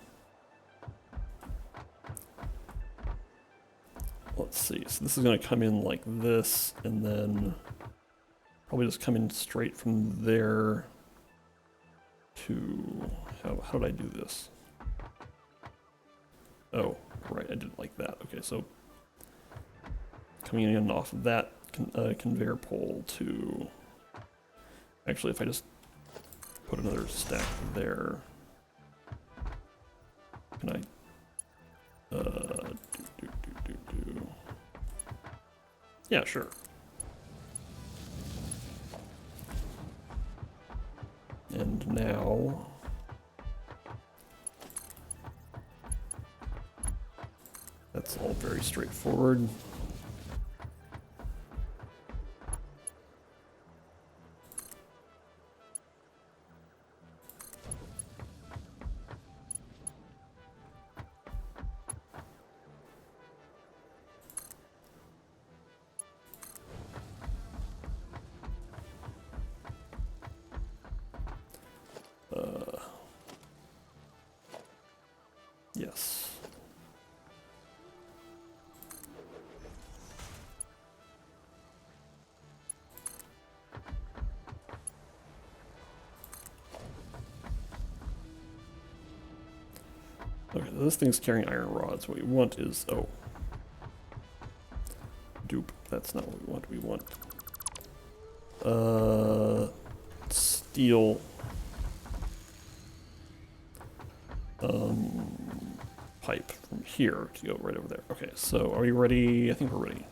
A: let's see, so this is going to come in like this, and then probably just come in straight from there to, how did I do this? Oh, right, I did it like that. Okay, so coming in off of that conveyor pole to, actually if I just put another stack there, can I, Yeah, sure. And now... that's all very straightforward. Yes. Okay, this thing's carrying iron rods. What we want is... oh. Dupe. That's not what we want. We want... steel... pipe from here to go right over there. Okay, so are we ready? I think we're ready.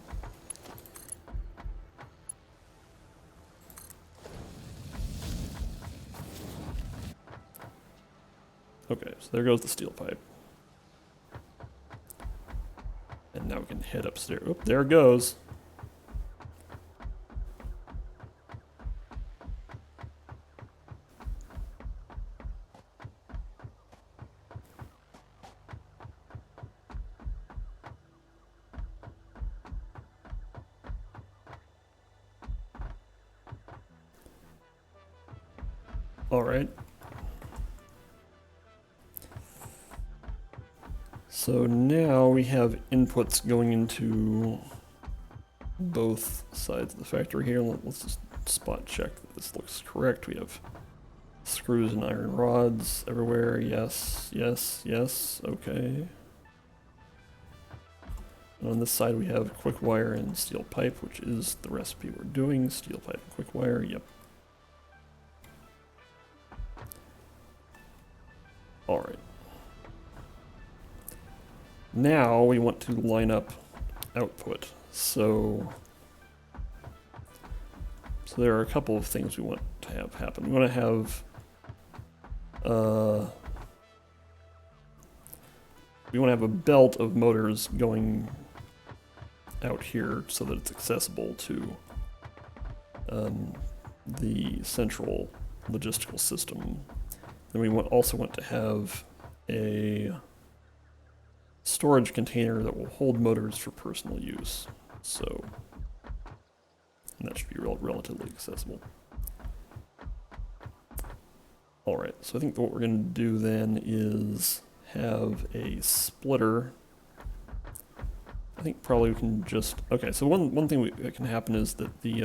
A: Okay, so there goes the steel pipe. And now we can head upstairs. Oop, there it goes. All right. So now we have inputs going into both sides of the factory here. Let's just spot check that this looks correct. We have screws and iron rods everywhere. Yes, yes, yes. Okay. And on this side we have quick wire and steel pipe, which is the recipe we're doing. Steel pipe and quick wire. Yep. All right. Now we want to line up output. So there are a couple of things we want to have happen. We want to have a belt of motors going out here so that it's accessible to the central logistical system. Then we also want to have a storage container that will hold motors for personal use. So, and that should be relatively accessible. All right, so I think what we're going to do then is have a splitter. I think probably we can just, okay, so one thing that can happen is that the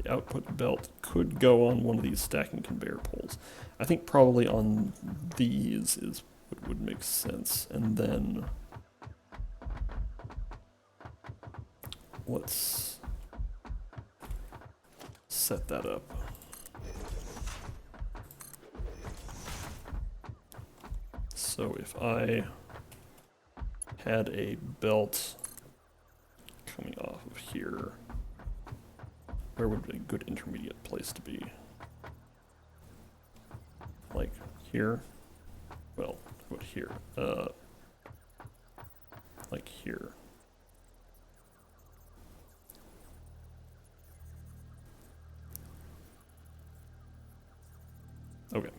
A: output belt could go on one of these stacking conveyor poles. I think probably on these is what would make sense. And then let's set that up. So if I had a belt coming off of here, where would be a good intermediate place to be? Like here? Well, what here? Like here. Okay.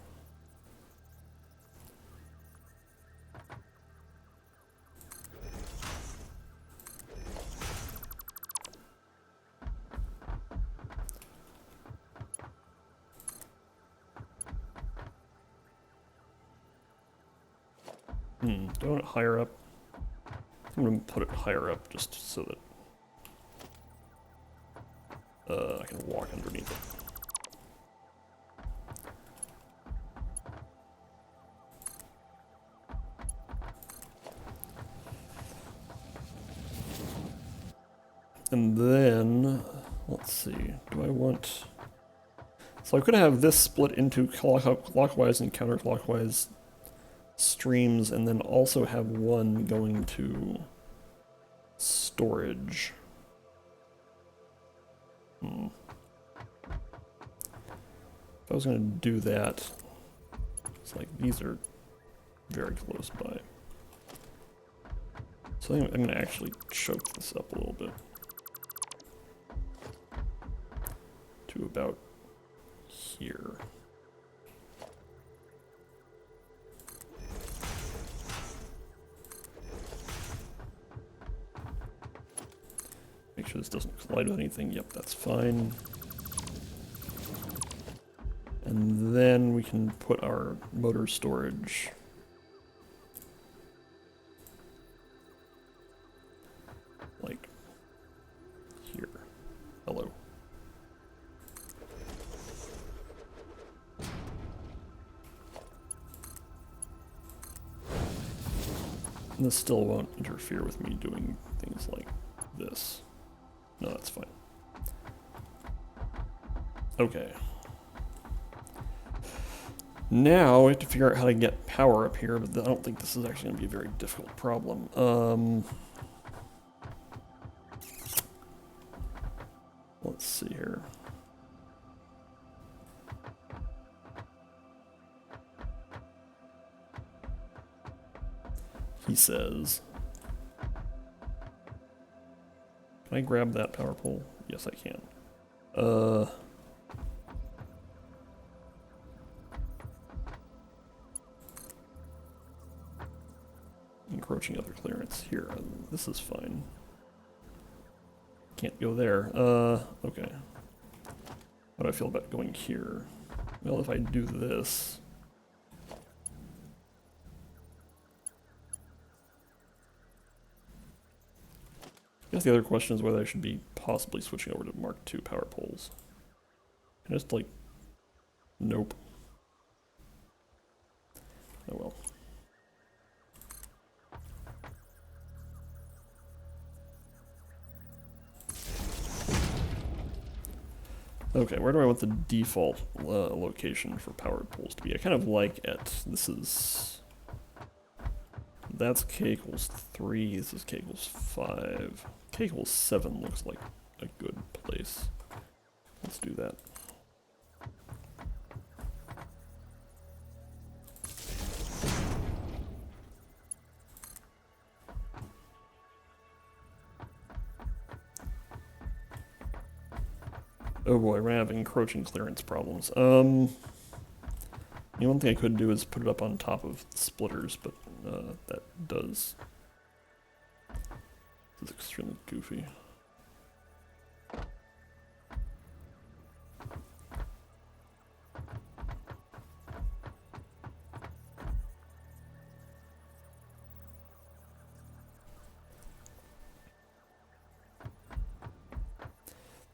A: Do I want it higher up? I'm going to put it higher up just so that I can walk underneath it. And then, let's see, do I want... So I could have this split into clockwise and counterclockwise streams, and then also have one going to storage. If I was going to do that, it's like these are very close by. So I'm going to actually choke this up a little bit to about here. Make sure this doesn't collide with anything. Yep, that's fine. And then we can put our motor storage like here. Hello. And this still won't interfere with me doing things like this. No, that's fine. Okay. Now we have to figure out how to get power up here, but I don't think this is actually going to be a very difficult problem. Let's see here. He says, can I grab that power pole? Yes, I can. Encroaching other clearance here. This is fine. Can't go there. Okay. How do I feel about going here? Well, if I do this. I guess the other question is whether I should be possibly switching over to Mark II power poles. And just like, nope. Oh well. Okay, where do I want the default location for power poles to be? I kind of like it. This is... That's k equals 3, this is k equals 5. K equals 7 looks like a good place. Let's do that. Oh boy, we're gonna have encroaching clearance problems. The one thing I could do is put it up on top of splitters, but that does... This is extremely goofy.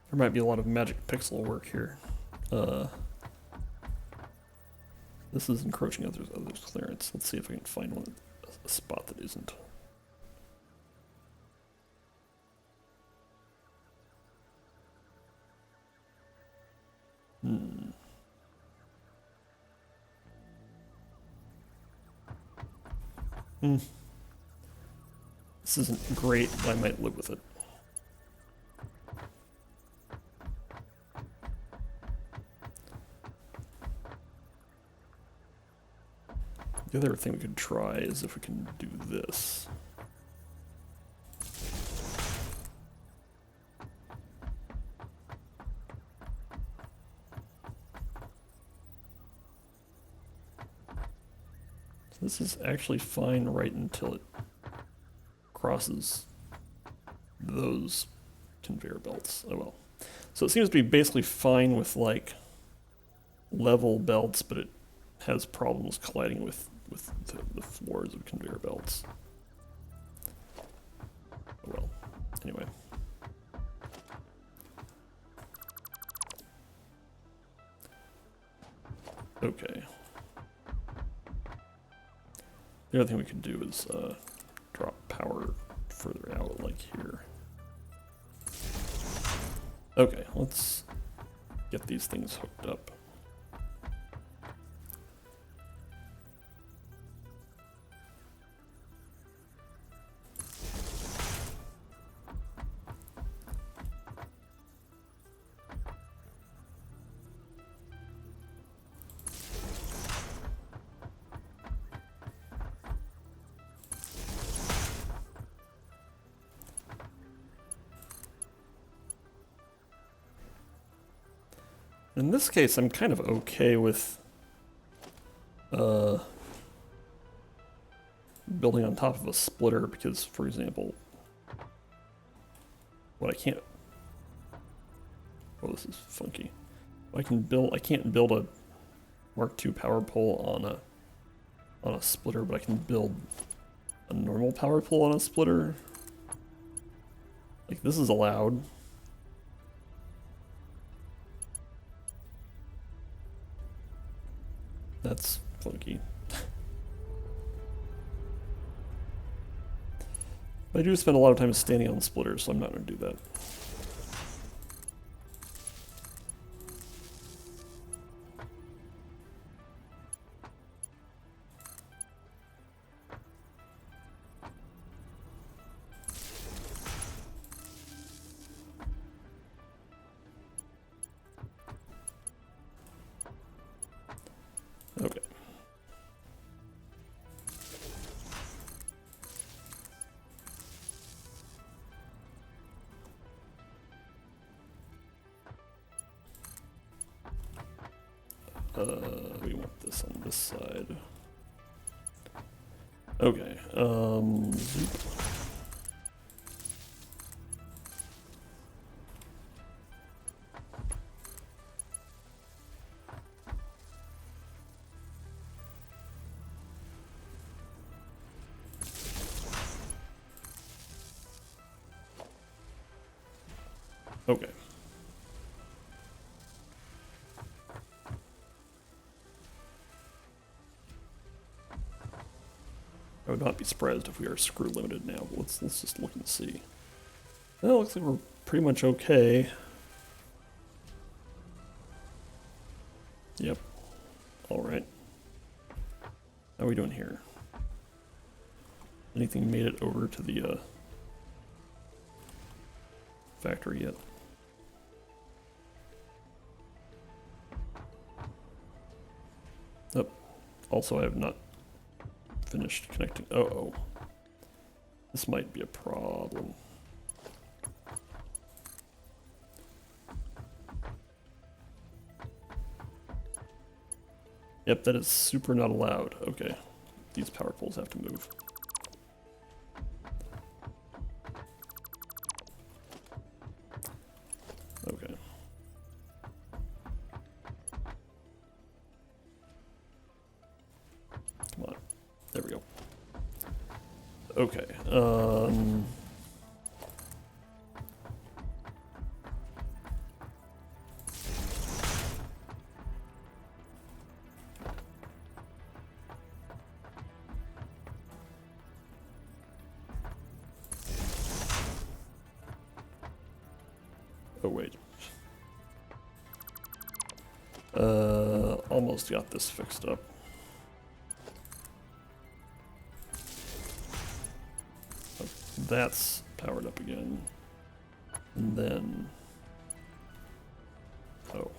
A: There might be a lot of magic pixel work here. This is encroaching others clearance. Let's see if I can find one, a spot that isn't. This isn't great, but I might live with it. The other thing we could try is if we can do this. So this is actually fine right until it crosses those conveyor belts. Oh well. So it seems to be basically fine with like level belts, but it has problems colliding with the floors of conveyor belts. Oh well. Anyway. Okay. The other thing we can do is drop power further out, like here. Okay, let's get these things hooked up. In this case, I'm kind of okay with building on top of a splitter because, for example, what I can't... Oh, this is funky. I can't build a Mark II power pole on a splitter, but I can build a normal power pole on a splitter. Like, this is allowed. That's funky. I do spend a lot of time standing on splitters, so I'm not going to do that. Okay. We want this on this side. Okay, zoop. Okay. I would not be surprised if we are screw limited now, but let's just look and see. Well, it looks like we're pretty much okay. Yep. Alright. How are we doing here? Anything made it over to the factory yet? Nope. Also, I have not finished connecting. Uh-oh. This might be a problem. Yep, that is super not allowed. Okay. These power poles have to move. Okay. Come on. There we go. Okay. Oh, wait. Almost got this fixed up. Oh, that's powered up again. And then... Oh.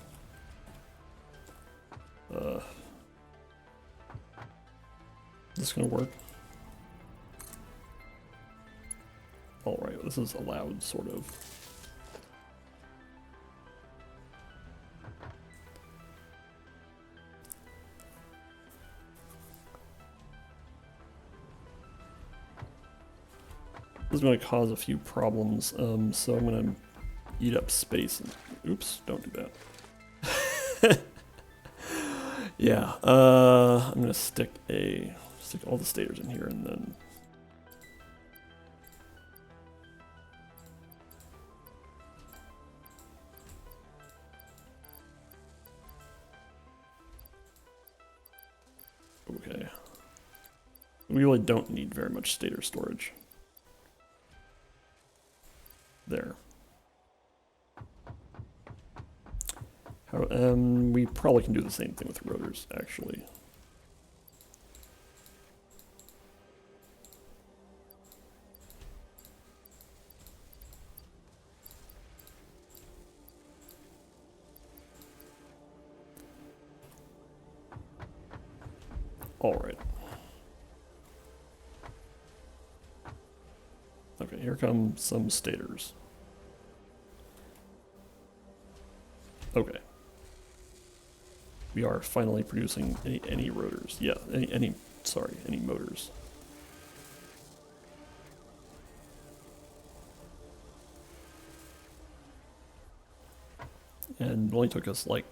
A: Is this gonna work? Alright, this is allowed, sort of. This is going to cause a few problems, so I'm going to eat up space. And, oops, don't do that. Yeah, I'm going to stick all the stators in here and then... Okay. We really don't need very much stator storage. There. We probably can do the same thing with rotors, actually. All right. Okay, here come some stators. Okay. We are finally producing any rotors. Yeah, any motors. And it only took us like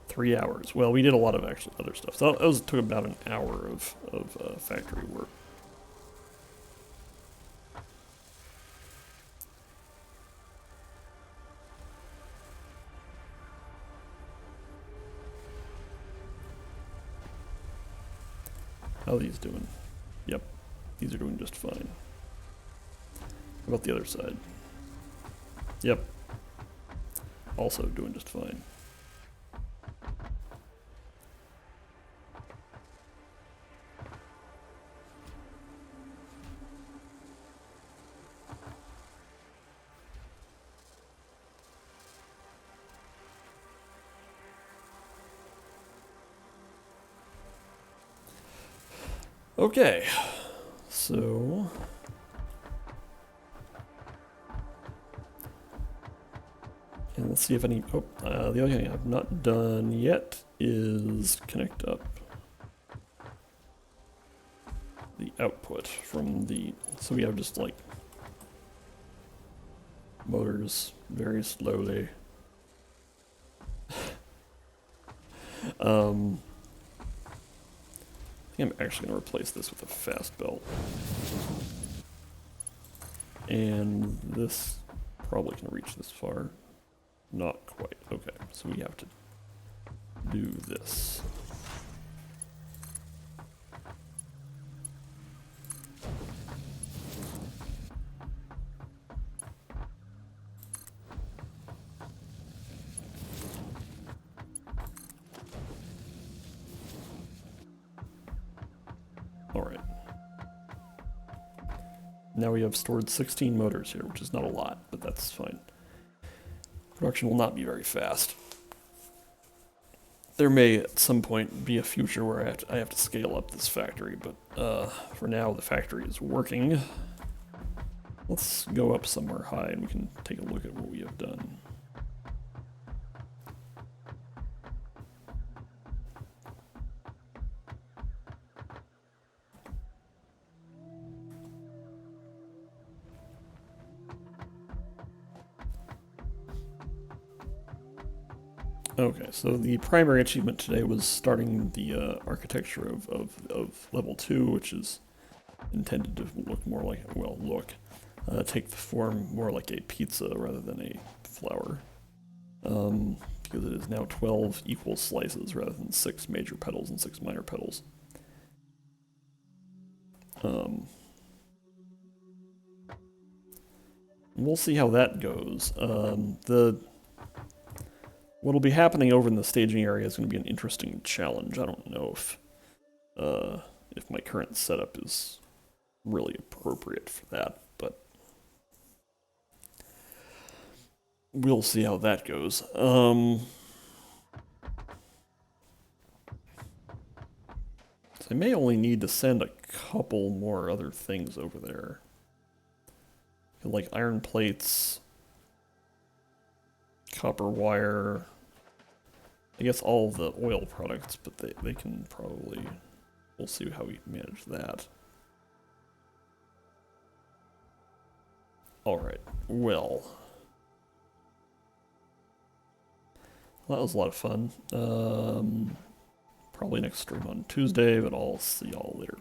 A: 3 hours. Well, we did a lot of actually other stuff. So it took about an hour of factory work. How are these doing? Yep, these are doing just fine. How about the other side? Yep, also doing just fine. Okay, so and let's see if any. Oh, the other thing I've not done yet is connect up the output from the. So we have just like motors very slowly. I think I'm actually going to replace this with a fast belt. And this probably can reach this far. Not quite. Okay, so we have to do this. Alright. Now we have stored 16 motors here, which is not a lot, but that's fine. Production will not be very fast. There may at some point be a future where I have to scale up this factory, but for now the factory is working. Let's go up somewhere high and we can take a look at what we have done. Okay, so the primary achievement today was starting the architecture of level 2, which is intended to look more like, well, take the form more like a pizza rather than a flower. Because it is now 12 equal slices rather than 6 major petals and 6 minor petals. We'll see how that goes. What'll be happening over in the staging area is going to be an interesting challenge. I don't know if my current setup is really appropriate for that, but we'll see how that goes. So I may only need to send a couple more other things over there. Like iron plates, copper wire, I guess all the oil products, but they can probably, we'll see how we manage that. Alright, well. That was a lot of fun. Probably next stream on Tuesday, but I'll see y'all later.